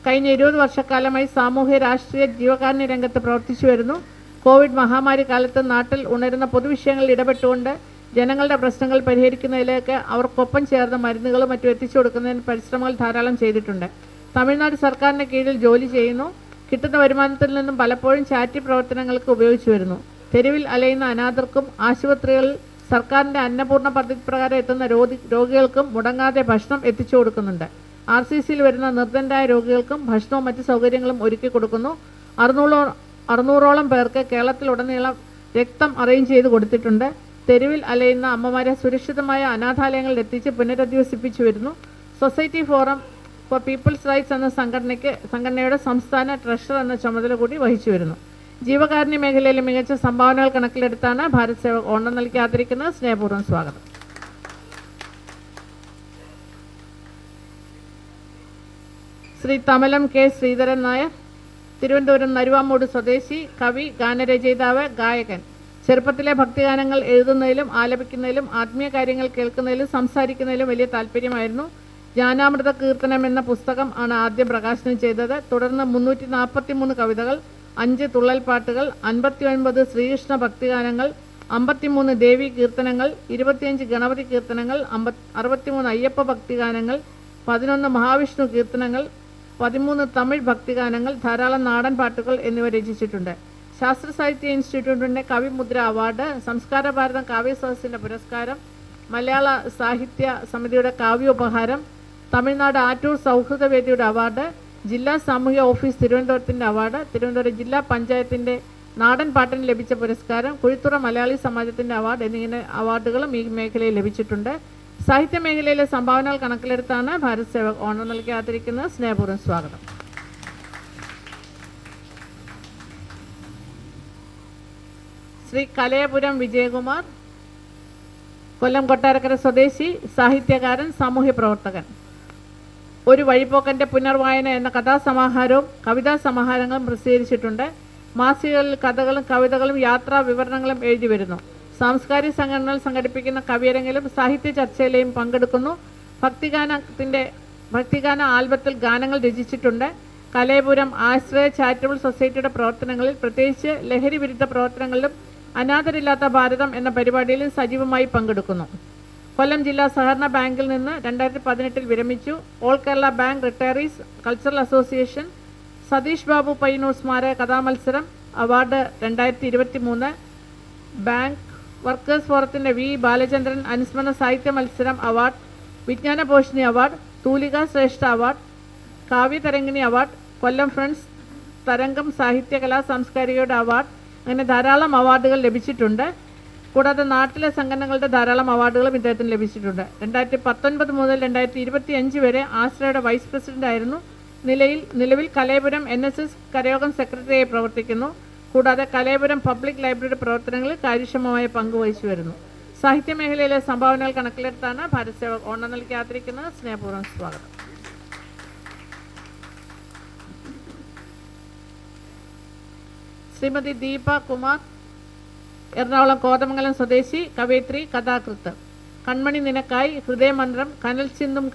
കഴിഞ്ഞ 20 വർഷക്കാലമായി സാമൂഹ്യ രാഷ്ട്രീയ ജീവകാരുണ്യ രംഗത്ത് പ്രവർത്തിച്ചു വരുന്നു. കോവിഡ് മഹാമാരി കാലത്ത് നാട്ടിൽ ഉണരുന്ന പൊതുവിഷയങ്ങളിൽ ഇടപെട്ടുകൊണ്ട് ജനങ്ങളുടെ പ്രശ്നങ്ങൾ പരിഹരിക്കുന്നതിലേക്ക് അവർക്കൊപ്പം ചേർന്ന മരുന്നുകളും മറ്റും എത്തിച്ചു കൊടുക്കുന്നതിന് പരിശ്രമങ്ങൾ ധാരാളം ചെയ്തിട്ടുണ്ട്. തമിഴ്നാട് സർക്കാരിൻ്റെ കീഴിൽ ജോലി ചെയ്യുന്നു. കിട്ടുന്ന വരുമാനത്തിൽ നിന്നും പലപ്പോഴും ചാരിറ്റി പ്രവർത്തനങ്ങൾക്ക് ഉപയോഗിച്ചു വരുന്നു. തെരുവിൽ അലയുന്ന അനാഥർക്കും ആശുപത്രികളിൽ സർക്കാരിൻ്റെ അന്നപൂർണ്ണ പദ്ധതി പ്രകാരം എത്തുന്ന രോഗികൾക്കും മുടങ്ങാതെ ഭക്ഷണം എത്തിച്ചു കൊടുക്കുന്നുണ്ട്. RCCയിൽ വരുന്ന നിർധനരായ രോഗികൾക്കും ഭക്ഷണവും മറ്റ് സൗകര്യങ്ങളും ഒരുക്കി കൊടുക്കുന്നു. 600ഓളം പേർക്ക് കേരളത്തിലുടനീളം രക്തം അറേഞ്ച് ചെയ്ത് കൊടുത്തിട്ടുണ്ട്. തെരുവിൽ അലയുന്ന അമ്മമാരെ സുരക്ഷിതമായ അനാഥാലയങ്ങളിൽ എത്തിച്ച് പുനരധിവസിപ്പിച്ചു വരുന്നു. Society forum for people's rights എന്ന സംഘടനയുടെ സംസ്ഥാന ട്രഷറർ എന്ന ചുമതല കൂടി വഹിച്ചു വരുന്നു. ജീവകാരുണ്യ മേഖലയിലെ മികച്ച സംഭാവനകൾ കണക്കിലെടുത്താണ് ഭാരത് സേവക് ഓണം നൽകി ആദരിക്കുന്നത്. സ്നേഹപൂർവ്വം സ്വാഗതം. ശ്രീ തമലം കെ ശ്രീധരൻ നായർ, തിരുവനന്തപുരം നരുവാമൂട് സ്വദേശി, കവി, ഗാനരചയിതാവ്, ഗായകൻ. ചെറുപ്പത്തിലെ ഭക്തിഗാനങ്ങൾ എഴുതുന്നതിലും ആലപിക്കുന്നതിലും ആത്മീയ കാര്യങ്ങൾ കേൾക്കുന്നതിലും സംസാരിക്കുന്നതിലും വലിയ താല്പര്യമായിരുന്നു. ജ്ഞാനാമൃത കീർത്തനം എന്ന പുസ്തകം ആണ് ആദ്യം പ്രകാശനം ചെയ്തത്. തുടർന്ന് 343 കവിതകൾ, 5 തുള്ളൽപ്പാട്ടുകൾ, 59 ശ്രീകൃഷ്ണ ഭക്തിഗാനങ്ങൾ, 53 ദേവി കീർത്തനങ്ങൾ, 25 ഗണപതി കീർത്തനങ്ങൾ, 63 അയ്യപ്പ ഭക്തിഗാനങ്ങൾ, 11 മഹാവിഷ്ണു കീർത്തനങ്ങൾ, 13 തമിഴ് ഭക്തിഗാനങ്ങൾ, ധാരാളം നാടൻ പാട്ടുകൾ എന്നിവ രചിച്ചിട്ടുണ്ട്. ശാസ്ത്ര സാഹിത്യ ഇൻസ്റ്റിറ്റ്യൂട്ടിൻ്റെ കവിമുദ്ര അവാർഡ്, സംസ്കാര ഭാരതം കാവ്യസദസ്സിൻ്റെ പുരസ്കാരം, മലയാള സാഹിത്യ സമിതിയുടെ കാവ്യോപഹാരം, തമിഴ്നാട് ആറ്റൂർ സൗഹൃദവേദിയുടെ അവാർഡ്, ജില്ലാ സാമൂഹ്യ ഓഫീസ് തിരുവനന്തപുരത്തിൻ്റെ അവാർഡ്, തിരുവനന്തപുരം ജില്ലാ പഞ്ചായത്തിൻ്റെ നാടൻ പാട്ടിന് ലഭിച്ച പുരസ്കാരം, കുഴിത്തുറ മലയാളി സമാജത്തിൻ്റെ അവാർഡ് എന്നിങ്ങനെ അവാർഡുകളും ഈ മേഖലയിൽ ലഭിച്ചിട്ടുണ്ട്. സാഹിത്യ മേഖലയിലെ സംഭാവനകൾ കണക്കിലെടുത്താണ് ഭാരത് സേവക് ഓണം നൽകി ആദരിക്കുന്നത്. സ്നേഹപൂർവ്വം സ്വാഗതം. ശ്രീ കലയപുരം വിജയകുമാർ, കൊല്ലം കൊട്ടാരക്കര സ്വദേശി, സാഹിത്യകാരൻ, സാമൂഹ്യ പ്രവർത്തകൻ. ഒരു വഴിപോക്കൻ്റെ പുനർവായന എന്ന കഥാസമാഹാരവും കവിതാ സമാഹാരങ്ങളും പ്രസിദ്ധീകരിച്ചിട്ടുണ്ട്. മാസികകളിൽ കഥകളും കവിതകളും യാത്രാ വിവരണങ്ങളും എഴുതി വരുന്നു. സാംസ്കാരിക സംഘടനകൾ സംഘടിപ്പിക്കുന്ന കവിയരങ്ങിലും സാഹിത്യ ചർച്ചയിലെയും പങ്കെടുക്കുന്നു. ഭക്തിഗാന ആൽബത്തിൽ ഗാനങ്ങൾ രചിച്ചിട്ടുണ്ട്. കലയപുരം ആശ്രയ ചാരിറ്റബിൾ സൊസൈറ്റിയുടെ പ്രവർത്തനങ്ങളിൽ, പ്രത്യേകിച്ച് ലഹരി വിരുദ്ധ പ്രവർത്തനങ്ങളിലും അനാഥരില്ലാത്ത ഭാരതം എന്ന പരിപാടിയിലും സജീവമായി പങ്കെടുക്കുന്നു. കൊല്ലം ജില്ലാ സഹകരണ ബാങ്കിൽ നിന്ന് 2018 വിരമിച്ചു. All Kerala bank retirees cultural association Satheesh Babu Payyanur സ്മാരക കഥാമത്സരം അവാർഡ് 2023. ബാങ്ക് വർക്കേഴ്സ് ഫോറത്തിൻ്റെ വി ബാലചന്ദ്രൻ അനുസ്മരണ സാഹിത്യ മത്സരം award, Vijnanabhushani award, Thoolika Shreshta award, Kavyatharangini award, Kollam friends Tharangam സാഹിത്യ കലാ സാംസ്കാരികയുടെ അവാർഡ്, അങ്ങനെ ധാരാളം അവാർഡുകൾ ലഭിച്ചിട്ടുണ്ട്. കൂടാതെ നാട്ടിലെ സംഘടനകളുടെ ധാരാളം അവാർഡുകളും ഇദ്ദേഹത്തിന് ലഭിച്ചിട്ടുണ്ട്. 2019 മുതൽ 2025 വരെ ആശ്രയയുടെ വൈസ് പ്രസിഡന്റ് ആയിരുന്നു. നിലവിൽ കലയപുരം NSS കരയോഗം സെക്രട്ടറിയായി പ്രവർത്തിക്കുന്നു. കൂടാതെ കലയപുരം പബ്ലിക് ലൈബ്രറിയുടെ പ്രവർത്തനങ്ങളിൽ കാര്യക്ഷമമായ പങ്കുവഹിച്ചു വരുന്നു. സാഹിത്യ മേഖലയിലെ സംഭാവനകൾ കണക്കിലെടുത്താണ് ഭാരത് സേവക് ഓണം നൽകി ആദരിക്കുന്നത്. സ്നേഹപൂർവ്വം സ്വാഗതം. ശ്രീമതി ദീപ കുമാർ, എറണാകുളം കോതമംഗലം സ്വദേശി, കവയിത്രി, കഥാകൃത്ത്. കൺമണി നിനക്കായി, ഹൃദയമന്ത്രം, കനൽ ചിന്തും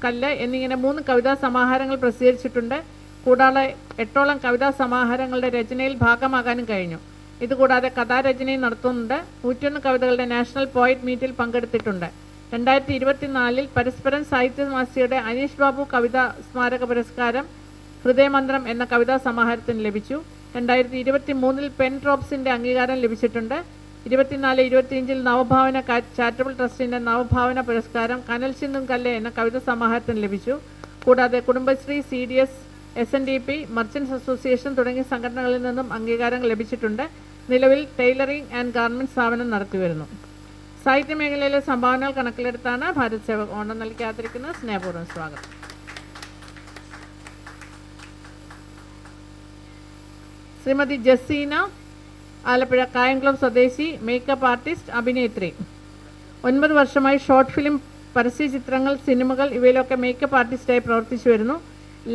കല്ല് എന്നിങ്ങനെ 3 കവിതാ സമാഹാരങ്ങൾ പ്രസിദ്ധീകരിച്ചിട്ടുണ്ട്. കൂടാതെ 8ഓളം കവിതാ സമാഹാരങ്ങളുടെ രചനയിൽ ഭാഗമാകാനും കഴിഞ്ഞു. ഇതുകൂടാതെ കഥാരചനയും നടത്തുന്നുണ്ട്. 101 കവിതകളുടെ നാഷണൽ പോയിറ്റ് മീറ്റിൽ പങ്കെടുത്തിട്ടുണ്ട്. 2024 പരസ്പരം സാഹിത്യ മാസികയുടെ അനീഷ് ബാബു കവിതാ സ്മാരക പുരസ്കാരം ഹൃദയമന്ത്രം എന്ന കവിതാ സമാഹാരത്തിന് ലഭിച്ചു. 2023 പെൻ ഡ്രോപ്സിൻ്റെ അംഗീകാരം ലഭിച്ചിട്ടുണ്ട്. 24-25 നവഭാവന ചാരിറ്റബിൾ ട്രസ്റ്റിൻ്റെ നവഭാവന പുരസ്കാരം കനൽ ചിന്തും കല്ല് എന്ന കവിതാ സമാഹാരത്തിന് ലഭിച്ചു. കൂടാതെ Kudumbashree, CDS, SNDP, merchants association തുടങ്ങിയ സംഘടനകളിൽ നിന്നും അംഗീകാരങ്ങൾ ലഭിച്ചിട്ടുണ്ട്. നിലവിൽ ടൈലറിംഗ് ആൻഡ് ഗാർമെൻറ്റ് സ്ഥാപനം നടത്തിവരുന്നു. സാഹിത്യ മേഖലയിലെ സംഭാവനകൾ കണക്കിലെടുത്താണ് ഭാരത് സേവക് ഓണം നൽകി ആദരിക്കുന്നത്. സ്നേഹപൂർവ്വം സ്വാഗതം. ശ്രീമതി ജസീന, ആലപ്പുഴ കായംകുളം സ്വദേശി, മേക്കപ്പ് ആർട്ടിസ്റ്റ്, അഭിനേത്രി. 9 വർഷമായി ഷോർട്ട് ഫിലിം, പരസ്യ ചിത്രങ്ങൾ, സിനിമകൾ ഇവയിലൊക്കെ മേക്കപ്പ് ആർട്ടിസ്റ്റായി പ്രവർത്തിച്ചു വരുന്നു.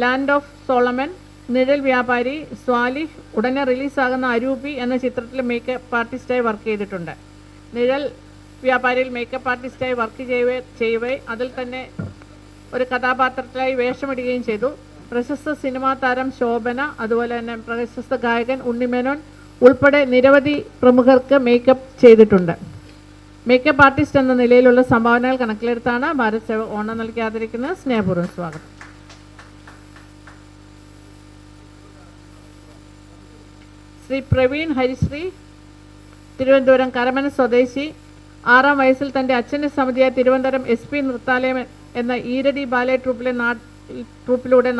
ലാൻഡ് ഓഫ് സോളമൻ, നിഴൽ വ്യാപാരി, സ്വാലിഹ്, ഉടനെ റിലീസാകുന്ന അരൂപി എന്ന ചിത്രത്തിൽ മേക്കപ്പ് ആർട്ടിസ്റ്റായി വർക്ക് ചെയ്തിട്ടുണ്ട്. നിഴൽ വ്യാപാരിയിൽ മേക്കപ്പ് ആർട്ടിസ്റ്റായി വർക്ക് ചെയ്യവേ അതിൽ തന്നെ ഒരു കഥാപാത്രത്തിലായി വേഷമിടുകയും ചെയ്തു. പ്രശസ്ത സിനിമാ താരം ശോഭന, അതുപോലെ തന്നെ പ്രശസ്ത ഗായകൻ ഉണ്ണിമേനോൻ ഉൾപ്പെടെ നിരവധി പ്രമുഖർക്ക് മേക്കപ്പ് ചെയ്തിട്ടുണ്ട്. മേക്കപ്പ് ആർട്ടിസ്റ്റ് എന്ന നിലയിലുള്ള സംഭാവനകൾ കണക്കിലെടുത്താണ് ഭാരത് സേവക് ഓണം നൽകി ആദരിക്കുന്നത്. സ്നേഹപൂർവ്വം സ്വാഗതം. ശ്രീ പ്രവീൺ ഹരിശ്രീ, തിരുവനന്തപുരം കരമന സ്വദേശി. 6-ാം വയസ്സിൽ തൻ്റെ അച്ഛൻ്റെ സമിതിയായ തിരുവനന്തപുരം SP നൃത്താലയം എന്ന ഈരടി ബാലെ ട്രൂപ്പിലൂടെ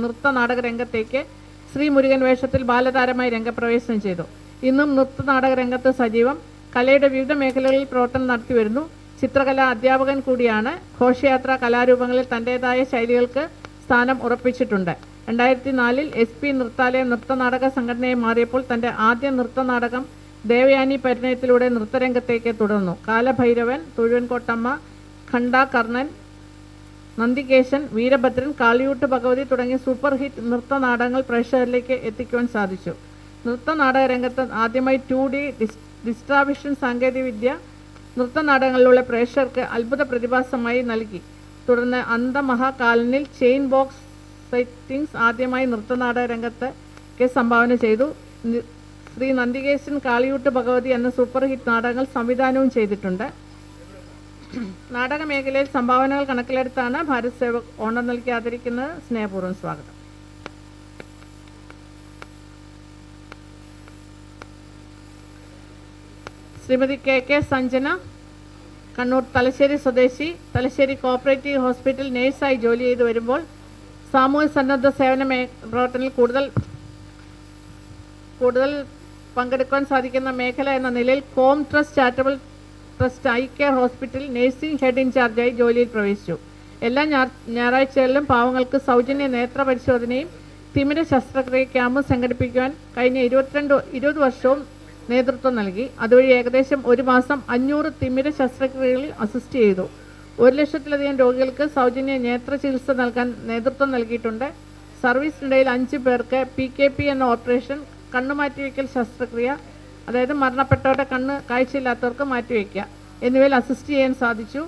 നൃത്ത നാടക രംഗത്തേക്ക് ശ്രീ മുരുകൻ വേഷത്തിൽ ബാലതാരമായി രംഗപ്രവേശനം ചെയ്തു. ഇന്നും നൃത്ത നാടക രംഗത്ത് സജീവം. കലയുടെ വിവിധ മേഖലകളിൽ പ്രവർത്തനം നടത്തിവരുന്നു. ചിത്രകലാ അധ്യാപകൻ കൂടിയാണ്. ഘോഷയാത്ര കലാരൂപങ്ങളിൽ തൻ്റേതായ ശൈലികൾക്ക് സ്ഥാനം ഉറപ്പിച്ചിട്ടുണ്ട്. 2004 SP നൃത്താലയം നൃത്തനാടക സംഘടനയായി മാറിയപ്പോൾ തൻ്റെ ആദ്യ നൃത്തനാടകം ദേവയാനി പരിണയത്തിലൂടെ നൃത്തരംഗത്തേക്ക് തുടർന്നു. കാലഭൈരവൻ, തുഴുവൻകോട്ടമ്മ, ഖണ്ഡാകർണൻ, നന്ദികേശൻ, വീരഭദ്രൻ, കാളിയൂട്ട് ഭഗവതി തുടങ്ങിയ സൂപ്പർ ഹിറ്റ് നൃത്തനാടകങ്ങൾ പ്രേക്ഷകരിലേക്ക് എത്തിക്കുവാൻ സാധിച്ചു. നൃത്തനാടക രംഗത്ത് ആദ്യമായി 2D ഡിസ്ട്രാവിഷൻ സാങ്കേതികവിദ്യ നൃത്തനാടകങ്ങളിലൂടെ പ്രേക്ഷകർക്ക് അത്ഭുത പ്രതിഭാസമായി നൽകി. തുടർന്ന് അന്തമഹാകാലനിൽ ചെയിൻ ബോക്സ് സെറ്റിംഗ്സ് ആദ്യമായി നൃത്തനാടക രംഗത്തേക്ക് സംഭാവന ചെയ്തു. ശ്രീ നന്ദികേശൻ, കാളിയൂട്ട് ഭഗവതി എന്ന സൂപ്പർ ഹിറ്റ് നാടകങ്ങൾ സംവിധാനവും ചെയ്തിട്ടുണ്ട്. നാടക മേഖലയിൽ സംഭാവനകൾ കണക്കിലെടുത്താണ് ഭാരത് സേവക് ഓണം നൽകി ആദരിക്കുന്നത്. സ്നേഹപൂർവ്വം സ്വാഗതം. ശ്രീമതി KK സഞ്ജന, കണ്ണൂർ തലശ്ശേരി സ്വദേശി. തലശ്ശേരി കോപ്പറേറ്റീവ് ഹോസ്പിറ്റൽ നേഴ്സായി ജോലി ചെയ്തു വരുമ്പോൾ സാമൂഹ്യ സന്നദ്ധ സേവന പ്രവർത്തനത്തിൽ കൂടുതൽ പങ്കെടുക്കാൻ സാധിക്കുന്ന മേഖല എന്ന നിലയിൽ com trust charitable trust eye care hospital nursing head ഇൻചാർജായി ജോലിയിൽ പ്രവേശിച്ചു. എല്ലാ ഞായറാഴ്ചകളിലും പാവങ്ങൾക്ക് സൗജന്യ നേത്ര പരിശോധനയും തിമിര ശസ്ത്രക്രിയ ക്യാമ്പും സംഘടിപ്പിക്കുവാൻ കഴിഞ്ഞ 20 വർഷവും നേതൃത്വം നൽകി. അതുവഴി ഏകദേശം ഒരു മാസം 500 തിമിര ശസ്ത്രക്രിയകളിൽ അസിസ്റ്റ് ചെയ്തു. 1,00,000-ലധികം രോഗികൾക്ക് സൗജന്യ നേത്ര ചികിത്സ നൽകാൻ നേതൃത്വം നൽകിയിട്ടുണ്ട്. സർവീസിനിടയിൽ 5 പേർക്ക് PKP എന്ന ഓപ്പറേഷൻ, കണ്ണുമാറ്റിവെക്കൽ ശസ്ത്രക്രിയ, അതായത് മരണപ്പെട്ടവരുടെ കണ്ണ് കാഴ്ചയില്ലാത്തവർക്ക് മാറ്റിവെക്കുക എന്നിവയിൽ അസിസ്റ്റ് ചെയ്യാൻ സാധിച്ചു.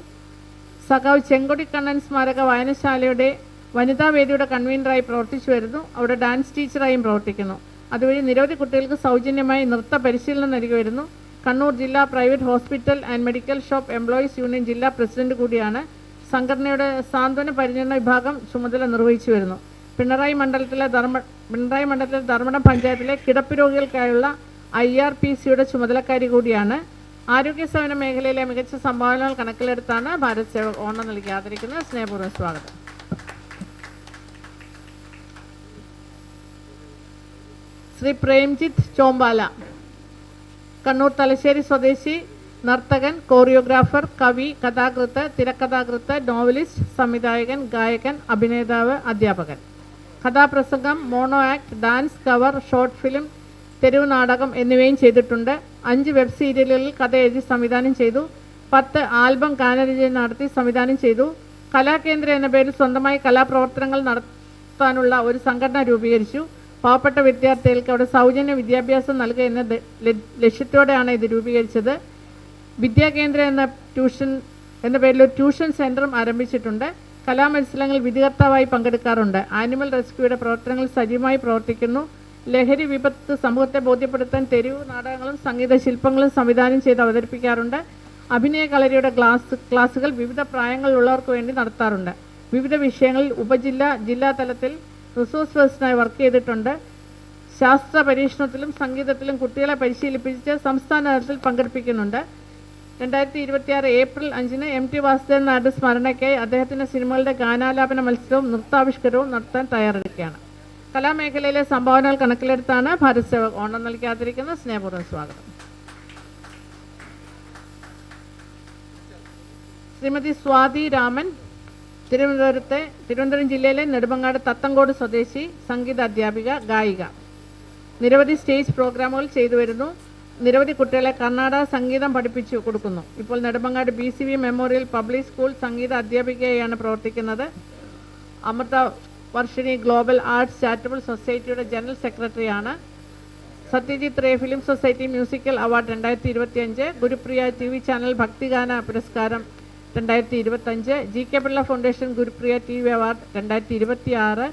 സഖാവ് ചെങ്കൊടി കണ്ണൻ സ്മാരക വായനശാലയുടെ വനിതാവേദിയുടെ കൺവീനറായി പ്രവർത്തിച്ചു വരുന്നു. അവിടെ ഡാൻസ് ടീച്ചറായും പ്രവർത്തിക്കുന്നു. അതുവഴി നിരവധി കുട്ടികൾക്ക് സൗജന്യമായി നൃത്ത പരിശീലനം നൽകി വരുന്നു. കണ്ണൂർ ജില്ലാ private hospital and medical shop employees union ജില്ലാ പ്രസിഡന്റ് കൂടിയാണ്. സംഘടനയുടെ സാന്ത്വന പരിചരണ വിഭാഗം ചുമതല നിർവഹിച്ചു വരുന്നു. പിണറായി മണ്ഡലത്തിലെ ധർമ്മടം പഞ്ചായത്തിലെ കിടപ്പ് രോഗികൾക്കായുള്ള IRPCയുടെ ചുമതലക്കാരി കൂടിയാണ്. ആരോഗ്യ സേവന മേഖലയിലെ മികച്ച സംഭാവനകൾ കണക്കിലെടുത്താണ് ഭാരത് സേവക് ഓണം നൽകി ആദരിക്കുന്നത്. സ്നേഹപൂർവ്വം സ്വാഗതം. ശ്രീ പ്രേംജിത്ത് ചോമ്പാല, കണ്ണൂർ തലശ്ശേരി സ്വദേശി, നർത്തകൻ, കോറിയോഗ്രാഫർ, കവി, കഥാകൃത്ത്, തിരക്കഥാകൃത്ത്, നോവലിസ്റ്റ്, സംവിധായകൻ, ഗായകൻ, അഭിനേതാവ്, അധ്യാപകൻ. കഥാപ്രസംഗം, mono act, dance, cover, short film, തെരുവ് നാടകം എന്നിവയും ചെയ്തിട്ടുണ്ട്. 5 വെബ് സീരിയലുകളിൽ കഥ എഴുതി സംവിധാനം ചെയ്തു. 10 ആൽബം ഗാനരചന നടത്തി സംവിധാനം ചെയ്തു. കലാകേന്ദ്ര എന്ന പേരിൽ സ്വന്തമായി കലാപ്രവർത്തനങ്ങൾ നടത്താനുള്ള ഒരു സംഘടന രൂപീകരിച്ചു. പാവപ്പെട്ട വിദ്യാർത്ഥികൾക്ക് അവിടെ സൗജന്യ വിദ്യാഭ്യാസം നൽകുക എന്ന ലക്ഷ്യത്തോടെയാണ് ഇത് രൂപീകരിച്ചത്. വിദ്യാകേന്ദ്ര എന്ന പേരിൽ ഒരു ട്യൂഷൻ സെൻ്ററും ആരംഭിച്ചിട്ടുണ്ട്. കലാമത്സരങ്ങളിൽ വിധികർത്താവായി പങ്കെടുക്കാറുണ്ട്. ആനിമൽ റെസ്ക്യൂയുടെ പ്രവർത്തനങ്ങളിൽ സജീവമായി പ്രവർത്തിക്കുന്നു. ലഹരി വിപത്ത് സമൂഹത്തെ ബോധ്യപ്പെടുത്താൻ തെരുവ് നാടകങ്ങളും സംഗീത ശില്പങ്ങളും സംവിധാനം ചെയ്ത് അവതരിപ്പിക്കാറുണ്ട്. അഭിനയ കളരിയുടെ ക്ലാസുകൾ വിവിധ പ്രായങ്ങളിലുള്ളവർക്ക് വേണ്ടി നടത്താറുണ്ട്. വിവിധ വിഷയങ്ങളിൽ ജില്ലാ തലത്തിൽ റിസോഴ്സ് പേഴ്സണായി വർക്ക് ചെയ്തിട്ടുണ്ട്. ശാസ്ത്ര പരീക്ഷണത്തിലും സംഗീതത്തിലും കുട്ടികളെ പരിശീലിപ്പിച്ച് സംസ്ഥാന തലത്തിൽ പങ്കെടുപ്പിക്കുന്നുണ്ട്. 2026 ഏപ്രിൽ 5-ന് MT വാസുദേവൻ നായരുടെ സ്മരണയ്ക്കായി അദ്ദേഹത്തിൻ്റെ സിനിമകളുടെ ഗാനാലാപന മത്സരവും നൃത്താവിഷ്കരവും നടത്താൻ തയ്യാറെടുക്കുകയാണ്. കലാമേഖലയിലെ സംഭാവനകൾ കണക്കിലെടുത്താണ് ഭാരത് സേവക് ഓണം നൽകി ആദരിക്കുന്നത്. സ്നേഹപൂർവ്വം സ്വാഗതം. ശ്രീമതി സ്വാതി രാമൻ, തിരുവനന്തപുരം ജില്ലയിലെ നെടുമങ്ങാട് തത്തങ്കോട് സ്വദേശി, സംഗീത അധ്യാപിക, ഗായിക. നിരവധി സ്റ്റേജ് പ്രോഗ്രാമുകൾ ചെയ്തു വരുന്നു. നിരവധി കുട്ടികളെ കർണാടക സംഗീതം പഠിപ്പിച്ചു കൊടുക്കുന്നു. ഇപ്പോൾ Nedumangad BCV memorial public school സംഗീത അധ്യാപികയായാണ് പ്രവർത്തിക്കുന്നത്. Amrutha Varshini global arts charitable സൊസൈറ്റിയുടെ ജനറൽ സെക്രട്ടറിയാണ്. Satyajit Ray film society musical award 2025, Gurupriya TV channel ഭക്തിഗാന പുരസ്കാരം 2025, GK Pillai foundation Gurupriya TV award 2026,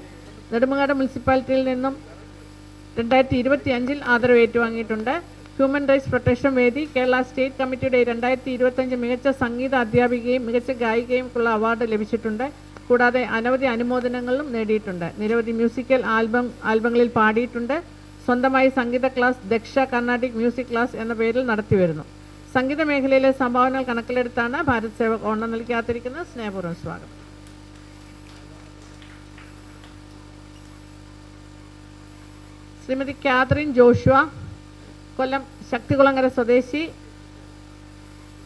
Nedumangad മുനിസിപ്പാലിറ്റിയിൽ നിന്നും 2025 ആദരവ് ഏറ്റുവാങ്ങിയിട്ടുണ്ട്. ഹ്യൂമൻ റൈറ്റ്സ് പ്രൊട്ടക്ഷൻ വേദി, കേരള സ്റ്റേറ്റ് കമ്മിറ്റിയുടെ 2025 മികച്ച സംഗീത അധ്യാപികയും മികച്ച ഗായികയുമുള്ള അവാർഡ് ലഭിച്ചിട്ടുണ്ട്. കൂടാതെ അനവധി അനുമോദനങ്ങളും നേടിയിട്ടുണ്ട്. നിരവധി മ്യൂസിക്കൽ ആൽബങ്ങളിൽ പാടിയിട്ടുണ്ട്. സ്വന്തമായി സംഗീത class Daksha Carnatic music class എന്ന പേരിൽ നടത്തിവരുന്നു. സംഗീത മേഖലയിലെ സംഭാവനകൾ കണക്കിലെടുത്താണ് ഭാരത് സേവക് ഓണം നൽകി ആദരിക്കുന്നത്. സ്നേഹപൂർവ്വം സ്വാഗതം. ശ്രീമതി കാതറിൻ ജോഷുവ, കൊല്ലം ശക്തികുളങ്ങര സ്വദേശി,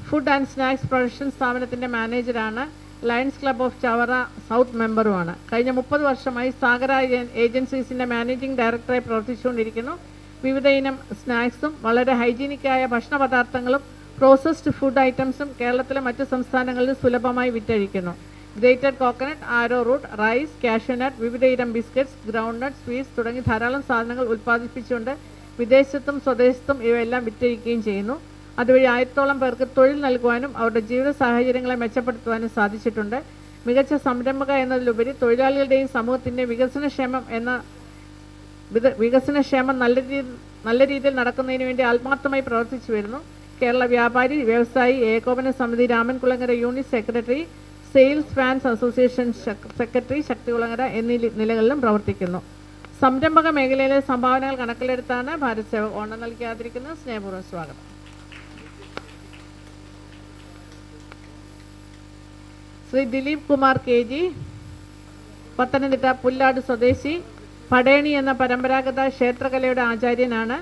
ഫുഡ് ആൻഡ് സ്നാക്സ് പ്രൊഡക്ഷൻ സ്ഥാപനത്തിൻ്റെ മാനേജറാണ്. Lions club of Chavara south മെമ്പറുമാണ്. കഴിഞ്ഞ 30 വർഷമായി സാഗര ഏജൻസീസിൻ്റെ മാനേജിംഗ് ഡയറക്ടറായി പ്രവർത്തിച്ചുകൊണ്ടിരിക്കുന്നു. വിവിധ ഇനം സ്നാക്സും വളരെ ഹൈജീനിക്കായ ഭക്ഷണ പദാർത്ഥങ്ങളും പ്രോസസ്ഡ് ഫുഡ് ഐറ്റംസും കേരളത്തിലെ മറ്റ് സംസ്ഥാനങ്ങളിൽ സുലഭമായി വിറ്റഴിക്കുന്നു. ഗ്രേറ്റഡ് കോക്കനട്ട്, ആരോ റൂട്ട്, റൈസ്, കാഷ്യൂനട്ട്, വിവിധ ഇനം ബിസ്ക്കറ്റ്സ്, ഗ്രൗണ്ട് നട്ട്, സ്വീറ്റ്സ് തുടങ്ങി ധാരാളം സാധനങ്ങൾ ഉൽപ്പാദിപ്പിച്ചുകൊണ്ട് വിദേശത്തും സ്വദേശത്തും ഇവയെല്ലാം വിറ്റഴിക്കുകയും ചെയ്യുന്നു. അതുവഴി 1000-ഓളം പേർക്ക് തൊഴിൽ നൽകുവാനും അവരുടെ ജീവിത സാഹചര്യങ്ങളെ മെച്ചപ്പെടുത്തുവാനും സാധിച്ചിട്ടുണ്ട്. മികച്ച സംരംഭക എന്നതിലുപരി തൊഴിലാളികളുടെയും സമൂഹത്തിൻ്റെയും വികസനക്ഷേമം നല്ല രീതിയിൽ നടക്കുന്നതിന് വേണ്ടി ആത്മാർത്ഥമായി പ്രവർത്തിച്ചു വരുന്നു. കേരള വ്യാപാരി വ്യവസായി ഏകോപന സമിതി Ramankulangara unit secretary, sales fans association secretary Sakthikulangara എന്നീ നിലകളിലും പ്രവർത്തിക്കുന്നു. സംരംഭക മേഖലയിലെ സംഭാവനകൾ കണക്കിലെടുത്താണ് ഭാരത് സേവക് ഓണം നൽകി ആദരിക്കുന്നത്. സ്നേഹപൂർവ്വം സ്വാഗതം. ശ്രീ ദിലീപ് കുമാർ KG, പത്തനംതിട്ട പുല്ലാട് സ്വദേശി, പടേണി എന്ന പരമ്പരാഗത ക്ഷേത്രകലയുടെ ആചാര്യനാണ്.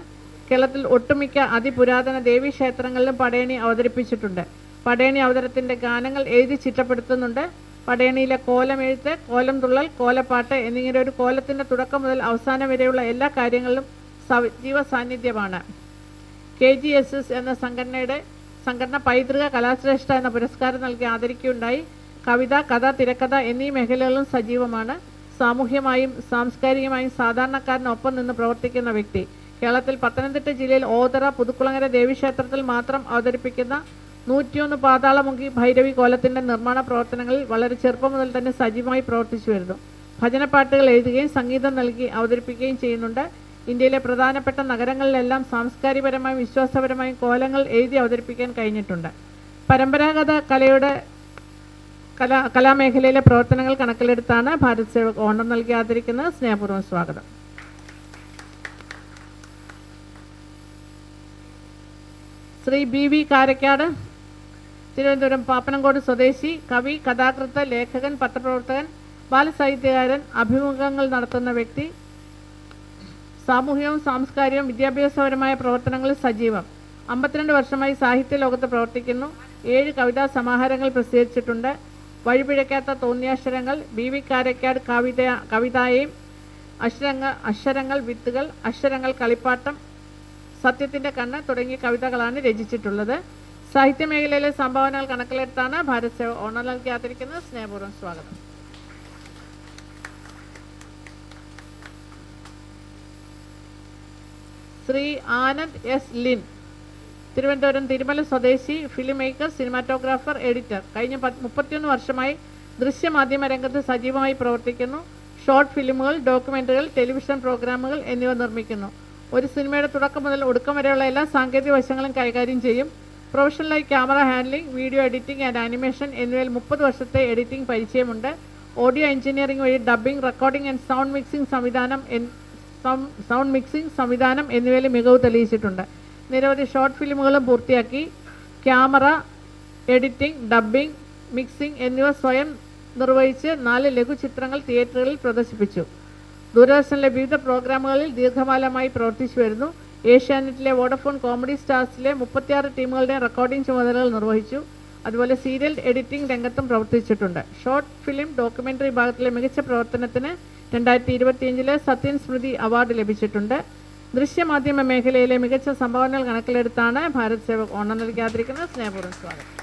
കേരളത്തിൽ ഒട്ടുമിക്ക അതിപുരാതന ദേവീക്ഷേത്രങ്ങളിലും പടേണി അവതരിപ്പിച്ചിട്ടുണ്ട്. പടേണി അവതരത്തിൻ്റെ ഗാനങ്ങൾ എഴുതി ചിട്ടപ്പെടുത്തുന്നുണ്ട്. പടേണിയിലെ കോലമെഴുത്ത്, കോലം തുള്ളൽ, കോലപ്പാട്ട് എന്നിങ്ങനെ ഒരു കോലത്തിൻ്റെ തുടക്കം മുതൽ അവസാനം വരെയുള്ള എല്ലാ കാര്യങ്ങളിലും സജീവ സാന്നിധ്യമാണ്. KGSS എന്ന സംഘടന പൈതൃക കലാശ്രേഷ്ഠ എന്ന പുരസ്കാരം നൽകി ആദരിക്കുകയുണ്ടായി. കവിത, കഥ, തിരക്കഥ എന്നീ മേഖലകളിലും സജീവമാണ്. സാമൂഹ്യമായും സാംസ്കാരികമായും സാധാരണക്കാരനൊപ്പം നിന്ന് പ്രവർത്തിക്കുന്ന വ്യക്തി. കേരളത്തിൽ പത്തനംതിട്ട ജില്ലയിൽ ഓതറ പുതുക്കുളങ്ങര ദേവീക്ഷേത്രത്തിൽ മാത്രം അവതരിപ്പിക്കുന്ന 101 പാതാളമുഖി ഭൈരവി കോലത്തിൻ്റെ നിർമ്മാണ പ്രവർത്തനങ്ങളിൽ വളരെ ചെറുപ്പം മുതൽ തന്നെ സജീവമായി പ്രവർത്തിച്ചു വരുന്നു. ഭജനപ്പാട്ടുകൾ എഴുതുകയും സംഗീതം നൽകി അവതരിപ്പിക്കുകയും ചെയ്യുന്നുണ്ട്. ഇന്ത്യയിലെ പ്രധാനപ്പെട്ട നഗരങ്ങളിലെല്ലാം സാംസ്കാരികപരമായും വിശ്വാസപരമായും കോലങ്ങൾ എഴുതി അവതരിപ്പിക്കാൻ കഴിഞ്ഞിട്ടുണ്ട്. പരമ്പരാഗത കലയുടെ കലാമേഖലയിലെ പ്രവർത്തനങ്ങൾ കണക്കിലെടുത്താണ് ഭാരത് സേവക് ഓണർ നൽകി ആദരിക്കുന്നത്. സ്നേഹപൂർവ്വം സ്വാഗതം. ശ്രീ BV കാരക്കാട്, തിരുവനന്തപുരം പാപ്പനംകോട് സ്വദേശി, കവി, കഥാകൃത്ത്, ലേഖകൻ, പത്രപ്രവർത്തകൻ, ബാലസാഹിത്യകാരൻ, അഭിമുഖങ്ങൾ നടത്തുന്ന വ്യക്തി, സാമൂഹികവും സാംസ്കാരികവും വിദ്യാഭ്യാസപരമായ പ്രവർത്തനങ്ങളിൽ സജീവം. 52 വർഷമായി സാഹിത്യ ലോകത്ത് പ്രവർത്തിക്കുന്നു. 7 കവിതാ സമാഹാരങ്ങൾ പ്രസിദ്ധീകരിച്ചിട്ടുണ്ട്. വഴിപിഴയ്ക്കാത്ത തോന്നിയാക്ഷരങ്ങൾ, BV കാരക്കാട് കവിതായേയും, അക്ഷരങ്ങൾ വിത്തുകൾ, അക്ഷരങ്ങൾ കളിപ്പാട്ടം, സത്യത്തിൻ്റെ കണ്ണ് തുടങ്ങിയ കവിതകളാണ് രചിച്ചിട്ടുള്ളത്. സാഹിത്യ മേഖലയിലെ സംഭാവനകൾ കണക്കിലെടുത്താണ് ഭാരത് സേവക് ഓണർ നൽകി ആദരിക്കുന്നത്. സ്നേഹപൂർവ്വം സ്വാഗതം. ശ്രീ ആനന്ദ് S. ലിൻ, തിരുവനന്തപുരം തിരുമല സ്വദേശി, ഫിലിം മേക്കർ, സിനിമാറ്റോഗ്രാഫർ, എഡിറ്റർ. കഴിഞ്ഞ 31 വർഷമായി ദൃശ്യമാധ്യമ രംഗത്ത് സജീവമായി പ്രവർത്തിക്കുന്നു. ഷോർട്ട് ഫിലിമുകൾ, ഡോക്യുമെൻ്ററികൾ, ടെലിവിഷൻ പ്രോഗ്രാമുകൾ എന്നിവ നിർമ്മിക്കുന്നു. ഒരു സിനിമയുടെ തുടക്കം മുതൽ ഒടുക്കം വരെയുള്ള എല്ലാ സാങ്കേതിക വശങ്ങളും കൈകാര്യം ചെയ്യും. പ്രൊഫഷണലായി camera handling, video editing and animation എന്നിവയിൽ 30 വർഷത്തെ എഡിറ്റിംഗ് പരിചയമുണ്ട്. ഓഡിയോ എഞ്ചിനീയറിംഗ് വഴി dubbing, recording and sound mixing സംവിധാനം എന്നിവയിൽ മികവ് തെളിയിച്ചിട്ടുണ്ട്. നിരവധി ഷോർട്ട് ഫിലിമുകളും പൂർത്തിയാക്കി. ക്യാമറ, എഡിറ്റിംഗ്, ഡബ്ബിംഗ്, മിക്സിംഗ് എന്നിവ സ്വയം നിർവഹിച്ച് 4 ലഘുചിത്രങ്ങൾ തിയേറ്ററുകളിൽ പ്രദർശിപ്പിച്ചു. ദൂരദർശനിലെ വിവിധ പ്രോഗ്രാമുകളിൽ ദീർഘകാലമായി പ്രവർത്തിച്ചു വരുന്നു. ഏഷ്യാനെറ്റിലെ വോഡഫോൺ കോമഡി സ്റ്റാർസിലെ 36 ടീമുകളുടെ റെക്കോർഡിംഗ് ചുമതലകൾ നിർവഹിച്ചു. അതുപോലെ സീരിയൽ എഡിറ്റിംഗ് രംഗത്തും പ്രവർത്തിച്ചിട്ടുണ്ട്. ഷോർട്ട് ഫിലിം, ഡോക്യുമെൻ്ററി വിഭാഗത്തിലെ മികച്ച പ്രവർത്തനത്തിന് 2025 സത്യൻ സ്മൃതി അവാർഡ് ലഭിച്ചിട്ടുണ്ട്. ദൃശ്യമാധ്യമ മേഖലയിലെ മികച്ച സംഭാവനകൾ കണക്കിലെടുത്താണ് ഭാരത് സേവക് ഓണർ നൽകി ആദരിക്കുന്നത്. സ്നേഹപൂർവ്വം സ്വാഗതം.